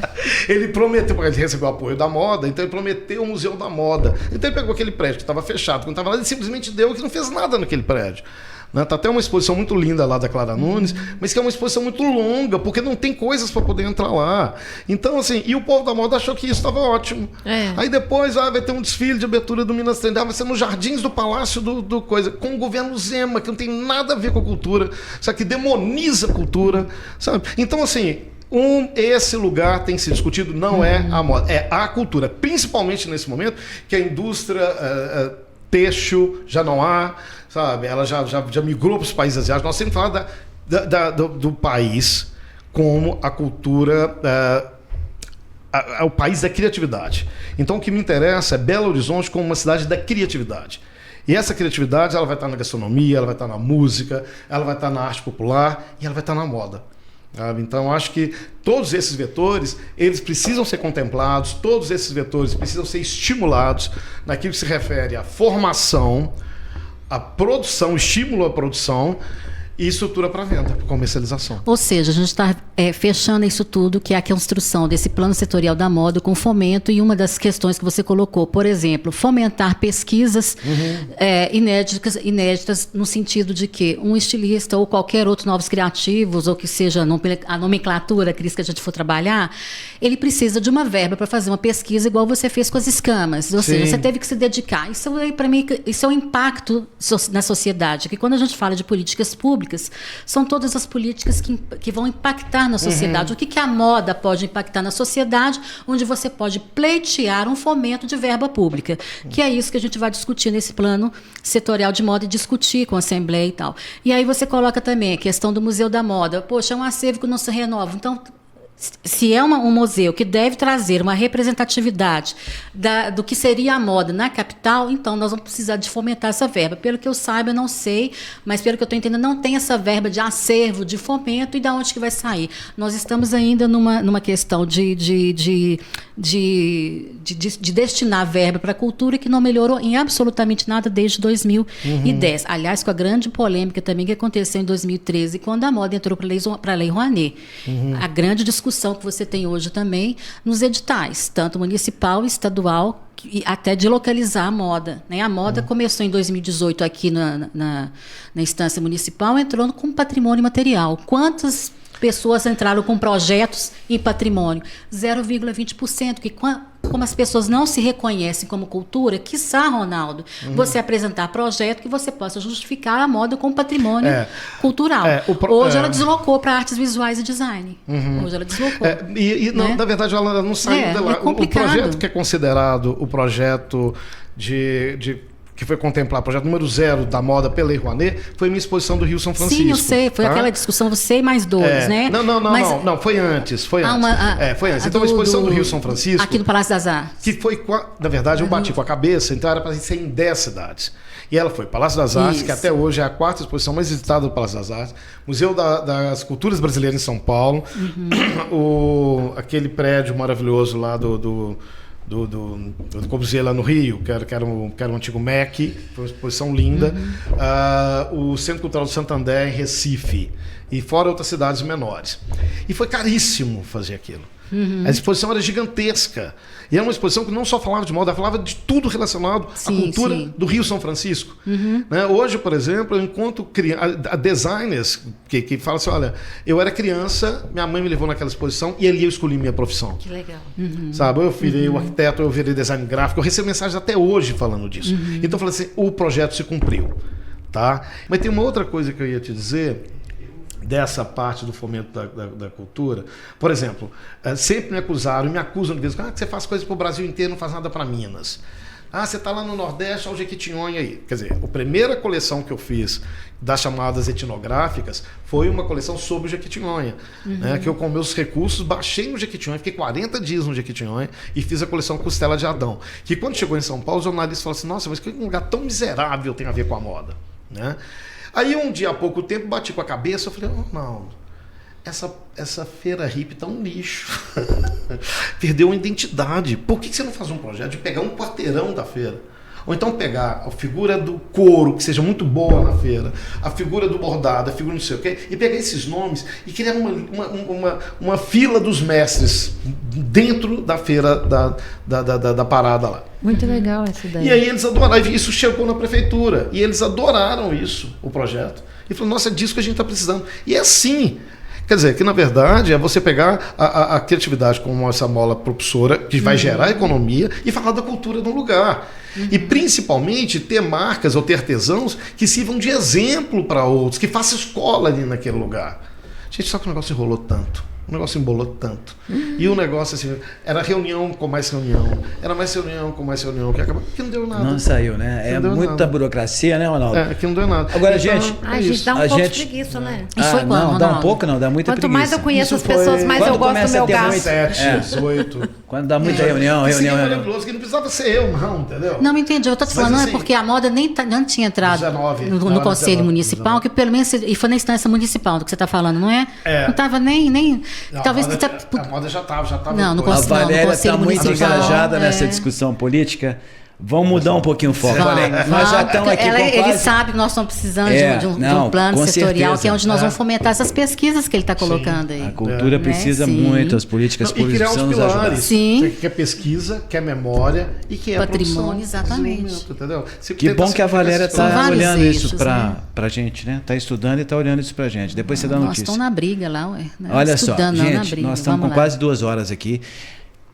Speaker 3: ele prometeu, porque ele recebeu o apoio da moda, então ele prometeu o Museu da Moda. Então ele pegou aquele prédio que estava fechado, quando estava lá, ele simplesmente deu que não fez nada naquele prédio. Né? Tá até uma exposição muito linda lá da Clara Nunes, mas que é uma exposição muito longa, porque não tem coisas para poder entrar lá. Então, assim, e o povo da moda achou que isso estava ótimo. Aí depois vai ter um desfile de abertura do Minas Trindade, vai ser nos jardins do Palácio do Coisa, com o governo Zema, que não tem nada a ver com a cultura, sabe? Que demoniza a cultura, sabe? Então, assim, esse lugar tem que ser discutido, não é a moda, é a cultura. Principalmente nesse momento que a indústria têxtil já não há, sabe? Ela já migrou para os países asiáticos. Nós temos que falar do país como a cultura, o país da criatividade. Então o que me interessa é Belo Horizonte como uma cidade da criatividade. E essa criatividade ela vai estar na gastronomia, ela vai estar na música, ela vai estar na arte popular e ela vai estar na moda. Sabe? Então acho que todos esses vetores eles precisam ser contemplados, todos esses vetores precisam ser estimulados naquilo que se refere à formação, à produção, estímulo à produção e estrutura para venda, para comercialização.
Speaker 4: Ou seja, a gente está fechando isso tudo, que é a construção desse plano setorial da moda com fomento, e uma das questões que você colocou, por exemplo, fomentar pesquisas inéditas no sentido de que um estilista ou qualquer outro novos criativos, ou que seja a nomenclatura, Cris, que a gente for trabalhar, ele precisa de uma verba para fazer uma pesquisa igual você fez com as escamas. Ou seja, você teve que se dedicar. Isso aí, para mim, isso é um impacto na sociedade, que quando a gente fala de políticas públicas, são todas as políticas que vão impactar na sociedade. O que a moda pode impactar na sociedade, onde você pode pleitear um fomento de verba pública, que é isso que a gente vai discutir nesse plano setorial de moda e discutir com a Assembleia e tal. E aí você coloca também a questão do Museu da Moda. Poxa, é um acervo que não se renova. Então, se é um museu que deve trazer uma representatividade do que seria a moda na capital, então nós vamos precisar de fomentar essa verba. Pelo que eu saiba, eu não sei, mas pelo que eu estou entendendo, não tem essa verba de acervo, de fomento, e de onde que vai sair. Nós estamos ainda numa questão de destinar verba para a cultura que não melhorou em absolutamente nada desde 2010. Aliás, com a grande polêmica também que aconteceu em 2013, quando a moda entrou para a Lei Rouanet. A grande discussão que você tem hoje também nos editais, tanto municipal, estadual, e até de localizar a moda. Né? A moda começou em 2018 aqui na instância municipal, entrou com patrimônio material. Quantas pessoas entraram com projetos em patrimônio? 0,20%, que como as pessoas não se reconhecem como cultura, quiçá, Ronaldo, você apresentar projeto que você possa justificar a moda com patrimônio cultural. Hoje ela deslocou para artes visuais e design. Hoje ela deslocou.
Speaker 3: Não, na verdade, ela não saiu de lá. O projeto que é considerado o projeto que foi contemplar o projeto número 0 da moda pela Lei Rouanet, foi minha exposição do Rio São Francisco.
Speaker 4: Sim, eu sei, foi aquela discussão, você e mais dois, né?
Speaker 3: Não, foi antes. Foi antes. Então, a exposição do Rio São Francisco...
Speaker 4: Aqui no Palácio das Artes.
Speaker 3: Que foi, na verdade, eu bati com a cabeça, então era para ser em 10 cidades. E ela foi Palácio das Artes, que até hoje é a 4ª exposição mais visitada do Palácio das Artes, Museu das Culturas Brasileiras em São Paulo, aquele prédio maravilhoso lá do Corbusier lá no Rio, que era um antigo MEC, foi uma exposição linda. O Centro Cultural do Santander em Recife, e fora outras cidades menores. E foi caríssimo fazer aquilo. A exposição era gigantesca. E era uma exposição que não só falava de moda, ela falava de tudo relacionado à cultura do Rio São Francisco. Né? Hoje, por exemplo, eu encontro designers que falam assim, olha, eu era criança, minha mãe me levou naquela exposição e ali eu escolhi minha profissão.
Speaker 2: Que legal.
Speaker 3: Sabe? Eu virei o arquiteto, eu virei design gráfico, eu recebo mensagens até hoje falando disso. Então eu falei assim, o projeto se cumpriu. Tá? Mas tem uma outra coisa que eu ia te dizer dessa parte do fomento da cultura. Por exemplo, sempre me acusaram e me acusam de vez em quando, que você faz coisas para o Brasil inteiro, não faz nada para Minas. Você está lá no Nordeste, olha o Jequitinhonha aí. Quer dizer, a primeira coleção que eu fiz das chamadas etnográficas foi uma coleção sobre o Jequitinhonha. Né, que eu, com meus recursos, baixei no Jequitinhonha, fiquei 40 dias no Jequitinhonha e fiz a coleção Costela de Adão. Que quando chegou em São Paulo, os jornalistas falaram assim, nossa, mas que lugar tão miserável tem a ver com a moda. Né? Aí um dia, há pouco tempo, bati com a cabeça, eu falei, Ronaldo, essa feira hippie tá um lixo. Perdeu a identidade. Por que você não faz um projeto de pegar um quarteirão da feira? Ou então pegar a figura do couro, que seja muito boa na feira, a figura do bordado, a figura não sei o quê, e pegar esses nomes e criar uma fila dos mestres dentro da feira da parada lá.
Speaker 2: Muito legal essa ideia.
Speaker 3: E aí eles adoraram, isso chegou na prefeitura, e eles adoraram isso, o projeto. E falaram, nossa, é disso que a gente está precisando. E é assim. Quer dizer, que na verdade é você pegar a criatividade como essa mola propulsora que vai gerar economia e falar da cultura de um lugar. E principalmente ter marcas ou ter artesãos que sirvam de exemplo para outros, que façam escola ali naquele lugar. Gente, só que o negócio enrolou tanto. O negócio embolou tanto. E o negócio, assim, era reunião com mais reunião, era mais reunião com mais reunião, que acabou, que não deu nada.
Speaker 1: Não saiu, né? É muita
Speaker 3: nada.
Speaker 1: burocracia, né, Ronaldo?
Speaker 3: É, que não deu nada.
Speaker 1: Agora,
Speaker 3: Então,
Speaker 1: gente...
Speaker 2: A gente dá um
Speaker 1: A
Speaker 2: pouco
Speaker 1: gente-
Speaker 2: de preguiça, né?
Speaker 4: E foi quando,
Speaker 1: não, dá um
Speaker 4: Ronaldo?
Speaker 1: pouco não, dá muita
Speaker 2: Quanto
Speaker 1: preguiça.
Speaker 2: mais eu conheço as
Speaker 3: Isso foi-
Speaker 2: pessoas, mais
Speaker 1: Quando
Speaker 2: eu gosto do
Speaker 1: começa a
Speaker 2: meu
Speaker 1: ter
Speaker 2: gasto.
Speaker 1: muito-
Speaker 3: 17,
Speaker 1: É.
Speaker 3: 18.
Speaker 1: Quando dá muita reunião,
Speaker 3: Que seria
Speaker 1: reunião.
Speaker 3: maravilhoso, que não precisava ser eu, não, entendeu?
Speaker 4: Não me entendi. Eu tô te
Speaker 3: Mas
Speaker 4: falando, não é
Speaker 3: assim,
Speaker 4: porque a moda nem não tinha entrado
Speaker 3: 19,
Speaker 4: no
Speaker 3: não, era
Speaker 4: Conselho
Speaker 3: 19,
Speaker 4: Municipal,
Speaker 3: 19.
Speaker 4: que pelo menos. E foi na instância municipal do que você está falando, não é?
Speaker 3: É.
Speaker 4: Não estava nem.
Speaker 3: Não,
Speaker 4: talvez.
Speaker 3: a moda já estava.
Speaker 4: Não, no
Speaker 1: A
Speaker 4: Conselho-
Speaker 1: Valéria está
Speaker 4: Conselho
Speaker 1: muito
Speaker 4: Municipal,
Speaker 1: engajada nessa
Speaker 4: é.
Speaker 1: discussão política. Vamos mudar um pouquinho o foco. Porém, nós já
Speaker 4: Vamos,
Speaker 1: estamos aqui com
Speaker 4: ele
Speaker 1: quase...
Speaker 4: sabe que nós estamos precisando
Speaker 1: É,
Speaker 4: de um
Speaker 1: não,
Speaker 4: plano
Speaker 1: com
Speaker 4: setorial,
Speaker 1: certeza.
Speaker 4: que é onde nós
Speaker 3: É.
Speaker 4: vamos fomentar essas pesquisas que ele está colocando aí.
Speaker 1: A cultura
Speaker 4: Né?
Speaker 1: precisa
Speaker 4: Sim.
Speaker 1: muito, as políticas
Speaker 3: E
Speaker 1: públicas
Speaker 3: criar os
Speaker 1: precisam nos ajudar.
Speaker 3: pilares.
Speaker 4: Sim.
Speaker 3: Que é pesquisa, que é memória e que é
Speaker 4: Patrimônio,
Speaker 3: produção,
Speaker 4: exatamente.
Speaker 3: desenvolvimento, entendeu? Se
Speaker 1: Que
Speaker 3: tentar
Speaker 1: bom que a
Speaker 3: simplificar
Speaker 1: Valéria
Speaker 3: esses
Speaker 4: São
Speaker 1: está
Speaker 4: vários
Speaker 1: olhando isso
Speaker 4: eixos,
Speaker 1: para
Speaker 4: né?
Speaker 1: a gente, né? Está estudando e está olhando isso para a gente. Depois você dá
Speaker 4: Nós
Speaker 1: notícia.
Speaker 4: estamos na briga lá, ué. Né?
Speaker 1: Olha só,
Speaker 4: Estudando, não na
Speaker 1: gente,
Speaker 4: briga.
Speaker 1: nós estamos
Speaker 4: Vamos
Speaker 1: com
Speaker 4: lá.
Speaker 1: quase 2 horas aqui.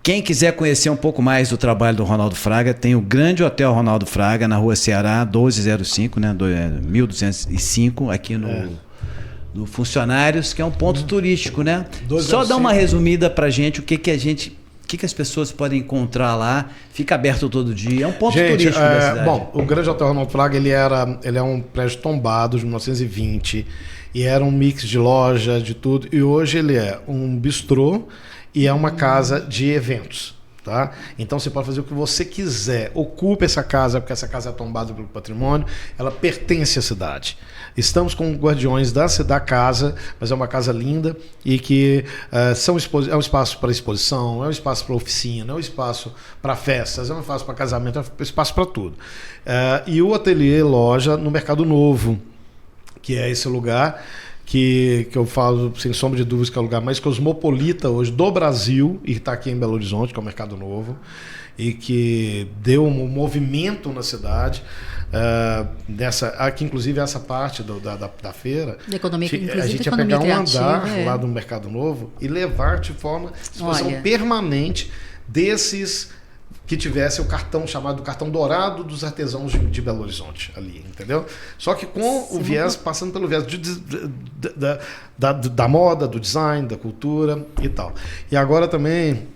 Speaker 1: Quem quiser conhecer um pouco mais do trabalho do Ronaldo Fraga, tem o Grande Hotel Ronaldo Fraga, na Rua Ceará, 1205, né? 1205, aqui no Funcionários, que é um ponto turístico, né?
Speaker 3: 1205.
Speaker 1: Só dá uma resumida pra gente o que as pessoas podem encontrar lá. Fica aberto todo dia. É um ponto
Speaker 3: Gente,
Speaker 1: turístico da cidade.
Speaker 3: bom, o Grande Hotel Ronaldo Fraga, ele é um prédio tombado de 1920 e era um mix de loja, de tudo. E hoje ele é um bistrô e é uma casa de eventos. Tá? Então você pode fazer o que você quiser. Ocupe essa casa, porque essa casa é tombada pelo patrimônio, ela pertence à cidade. Estamos com guardiões da casa, mas é uma casa linda e que é um espaço para exposição, é um espaço para oficina, é um espaço para festas, é um espaço para casamento, é um espaço para tudo. E o ateliê loja no Mercado Novo, que é esse lugar que eu falo, sem sombra de dúvidas, que é o lugar mais cosmopolita hoje do Brasil, e está aqui em Belo Horizonte, que é o Mercado Novo, e que deu um movimento na cidade. Aqui, inclusive, essa parte da feira,
Speaker 4: Da economia, inclusive,
Speaker 3: a gente ia
Speaker 4: economia
Speaker 3: pegar um
Speaker 4: criativa,
Speaker 3: andar lá do Mercado Novo e levar de forma exposição
Speaker 4: Olha.
Speaker 3: permanente desses que tivesse o cartão chamado cartão dourado dos artesãos de Belo Horizonte ali, entendeu? Só que com o viés, passando pelo viés da moda, do design, da cultura e tal. E agora também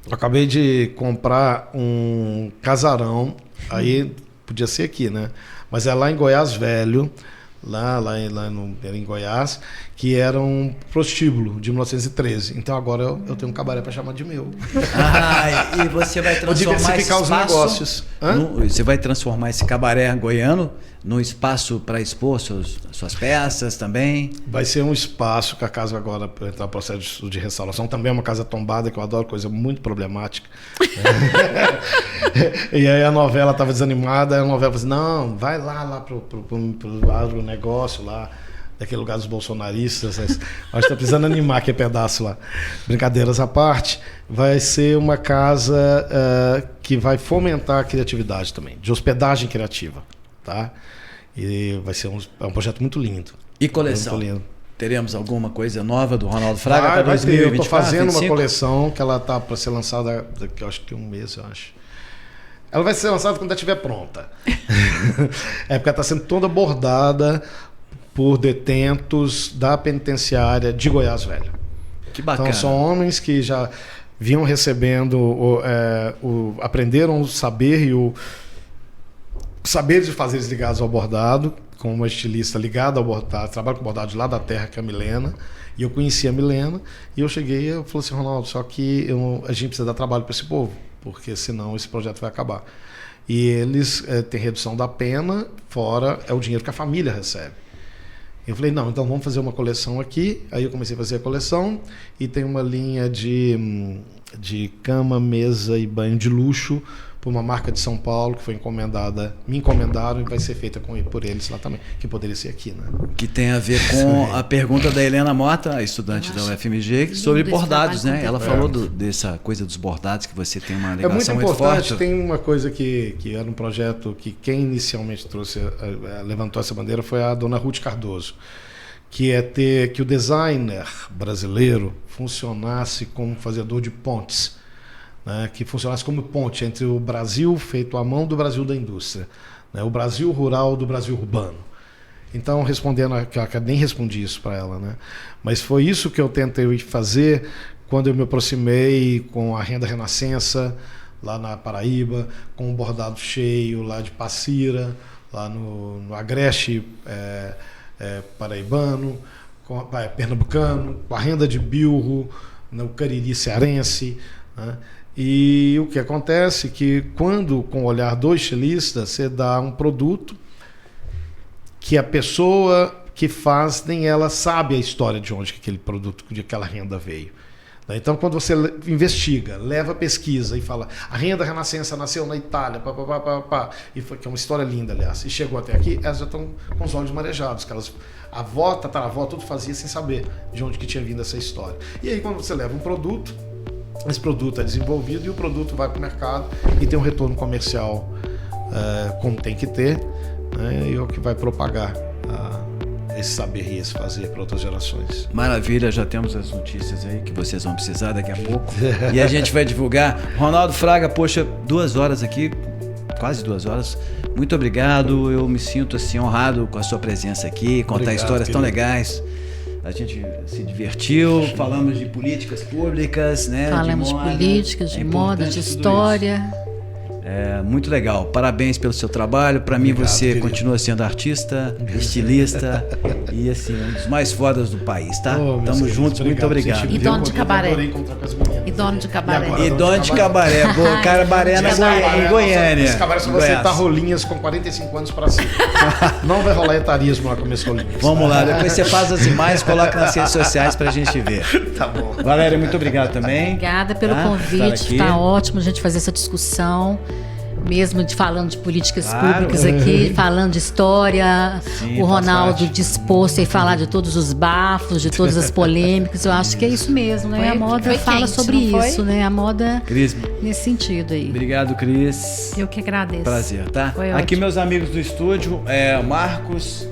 Speaker 3: eu acabei de comprar um casarão, aí podia ser aqui, né? Mas é lá em Goiás Velho, em Goiás, que era um prostíbulo de 1913. Então agora eu tenho um cabaré para chamar de meu.
Speaker 1: E você vai
Speaker 3: Vou
Speaker 1: transformar
Speaker 3: diversificar
Speaker 1: esse
Speaker 3: os
Speaker 1: espaço
Speaker 3: negócios. Hã?
Speaker 1: você vai transformar esse cabaré goiano num espaço para expor suas peças também.
Speaker 3: Vai ser um espaço que a casa agora para entrar no processo de restauração. Também é uma casa tombada, que eu adoro, coisa muito problemática. E aí a novela estava desanimada, aí a novela falou assim, não, vai lá pro agronegócio lá, daquele lugar dos bolsonaristas. Acho que está precisando animar aquele pedaço lá. Brincadeiras à parte, vai ser uma casa que vai fomentar a criatividade também, de hospedagem criativa. Tá? E vai ser um projeto muito lindo.
Speaker 1: E coleção?
Speaker 3: Muito lindo.
Speaker 1: Teremos alguma coisa nova do Ronaldo Fraga para
Speaker 3: Vai ter.
Speaker 1: 2024?
Speaker 3: Eu estou fazendo
Speaker 1: 25?
Speaker 3: uma coleção que ela está para ser lançada daqui, acho que um mês, eu acho. Ela vai ser lançada quando ela estiver pronta. É porque ela está sendo toda bordada por detentos da penitenciária de Goiás Velho.
Speaker 1: Que bacana.
Speaker 3: Então são homens que já vinham recebendo, aprenderam o saber e o saberes e fazeres ligados ao bordado, com uma estilista ligada ao bordado, trabalho com bordado de lá da terra, que é a Milena, e eu conheci a Milena, e eu cheguei e eu falei assim, Ronaldo, só que a gente precisa dar trabalho para esse povo, porque senão esse projeto vai acabar. E eles têm redução da pena, fora é o dinheiro que a família recebe. Eu falei, não, então vamos fazer uma coleção aqui. Aí eu comecei a fazer a coleção e tem uma linha de cama, mesa e banho de luxo por uma marca de São Paulo que foi encomendada, me encomendaram e vai ser feita por eles lá também, que poderia ser aqui, né?
Speaker 1: Que tem a ver com a pergunta da Helena Mota, a estudante da UFMG, sobre
Speaker 2: esse
Speaker 1: bordados,
Speaker 2: trabalho
Speaker 1: né? Ela falou dessa coisa dos bordados, que você tem uma ligação muito
Speaker 3: importante.
Speaker 1: forte.
Speaker 3: Tem uma coisa que era um projeto que quem inicialmente levantou essa bandeira foi a dona Ruth Cardoso, que é que o designer brasileiro funcionasse como fazedor de pontes, né, que funcionasse como ponte entre o Brasil feito à mão do Brasil da indústria, né, o Brasil rural do Brasil urbano. Então, respondendo, eu nem respondi isso para ela, né? Mas foi isso que eu tentei fazer quando eu me aproximei com a Renda Renascença, lá na Paraíba, com o bordado cheio lá de Passira, lá no Agreste paraibano, pernambucano, com a renda de bilro, no Cariri cearense, né? E o que acontece é que quando, com o olhar do estilista, você dá um produto que a pessoa que faz, nem ela sabe a história de onde aquele produto, de aquela renda veio. Então, quando você investiga, leva pesquisa e fala, a Renda Renascença nasceu na Itália, e foi, que é uma história linda, aliás, e chegou até aqui, elas já estão com os olhos marejados, que elas, a avó, tataravó, tudo fazia sem saber de onde que tinha vindo essa história. E aí, quando você leva um produto, esse produto é desenvolvido e o produto vai para o mercado e tem um retorno comercial como tem que ter, né, e é o que vai propagar esse saber e esse fazer para outras gerações.
Speaker 1: Maravilha, já temos as notícias aí que vocês vão precisar daqui a pouco. E a gente vai divulgar. Ronaldo Fraga, poxa, 2 horas aqui, quase 2 horas. Muito obrigado, eu me sinto assim honrado com a sua presença aqui, contar
Speaker 3: Obrigado,
Speaker 1: histórias
Speaker 3: querido.
Speaker 1: tão legais. A gente se divertiu, falamos de políticas públicas, né?
Speaker 4: Falamos de
Speaker 1: moda.
Speaker 4: políticas, de
Speaker 1: É
Speaker 4: moda,
Speaker 1: importante
Speaker 4: de
Speaker 1: tudo
Speaker 4: história.
Speaker 1: É muito legal. Parabéns pelo seu trabalho. Para mim, você
Speaker 3: querido.
Speaker 1: continua sendo artista, estilista e assim, um dos mais fodas do país, tá?
Speaker 3: Oh,
Speaker 1: Tamo juntos, muito obrigado.
Speaker 2: E dono de cabaré.
Speaker 3: Adorei encontrar com as meninas.
Speaker 2: E dono de cabaré.
Speaker 3: agora?
Speaker 1: E dono de cabaré. Boa, cabaré em Goiânia.
Speaker 3: Esse cabaré só vai
Speaker 1: Goiás.
Speaker 3: aceitar rolinhas com 45 anos para cima. Não vai rolar etarismo lá com minhas rolinhas.
Speaker 1: Vamos lá, depois você faz as imagens, coloca nas redes sociais pra gente ver.
Speaker 3: Tá bom.
Speaker 1: Valéria, muito obrigado também.
Speaker 4: Obrigada pelo
Speaker 1: Tá?
Speaker 4: convite,
Speaker 1: Estar aqui.
Speaker 4: está ótimo a gente fazer essa discussão, mesmo falando de políticas
Speaker 1: Claro.
Speaker 4: públicas aqui, falando de história,
Speaker 1: Sim,
Speaker 4: o
Speaker 1: faz
Speaker 4: Ronaldo
Speaker 1: parte.
Speaker 4: disposto a falar de todos os bafos, de todas as polêmicas, eu acho que é isso mesmo, né?
Speaker 2: Foi-
Speaker 4: A moda
Speaker 2: foi
Speaker 4: fala
Speaker 2: quente,
Speaker 4: sobre
Speaker 2: não foi?
Speaker 4: isso, né? A moda
Speaker 1: Cris,
Speaker 4: nesse sentido aí.
Speaker 1: obrigado, Cris.
Speaker 2: Eu que agradeço.
Speaker 1: Prazer, tá?
Speaker 2: Foi
Speaker 1: Aqui
Speaker 2: ótimo.
Speaker 1: meus amigos do estúdio, Marcos,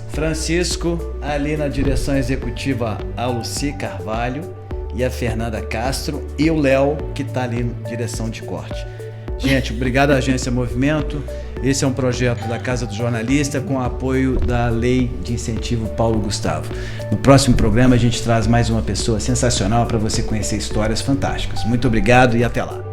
Speaker 1: Francisco, ali na direção executiva a Luci Carvalho e a Fernanda Castro e o Léo, que tá ali na direção de corte. Gente, obrigado à Agência Movimento. Esse é um projeto da Casa do Jornalista com apoio da Lei de Incentivo Paulo Gustavo. No próximo programa a gente traz mais uma pessoa sensacional para você conhecer histórias fantásticas. Muito obrigado e até lá.